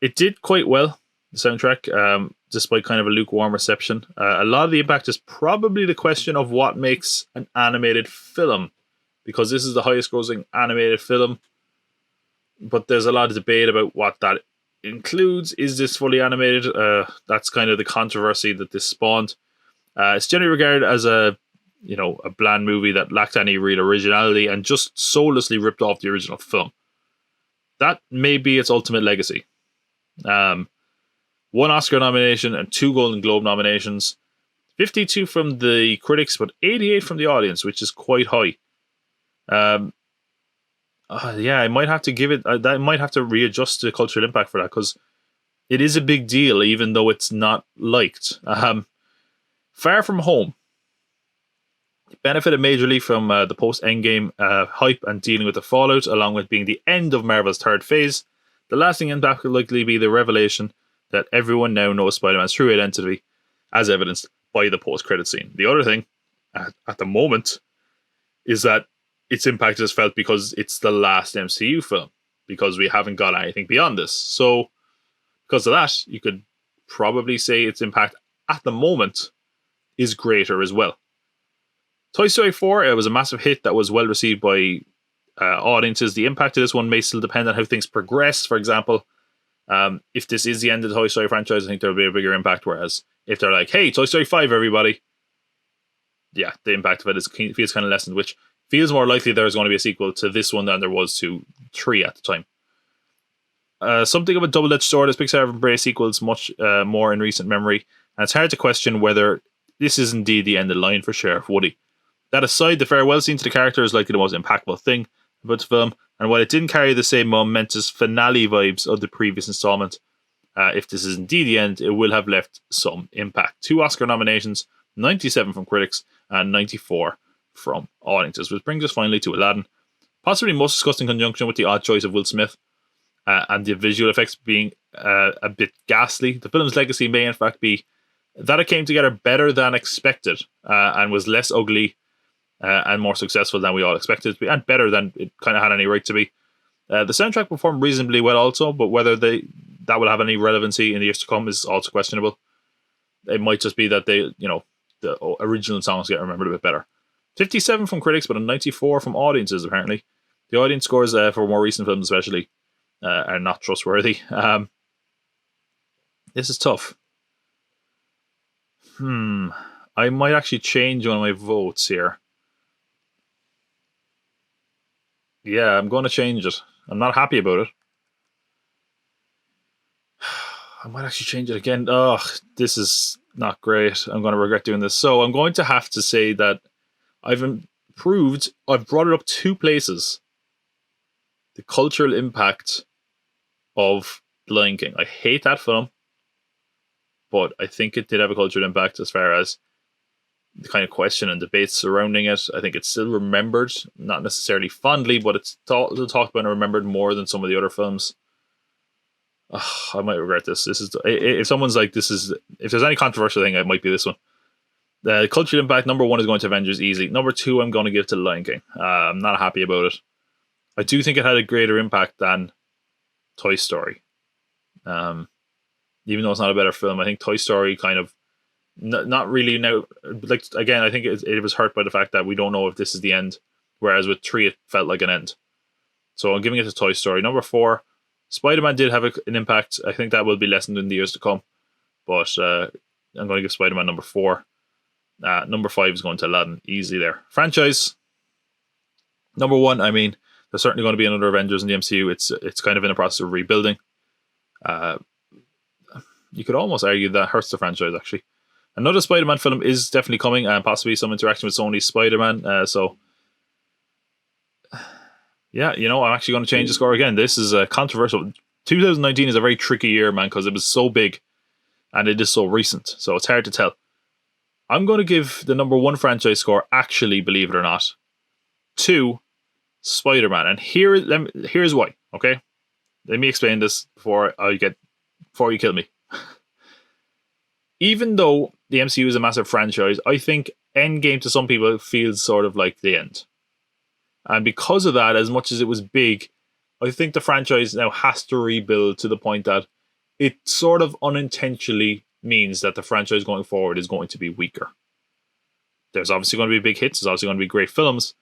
It did quite well, the soundtrack, despite kind of a lukewarm reception. A lot of the impact is probably the question of what makes an animated film, because this is the highest grossing animated film, but there's a lot of debate about what that includes. Is this fully animated? That's kind of the controversy that this spawned. It's generally regarded as a bland movie that lacked any real originality and just soullessly ripped off the original film. That may be its ultimate legacy. 1 Oscar nomination and 2 Golden Globe nominations. 52 from the critics, but 88 from the audience, which is quite high. I might have to give it. I might have to readjust the cultural impact for that, because it is a big deal, even though it's not liked. Far From Home benefited majorly from the post-Endgame hype and dealing with the fallout, along with being the end of Marvel's third phase. The lasting impact will likely be the revelation that everyone now knows Spider-Man's true identity, as evidenced by the post-credit scene. The other thing, at the moment, is that its impact is felt because it's the last MCU film, because we haven't got anything beyond this. So, because of that, you could probably say its impact at the moment is greater as well. Toy Story 4, it was a massive hit that was well received by audiences. The impact of this one may still depend on how things progress. For example, if this is the end of the Toy Story franchise, I think there'll be a bigger impact. Whereas if they're like, hey, Toy Story 5, everybody, yeah, the impact of it feels kind of lessened, which feels more likely there's going to be a sequel to this one than there was to 3 at the time. Something of a double-edged sword, as Pixar have embraced sequels much more in recent memory, and it's hard to question whether this is indeed the end of the line for Sheriff Woody. That aside, the farewell scene to the character is likely the most impactful thing about the film, and while it didn't carry the same momentous finale vibes of the previous installment, if this is indeed the end, it will have left some impact. 2 Oscar nominations, 97 from critics, and 94 from audiences, which brings us finally to Aladdin, possibly most discussed in conjunction with the odd choice of Will Smith, and the visual effects being a bit ghastly. The film's legacy may in fact be that it came together better than expected, and was less ugly and more successful than we all expected it to be, and better than it kind of had any right to be. The soundtrack performed reasonably well also, but whether that will have any relevancy in the years to come is also questionable. It might just be that the original songs get remembered a bit better. 57 from critics, but a 94 from audiences, apparently. The audience scores for more recent films especially are not trustworthy. This is tough. I might actually change one of my votes here. Yeah, I'm going to change it. I'm not happy about it. I might actually change it again. Ugh, this is not great. I'm going to regret doing this. So I'm going to have to say that I've brought it up 2 places. The cultural impact of The Lion King. I hate that film, but I think it did have a cultural impact as far as the kind of question and debates surrounding it. I think it's still remembered, not necessarily fondly, but it's talked about and remembered more than some of the other films. I might regret this. This is, if someone's like, if there's any controversial thing, it might be this one. The cultural impact, number 1 is going to Avengers easily. Number 2, I'm going to give to The Lion King. I'm not happy about it. I do think it had a greater impact than Toy Story. Even though it's not a better film, I think Toy Story kind of Not really now. Like again, I think it was hurt by the fact that we don't know if this is the end. Whereas with 3, it felt like an end. So I'm giving it to Toy Story. Number 4, Spider-Man did have an impact. I think that will be lessened in the years to come. But I'm going to give Spider-Man number 4. Number 5 is going to Aladdin. Easy there. Franchise. Number 1, I mean, there's certainly going to be another Avengers in the MCU. It's kind of in the process of rebuilding. You could almost argue that hurts the franchise, actually. Another Spider-Man film is definitely coming, and possibly some interaction with Sony's Spider-Man. So, yeah, I'm actually going to change the score again. This is a controversial. 2019 is a very tricky year, man, because it was so big, and it is so recent. So it's hard to tell. I'm going to give the number 1 franchise score, actually, believe it or not, to Spider-Man. And here's why, okay? Let me explain this before you kill me. Even though the MCU is a massive franchise, I think Endgame to some people feels sort of like the end. And because of that, as much as it was big, I think the franchise now has to rebuild to the point that it sort of unintentionally means that the franchise going forward is going to be weaker. There's obviously going to be big hits, there's obviously going to be great films,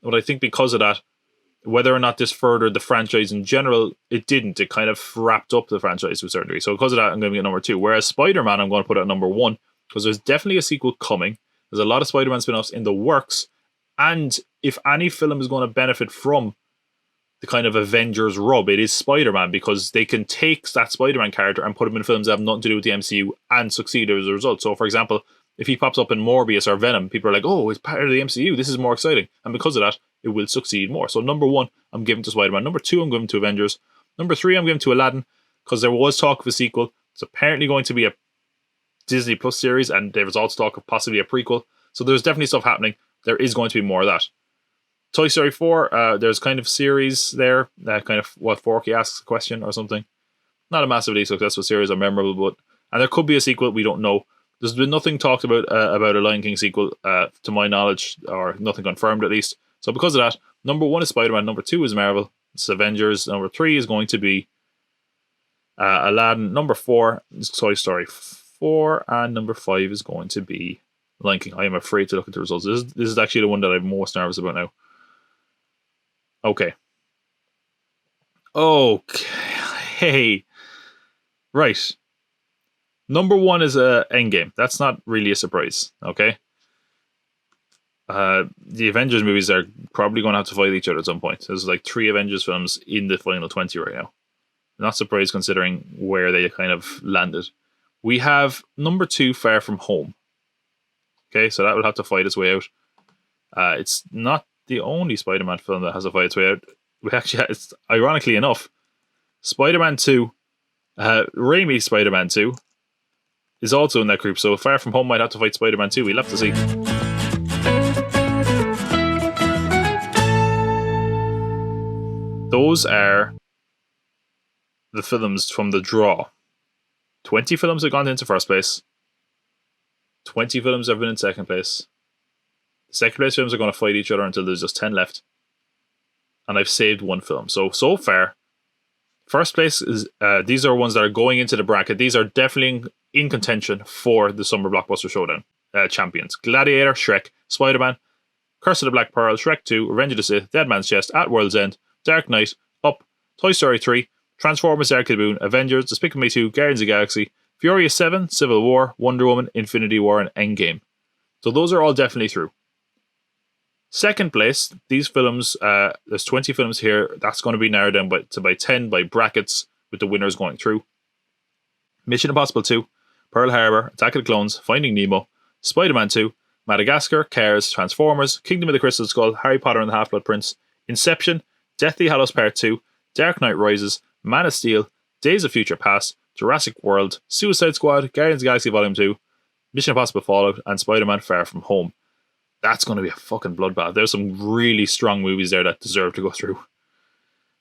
but I think because of that, whether or not this furthered the franchise in general, it didn't. It kind of wrapped up the franchise to a certain degree. So because of that, I'm going to get number 2. Whereas Spider-Man, I'm going to put at number 1 because there's definitely a sequel coming. There's a lot of Spider-Man spin-offs in the works. And if any film is going to benefit from the kind of Avengers rub, it is Spider-Man, because they can take that Spider-Man character and put him in films that have nothing to do with the MCU and succeed as a result. So, for example, if he pops up in Morbius or Venom, people are like, oh, it's part of the MCU, this is more exciting. And because of that, it will succeed more. So number 1, I'm giving to Spider-Man. Number 2, I'm giving to Avengers. Number 3, I'm giving to Aladdin, because there was talk of a sequel. It's apparently going to be a Disney Plus series, and there was also talk of possibly a prequel. So there's definitely stuff happening. There is going to be more of that. Toy Story 4, there's kind of series there, kind of what Forky asks a question or something. Not a massively successful series or memorable, and there could be a sequel, we don't know. There's been nothing talked about a Lion King sequel, to my knowledge, or nothing confirmed at least. So because of that, number 1 is Spider-Man, number 2 is Marvel, it's Avengers, number 3 is going to be Aladdin, number 4 is Toy Story 4, and number 5 is going to be Lion King. I am afraid to look at the results. This is actually the one that I'm most nervous about now. Okay. Right. Number 1 is Endgame. That's not really a surprise, okay? The Avengers movies are probably going to have to fight each other at some point. There's like 3 Avengers films in the final 20 right now. Not surprised considering where they kind of landed. We have number 2, Far From Home. Okay, so that will have to fight its way out. It's not the only Spider-Man film that has to fight its way out. We actually, it's ironically enough, Spider-Man 2, Raimi's Spider-Man 2, is also in that group. So Far From Home might have to fight Spider-Man 2. We'll have to see. Those are the films from the draw. 20 films have gone into first place. 20 films have been in second place. The second place films are going to fight each other until there's just 10 left. And I've saved 1 film. So far, first place is, these are ones that are going into the bracket. These are definitely in contention for the Summer Blockbuster Showdown champions. Gladiator, Shrek, Spider-Man, Curse of the Black Pearl, Shrek 2, Revenge of the Sith, Dead Man's Chest, At World's End, Dark Knight, Up, Toy Story 3, Transformers: Ark of the Moon, Avengers, Despicable Me 2, Guardians of the Galaxy, Furious 7, Civil War, Wonder Woman, Infinity War, and Endgame. So those are all definitely through. Second place, these films, there's 20 films here. That's going to be narrowed down by 10 by brackets, with the winners going through. Mission Impossible 2, Pearl Harbor, Attack of the Clones, Finding Nemo, Spider-Man 2, Madagascar, Cars, Transformers, Kingdom of the Crystal Skull, Harry Potter and the Half-Blood Prince, Inception, Deathly Hallows Part 2, Dark Knight Rises, Man of Steel, Days of Future Past, Jurassic World, Suicide Squad, Guardians of the Galaxy Volume 2, Mission Impossible Fallout, and Spider-Man Far From Home. That's going to be a fucking bloodbath. There's some really strong movies there that deserve to go through.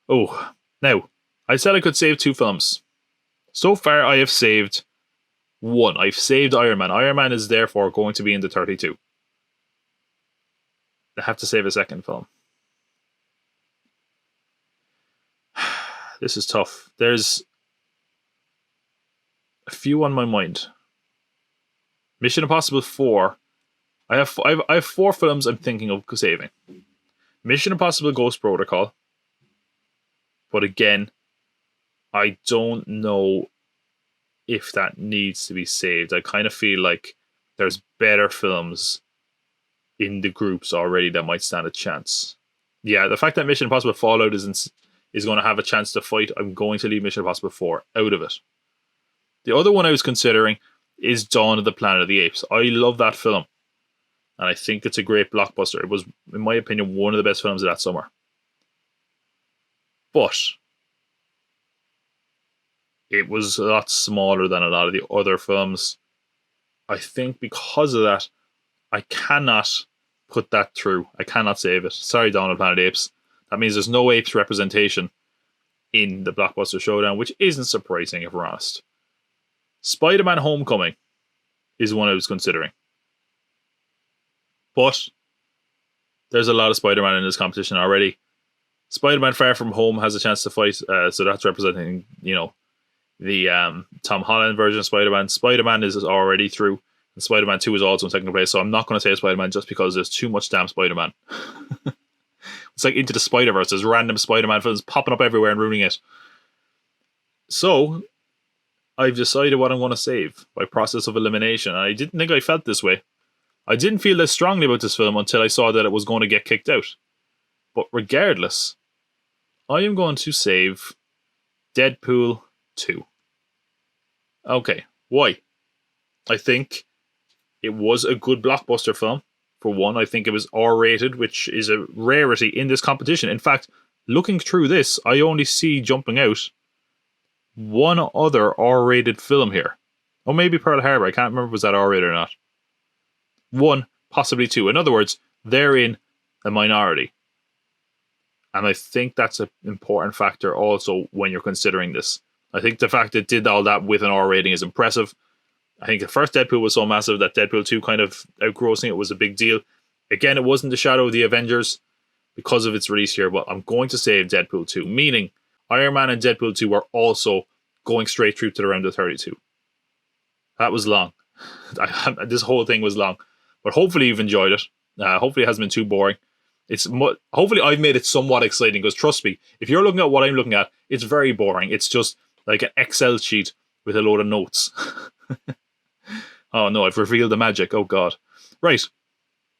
Oh, now, I said I could save 2 films. So far, I have saved 1. I've saved Iron Man. Iron Man is therefore going to be in the 32. I have to save a second film. This is tough. There's a few on my mind. Mission Impossible 4. I have 4 films I'm thinking of saving. Mission Impossible Ghost Protocol. But again, I don't know if that needs to be saved. I kind of feel like there's better films in the groups already that might stand a chance. Yeah, the fact that Mission Impossible Fallout is going to have a chance to fight, I'm going to leave Mission Impossible 4 out of it. The other one I was considering is Dawn of the Planet of the Apes. I love that film. And I think it's a great blockbuster. It was, in my opinion, one of the best films of that summer. But it was a lot smaller than a lot of the other films. I think because of that, I cannot put that through. I cannot save it. Sorry, Dawn of the Planet of the Apes. That means there's no apes representation in the Blockbuster Showdown, which isn't surprising if we're honest. Spider-Man Homecoming is one I was considering. But there's a lot of Spider-Man in this competition already. Spider-Man Far From Home has a chance to fight, so that's representing, the Tom Holland version of Spider-Man. Spider-Man is already through, and Spider-Man 2 is also in second place, so I'm not going to say Spider-Man just because there's too much damn Spider-Man. It's like Into the Spider-Verse. There's random Spider-Man films popping up everywhere and ruining it. So, I've decided what I'm going to save by process of elimination, and I didn't think I felt this way. I didn't feel this strongly about this film until I saw that it was going to get kicked out. But regardless, I am going to save Deadpool 2. Okay, why? I think it was a good blockbuster film. For one, I think it was R-rated, which is a rarity in this competition. In fact, looking through this, I only see jumping out one other R-rated film here. Or maybe Pearl Harbor. I can't remember if it was that R-rated or not. 1, possibly 2. In other words, they're in a minority. And I think that's an important factor also when you're considering this. I think the fact that it did all that with an R rating is impressive. I think the first Deadpool was so massive that Deadpool 2 kind of outgrossing it was a big deal. Again, it wasn't the shadow of the Avengers because of its release here, but I'm going to save Deadpool 2, meaning Iron Man and Deadpool 2 were also going straight through to the round of 32. That was long. This whole thing was long. But hopefully you've enjoyed it. Hopefully it hasn't been too boring. Hopefully I've made it somewhat exciting, because trust me, if you're looking at what I'm looking at, it's very boring. It's just like an Excel sheet with a load of notes. Oh no, I've revealed the magic. Oh god. Right.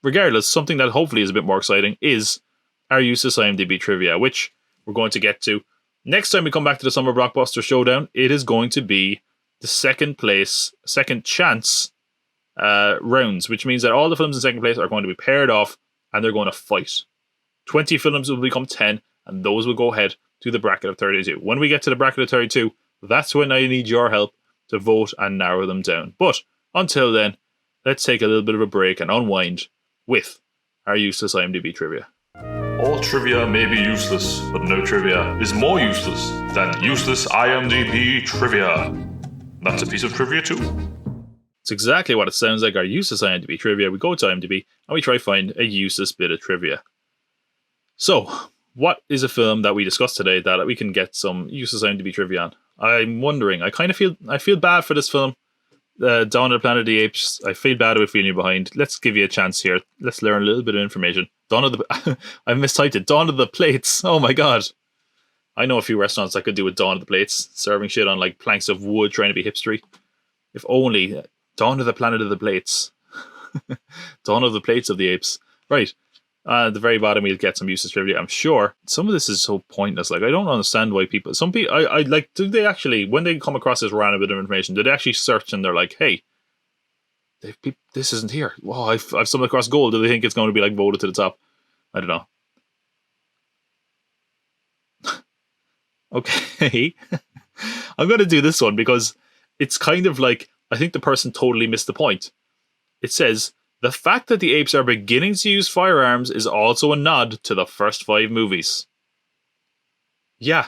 Regardless, something that hopefully is a bit more exciting is our useless IMDb trivia, which we're going to get to. Next time we come back to the Summer Blockbuster Showdown, it is going to be the second chance rounds, which means that all the films in second place are going to be paired off and they're going to fight. 20 films will become 10, and those will go ahead to the bracket of 32. When we get to the bracket of 32, that's when I need your help to vote and narrow them down. But until then, let's take a little bit of a break and unwind with our useless IMDb trivia. All trivia may be useless, but no trivia is more useless than useless IMDb trivia. That's a piece of trivia too. It's exactly what it sounds like, our useless IMDb trivia. We go to IMDb and we try to find a useless bit of trivia. So, what is a film that we discussed today that we can get some useless IMDb trivia on? I'm wondering. I feel bad for this film, Dawn of the Planet of the Apes. I feel bad about feeling you behind. Let's give you a chance here. Let's learn a little bit of information. I've mistyped it. Dawn of the Plates. Oh my god. I know a few restaurants that could do with Dawn of the Plates, serving shit on like planks of wood, trying to be hipstery. If only. Dawn of the Planet of the Plates. Dawn of the Plates of the Apes. Right. At the very bottom, we'll get some useless trivia. I'm sure some of this is so pointless. Like, I don't understand why people. Some people, I like. Do they actually, when they come across this random bit of information, do they actually search and they're like, "Hey, this isn't here. Wow, I've stumbled across gold." Do they think it's going to be like voted to the top? I don't know. Okay, I'm going to do this one because it's kind of like, I think the person totally missed the point. It says, the fact that the apes are beginning to use firearms is also a nod to the first 5 movies. Yeah.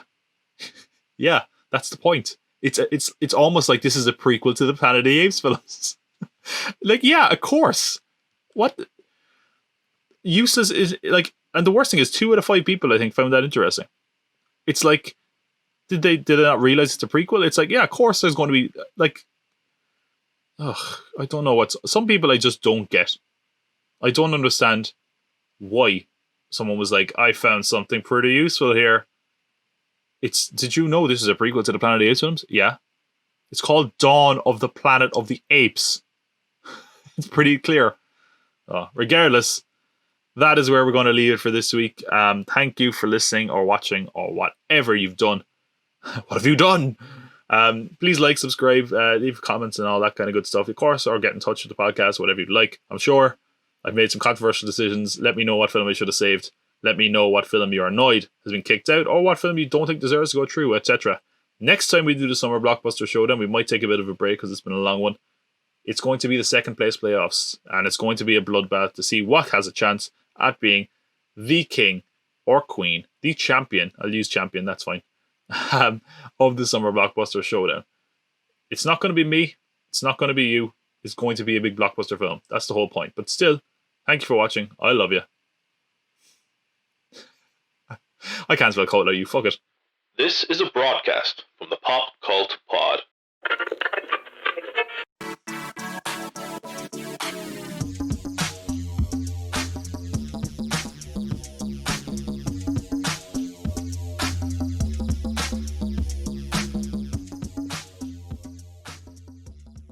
Yeah, that's the point. It's almost like this is a prequel to the Planet of the Apes films. Like, yeah, of course. What? Useless is, like, and the worst thing is 2 out of 5 people, I think, found that interesting. It's like, did they not realize it's a prequel? It's like, yeah, of course there's going to be, like, I don't know some people I just don't get. I don't understand why someone was like, I found something pretty useful here. Did you know this is a prequel to the Planet of the Apes films? Yeah. It's called Dawn of the Planet of the Apes. It's pretty clear. Regardless, that is where we're going to leave it for this week. Thank you for listening or watching or whatever you've done. What have you done? Please like, subscribe, leave comments and all that kind of good stuff, of course, or get in touch with the podcast, whatever you'd like. I'm sure I've made some controversial decisions. Let me know what film I should have saved. Let me know what film you're annoyed has been kicked out, or what film you don't think deserves to go through, etc. Next time we do the Summer Blockbuster Showdown, we might take a bit of a break because it's been a long one. It's going to be the second place playoffs, and it's going to be a bloodbath to see what has a chance at being the king or queen, the champion, I'll use champion, that's fine, of the Summer Blockbuster Showdown. It's not going to be me, it's not going to be you, it's going to be a big blockbuster film. That's the whole point. But still, thank you for watching. I love you. I can't spell cult out, you fuck it. This is a broadcast from the Pop Cult Pod.